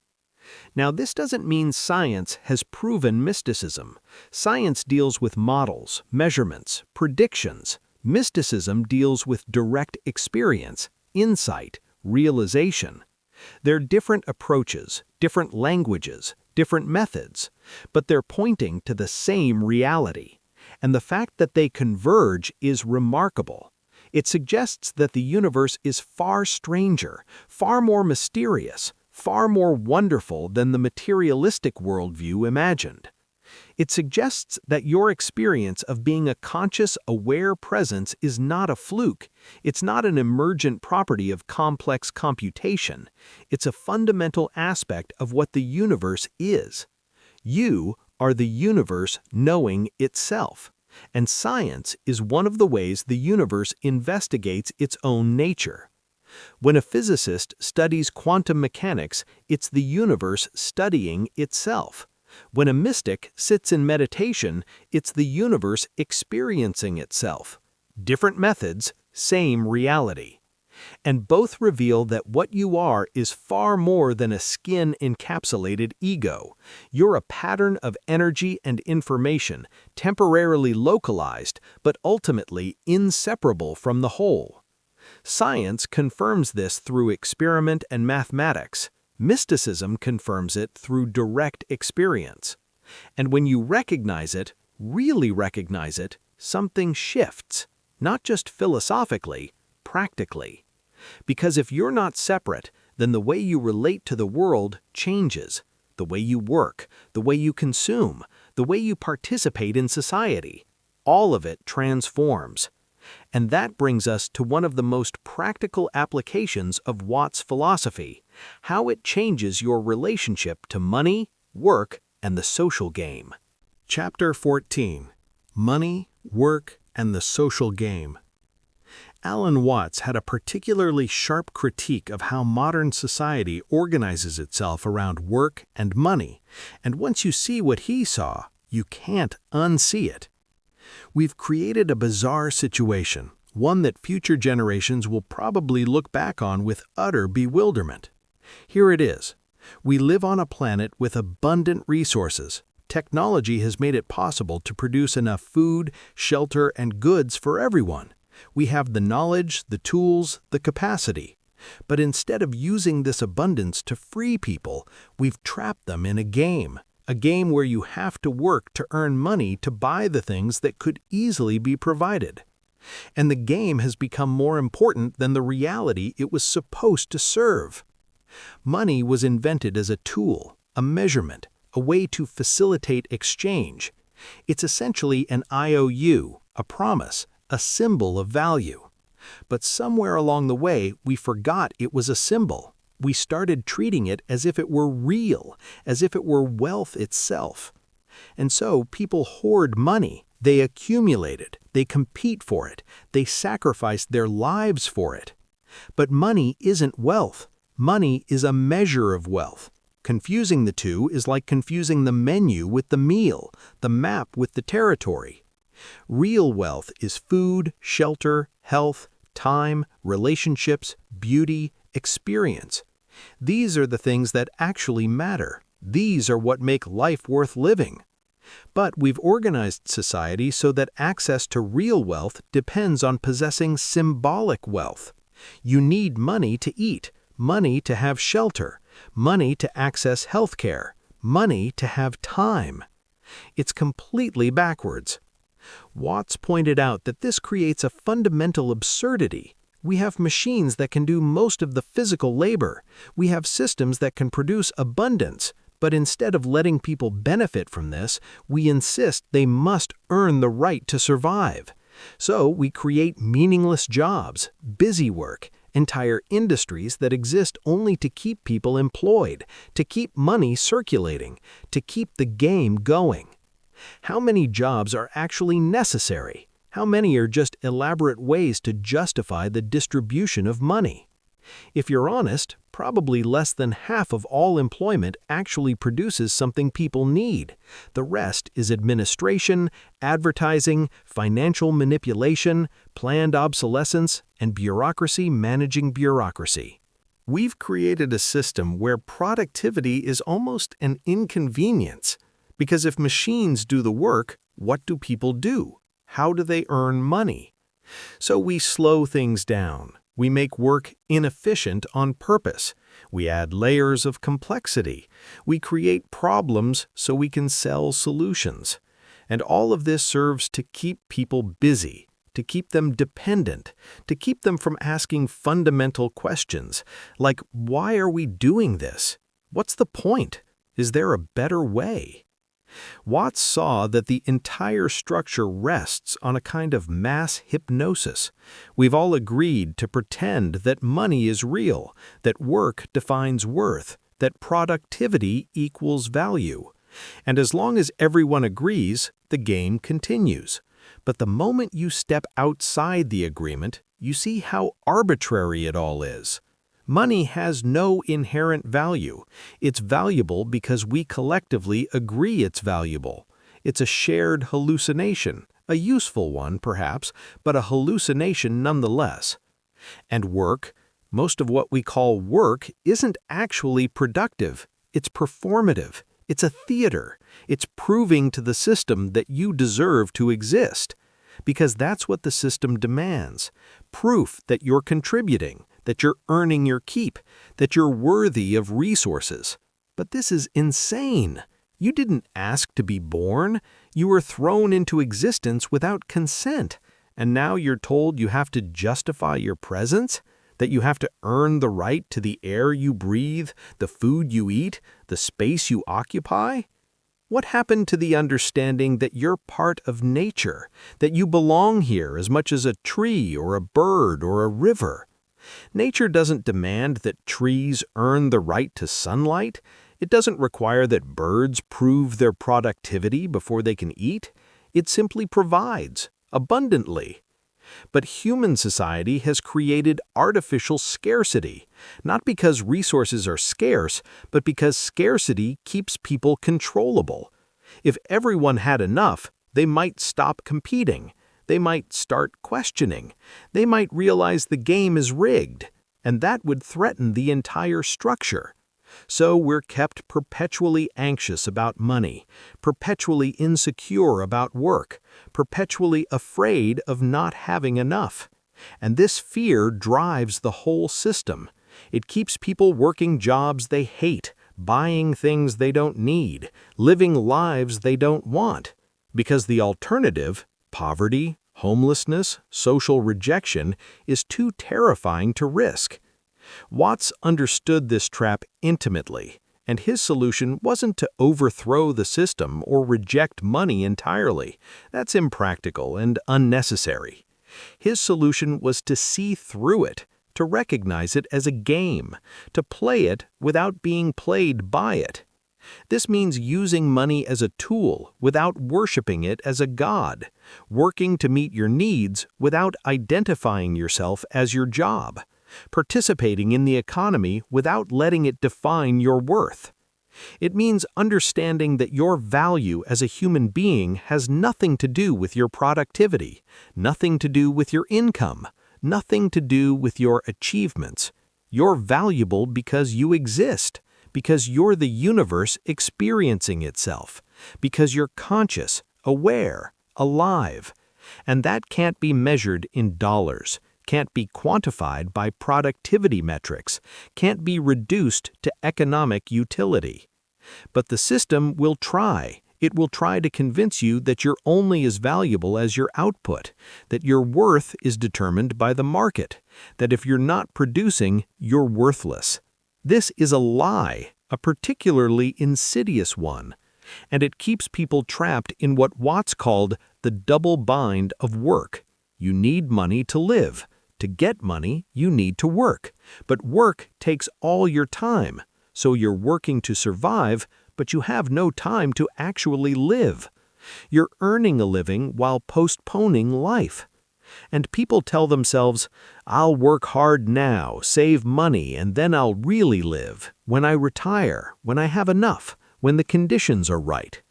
Now, this doesn't mean science has proven mysticism. Science deals with models, measurements, predictions. Mysticism deals with direct experience, insight, realization. They're different approaches, different languages, different methods, but they're pointing to the same reality. And the fact that they converge is remarkable. It suggests that the universe is far stranger, far more mysterious, far more wonderful than the materialistic worldview imagined. It suggests that your experience of being a conscious, aware presence is not a fluke. It's not an emergent property of complex computation. It's a fundamental aspect of what the universe is. You are the universe knowing itself. And science is one of the ways the universe investigates its own nature. When a physicist studies quantum mechanics, it's the universe studying itself. When a mystic sits in meditation, it's the universe experiencing itself. Different methods, same reality. And both reveal that what you are is far more than a skin-encapsulated ego. You're a pattern of energy and information, temporarily localized, but ultimately inseparable from the whole. Science confirms this through experiment and mathematics. Mysticism confirms it through direct experience. And when you recognize it, really recognize it, something shifts, not just philosophically, practically. Because if you're not separate, then the way you relate to the world changes. The way you work, the way you consume, the way you participate in society. All of it transforms. And that brings us to one of the most practical applications of Watts' philosophy, how it changes your relationship to money, work, and the social game. Chapter 14. Money, Work, and the Social Game. Alan Watts had a particularly sharp critique of how modern society organizes itself around work and money, and once you see what he saw, you can't unsee it. We've created a bizarre situation, one that future generations will probably look back on with utter bewilderment. Here it is. We live on a planet with abundant resources. Technology has made it possible to produce enough food, shelter, and goods for everyone. We have the knowledge, the tools, the capacity. But instead of using this abundance to free people, we've trapped them in a game where you have to work to earn money to buy the things that could easily be provided. And the game has become more important than the reality it was supposed to serve. Money was invented as a tool, a measurement, a way to facilitate exchange. It's essentially an IOU, a promise, a symbol of value. But somewhere along the way, we forgot it was a symbol. We started treating it as if it were real, as if it were wealth itself. And so people hoard money, they accumulate it, they compete for it, they sacrifice their lives for it. But money isn't wealth. Money is a measure of wealth. Confusing the two is like confusing the menu with the meal, the map with the territory. Real wealth is food, shelter, health, time, relationships, beauty, experience. These are the things that actually matter. These are what make life worth living. But we've organized society so that access to real wealth depends on possessing symbolic wealth. You need money to eat, money to have shelter, money to access healthcare, money to have time. It's completely backwards. Watts pointed out that this creates a fundamental absurdity. We have machines that can do most of the physical labor. We have systems that can produce abundance. But instead of letting people benefit from this, we insist they must earn the right to survive. So we create meaningless jobs, busy work, entire industries that exist only to keep people employed, to keep money circulating, to keep the game going. How many jobs are actually necessary? How many are just elaborate ways to justify the distribution of money? If you're honest, probably less than half of all employment actually produces something people need. The rest is administration, advertising, financial manipulation, planned obsolescence, and bureaucracy managing bureaucracy. We've created a system where productivity is almost an inconvenience. Because if machines do the work, what do people do? How do they earn money? So we slow things down. We make work inefficient on purpose. We add layers of complexity. We create problems so we can sell solutions. And all of this serves to keep people busy, to keep them dependent, to keep them from asking fundamental questions, like, why are we doing this? What's the point? Is there a better way? Watts saw that the entire structure rests on a kind of mass hypnosis. We've all agreed to pretend that money is real, that work defines worth, that productivity equals value. And as long as everyone agrees, the game continues. But the moment you step outside the agreement, you see how arbitrary it all is. Money has no inherent value. It's valuable because we collectively agree it's valuable. It's a shared hallucination, a useful one perhaps, but a hallucination nonetheless. And work, most of what we call work, isn't actually productive. It's performative. It's a theater. It's proving to the system that you deserve to exist. Because that's what the system demands. Proof that you're contributing, that you're earning your keep, that you're worthy of resources. But this is insane. You didn't ask to be born. You were thrown into existence without consent. And now you're told you have to justify your presence? That you have to earn the right to the air you breathe, the food you eat, the space you occupy? What happened to the understanding that you're part of nature, that you belong here as much as a tree or a bird or a river? Nature doesn't demand that trees earn the right to sunlight. It doesn't require that birds prove their productivity before they can eat. It simply provides, abundantly. But human society has created artificial scarcity, not because resources are scarce, but because scarcity keeps people controllable. If everyone had enough, they might stop competing. They might start questioning. They might realize the game is rigged, and that would threaten the entire structure. So we're kept perpetually anxious about money, perpetually insecure about work, perpetually afraid of not having enough. And this fear drives the whole system. It keeps people working jobs they hate, buying things they don't need, living lives they don't want. Because the alternative, poverty, Homelessness, social rejection is too terrifying to risk. Watts understood this trap intimately, and his solution wasn't to overthrow the system or reject money entirely. That's impractical and unnecessary. His solution was to see through it, to recognize it as a game, to play it without being played by it. This means using money as a tool without worshiping it as a god, working to meet your needs without identifying yourself as your job, participating in the economy without letting it define your worth. It means understanding that your value as a human being has nothing to do with your productivity, nothing to do with your income, nothing to do with your achievements. You're valuable because you exist, because you're the universe experiencing itself, because you're conscious, aware, alive. And that can't be measured in dollars, can't be quantified by productivity metrics, can't be reduced to economic utility. But the system will try. It will try to convince you that you're only as valuable as your output, that your worth is determined by the market, that if you're not producing, you're worthless. This is a lie, a particularly insidious one, and it keeps people trapped in what Watts called the double bind of work. You need money to live. To get money, you need to work. But work takes all your time, so you're working to survive, but you have no time to actually live. You're earning a living while postponing life. And people tell themselves, I'll work hard now, save money, and then I'll really live, when I retire, when I have enough, when the conditions are right.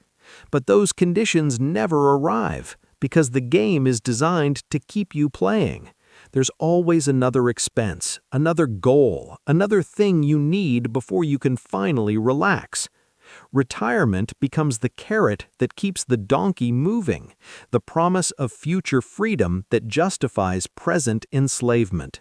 But those conditions never arrive, because the game is designed to keep you playing. There's always another expense, another goal, another thing you need before you can finally relax. Retirement becomes the carrot that keeps the donkey moving, the promise of future freedom that justifies present enslavement.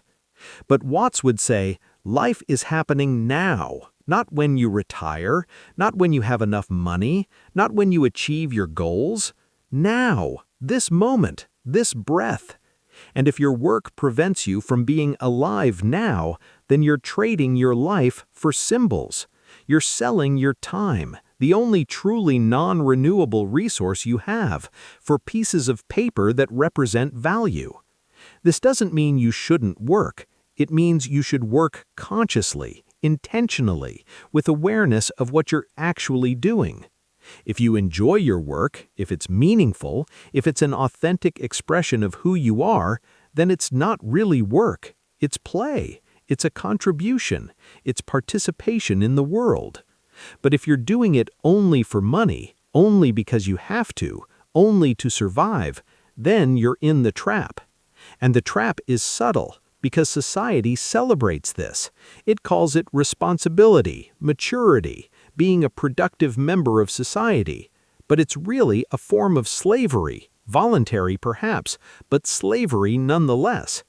But Watts would say, life is happening now, not when you retire, not when you have enough money, not when you achieve your goals. Now, this moment, this breath. And if your work prevents you from being alive now, then you're trading your life for symbols. You're selling your time, the only truly non-renewable resource you have, for pieces of paper that represent value. This doesn't mean you shouldn't work. It means you should work consciously, intentionally, with awareness of what you're actually doing. If you enjoy your work, if it's meaningful, if it's an authentic expression of who you are, then it's not really work. It's play. It's a contribution. It's participation in the world. But if you're doing it only for money, only because you have to, only to survive, then you're in the trap. And the trap is subtle, because society celebrates this. It calls it responsibility, maturity, being a productive member of society. But it's really a form of slavery, voluntary perhaps, but slavery nonetheless.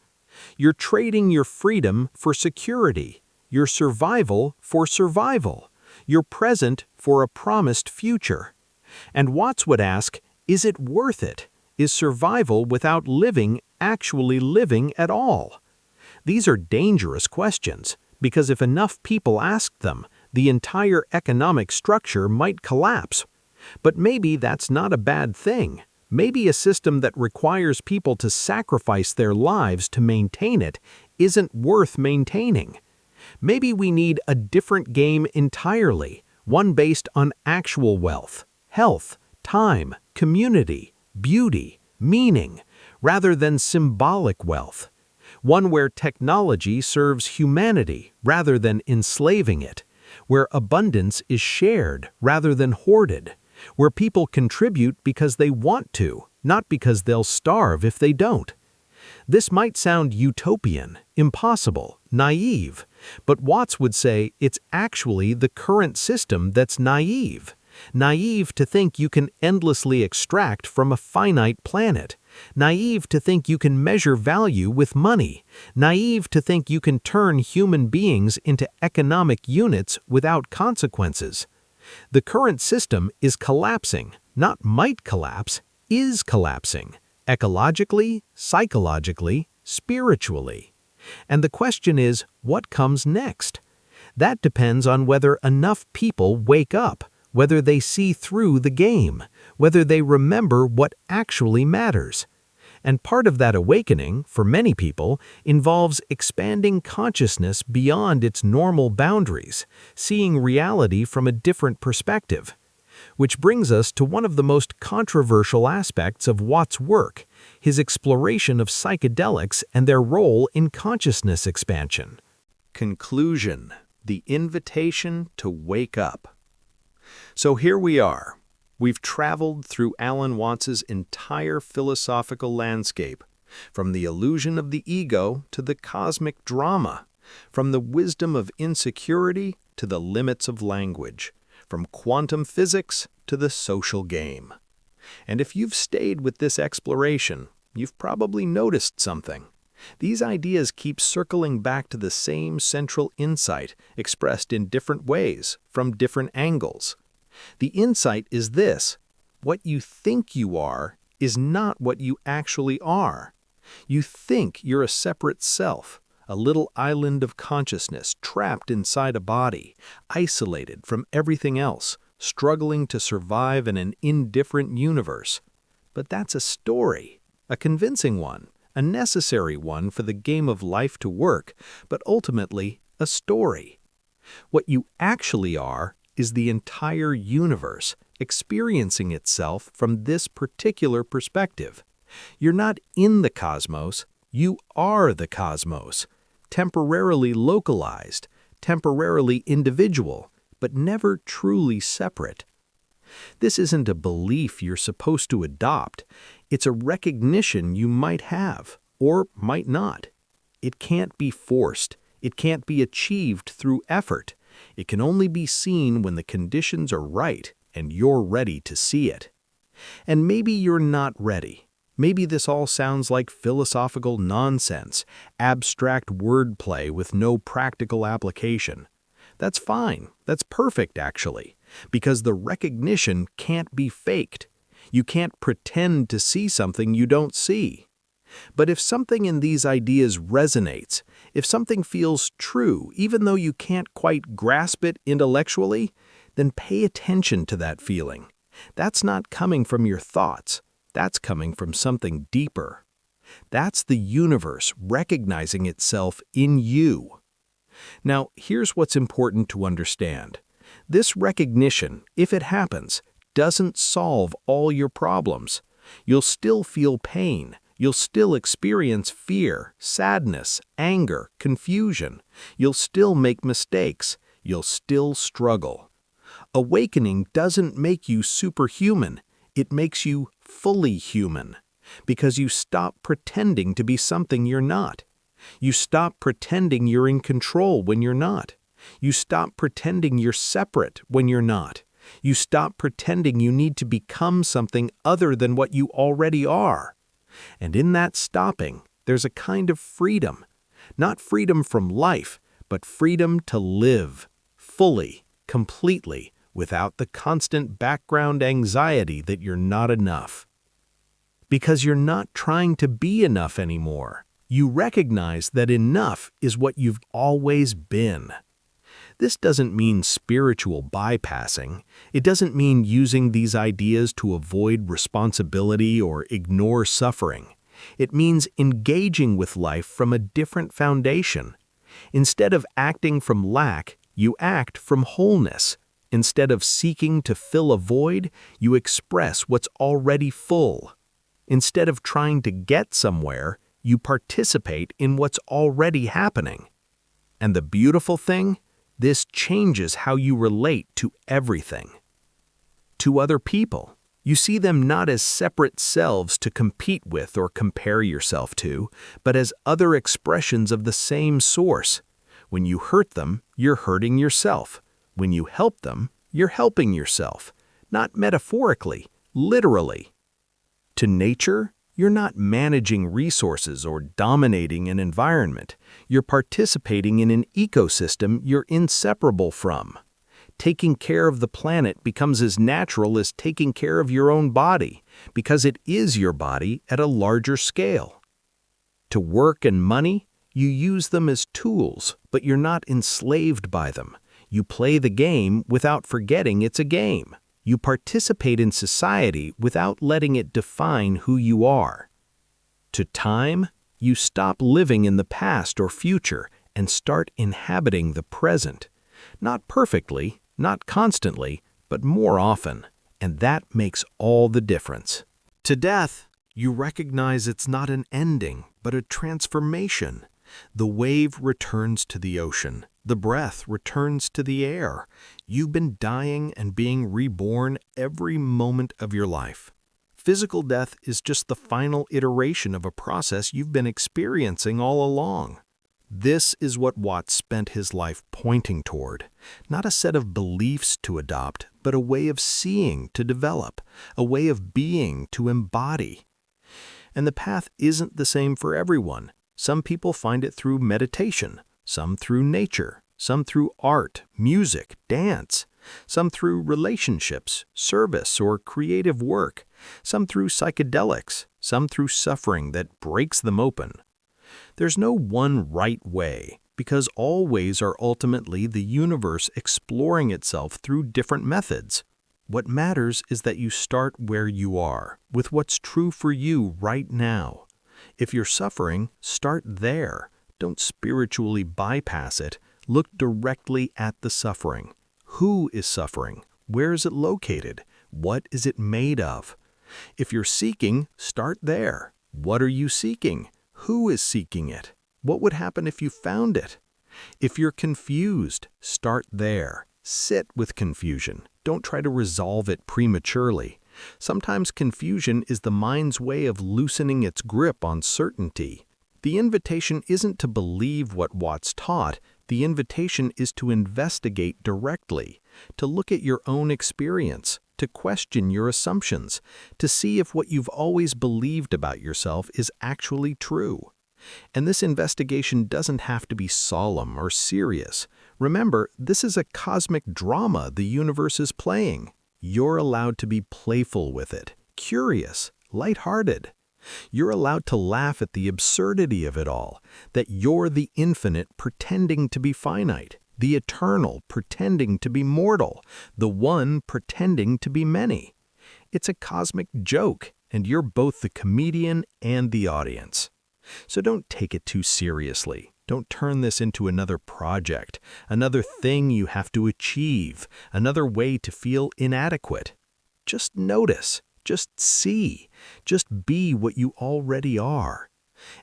You're trading your freedom for security, your survival for survival, your present for a promised future. And Watts would ask, is it worth it? Is survival without living actually living at all? These are dangerous questions, because if enough people asked them, the entire economic structure might collapse. But maybe that's not a bad thing. Maybe a system that requires people to sacrifice their lives to maintain it isn't worth maintaining. Maybe we need a different game entirely, one based on actual wealth, health, time, community, beauty, meaning, rather than symbolic wealth. One where technology serves humanity rather than enslaving it, where abundance is shared rather than hoarded, where people contribute because they want to, not because they'll starve if they don't. This might sound utopian, impossible, naive, but Watts would say it's actually the current system that's naive. Naive to think you can endlessly extract from a finite planet. Naive to think you can measure value with money. Naive to think you can turn human beings into economic units without consequences. The current system is collapsing, not might collapse, is collapsing. ecologically, psychologically, spiritually. And the question is, what comes next? That depends on whether enough people wake up, whether they see through the game, whether they remember what actually matters. And part of that awakening, for many people, involves expanding consciousness beyond its normal boundaries, seeing reality from a different perspective. Which brings us to one of the most controversial aspects of Watt's work, his exploration of psychedelics and their role in consciousness expansion. Conclusion: the invitation to wake up. So here we are. We've traveled through Alan Watts's entire philosophical landscape, from the illusion of the ego to the cosmic drama, from the wisdom of insecurity to the limits of language, from quantum physics to the social game. And if you've stayed with this exploration, you've probably noticed something. These ideas keep circling back to the same central insight, expressed in different ways, from different angles. The insight is this: what you think you are is not what you actually are. You think you're a separate self, a little island of consciousness trapped inside a body, isolated from everything else, struggling to survive in an indifferent universe. But that's a story, a convincing one, a necessary one for the game of life to work, but ultimately a story. What you actually are is the entire universe experiencing itself from this particular perspective. You're not in the cosmos, you are the cosmos, temporarily localized, temporarily individual, but never truly separate. This isn't a belief you're supposed to adopt, it's a recognition you might have, or might not. It can't be forced, it can't be achieved through effort. It can only be seen when the conditions are right and you're ready to see it. And maybe you're not ready. Maybe this all sounds like philosophical nonsense, abstract wordplay with no practical application. That's fine. That's perfect, actually, because the recognition can't be faked. You can't pretend to see something you don't see. But if something in these ideas resonates, if something feels true, even though you can't quite grasp it intellectually, then pay attention to that feeling. That's not coming from your thoughts. That's coming from something deeper. That's the universe recognizing itself in you. Now, here's what's important to understand. This recognition, if it happens, doesn't solve all your problems. You'll still feel pain. You'll still experience fear, sadness, anger, confusion. You'll still make mistakes. You'll still struggle. Awakening doesn't make you superhuman. It makes you fully human, because you stop pretending to be something you're not. You stop pretending you're in control when you're not. You stop pretending you're separate when you're not. You stop pretending you need to become something other than what you already are. And in that stopping, there's a kind of freedom. Not freedom from life, but freedom to live, fully, completely, without the constant background anxiety that you're not enough. Because you're not trying to be enough anymore. You recognize that enough is what you've always been. This doesn't mean spiritual bypassing. It doesn't mean using these ideas to avoid responsibility or ignore suffering. It means engaging with life from a different foundation. Instead of acting from lack, you act from wholeness. Instead of seeking to fill a void, you express what's already full. Instead of trying to get somewhere, you participate in what's already happening. And the beautiful thing? This changes how you relate to everything. To other people, you see them not as separate selves to compete with or compare yourself to, but as other expressions of the same source. When you hurt them, you're hurting yourself. When you help them, you're helping yourself. Not metaphorically, literally. To nature, you're not managing resources or dominating an environment. You're participating in an ecosystem you're inseparable from. Taking care of the planet becomes as natural as taking care of your own body, because it is your body at a larger scale. To work and money, you use them as tools, but you're not enslaved by them. You play the game without forgetting it's a game. You participate in society without letting it define who you are. To time, you stop living in the past or future and start inhabiting the present. Not perfectly, not constantly, but more often, and that makes all the difference. To death, you recognize it's not an ending, but a transformation. The wave returns to the ocean. The breath returns to the air. You've been dying and being reborn every moment of your life. Physical death is just the final iteration of a process you've been experiencing all along. This is what Watts spent his life pointing toward. Not a set of beliefs to adopt, but a way of seeing to develop, a way of being to embody. And the path isn't the same for everyone. Some people find it through meditation, some through nature, some through art, music, dance, some through relationships, service, or creative work, some through psychedelics, some through suffering that breaks them open. There's no one right way, because all ways are ultimately the universe exploring itself through different methods. What matters is that you start where you are, with what's true for you right now. If you're suffering, start there. Don't spiritually bypass it. Look directly at the suffering. Who is suffering? Where is it located? What is it made of? If you're seeking, start there. What are you seeking? Who is seeking it? What would happen if you found it? If you're confused, start there. Sit with confusion. Don't try to resolve it prematurely. Sometimes confusion is the mind's way of loosening its grip on certainty. The invitation isn't to believe what Watts taught. The invitation is to investigate directly, to look at your own experience, to question your assumptions, to see if what you've always believed about yourself is actually true. And this investigation doesn't have to be solemn or serious. Remember, this is a cosmic drama the universe is playing. You're allowed to be playful with it, curious, lighthearted. You're allowed to laugh at the absurdity of it all, that you're the infinite pretending to be finite, the eternal pretending to be mortal, the one pretending to be many. It's a cosmic joke, and you're both the comedian and the audience. So don't take it too seriously. Don't turn this into another project, another thing you have to achieve, another way to feel inadequate. Just notice, just see, just be what you already are.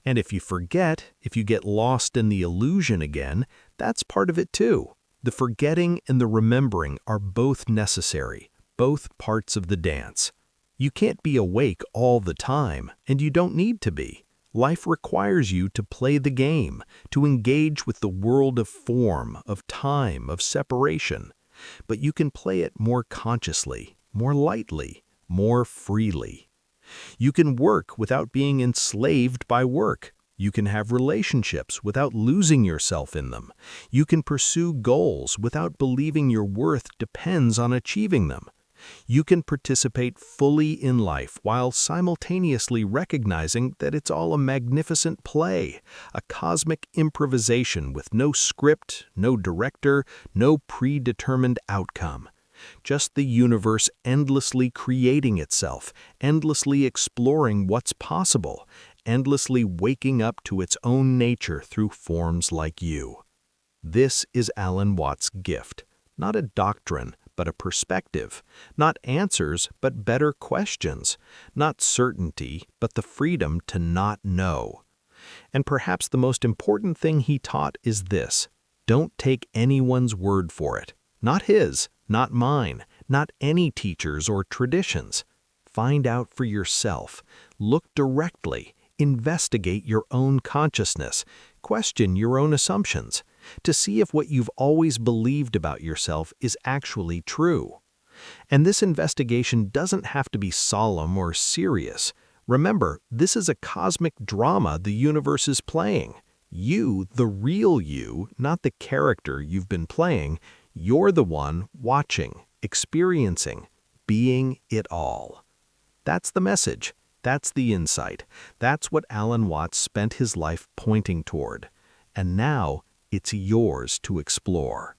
And if you forget, if you get lost in the illusion again, that's part of it too. The forgetting and the remembering are both necessary, both parts of the dance. You can't be awake all the time, and you don't need to be. Life requires you to play the game, to engage with the world of form, of time, of separation. But you can play it more consciously, more lightly, more freely. You can work without being enslaved by work. You can have relationships without losing yourself in them. You can pursue goals without believing your worth depends on achieving them. You can participate fully in life while simultaneously recognizing that it's all a magnificent play, a cosmic improvisation with no script, no director, no predetermined outcome. Just the universe endlessly creating itself, endlessly exploring what's possible, endlessly waking up to its own nature through forms like you. This is Alan Watts' gift, not a doctrine, but a perspective, not answers, but better questions, not certainty, but the freedom to not know. And perhaps the most important thing he taught is this: don't take anyone's word for it, not his, not mine, not any teachers or traditions. Find out for yourself, look directly, investigate your own consciousness, question your own assumptions, to see if what you've always believed about yourself is actually true. And this investigation doesn't have to be solemn or serious. Remember, this is a cosmic drama the universe is playing. You, the real you, not the character you've been playing, You're the one watching, experiencing, being it all. That's the message. That's the insight. That's what Alan Watts spent his life pointing toward. And now it's yours to explore.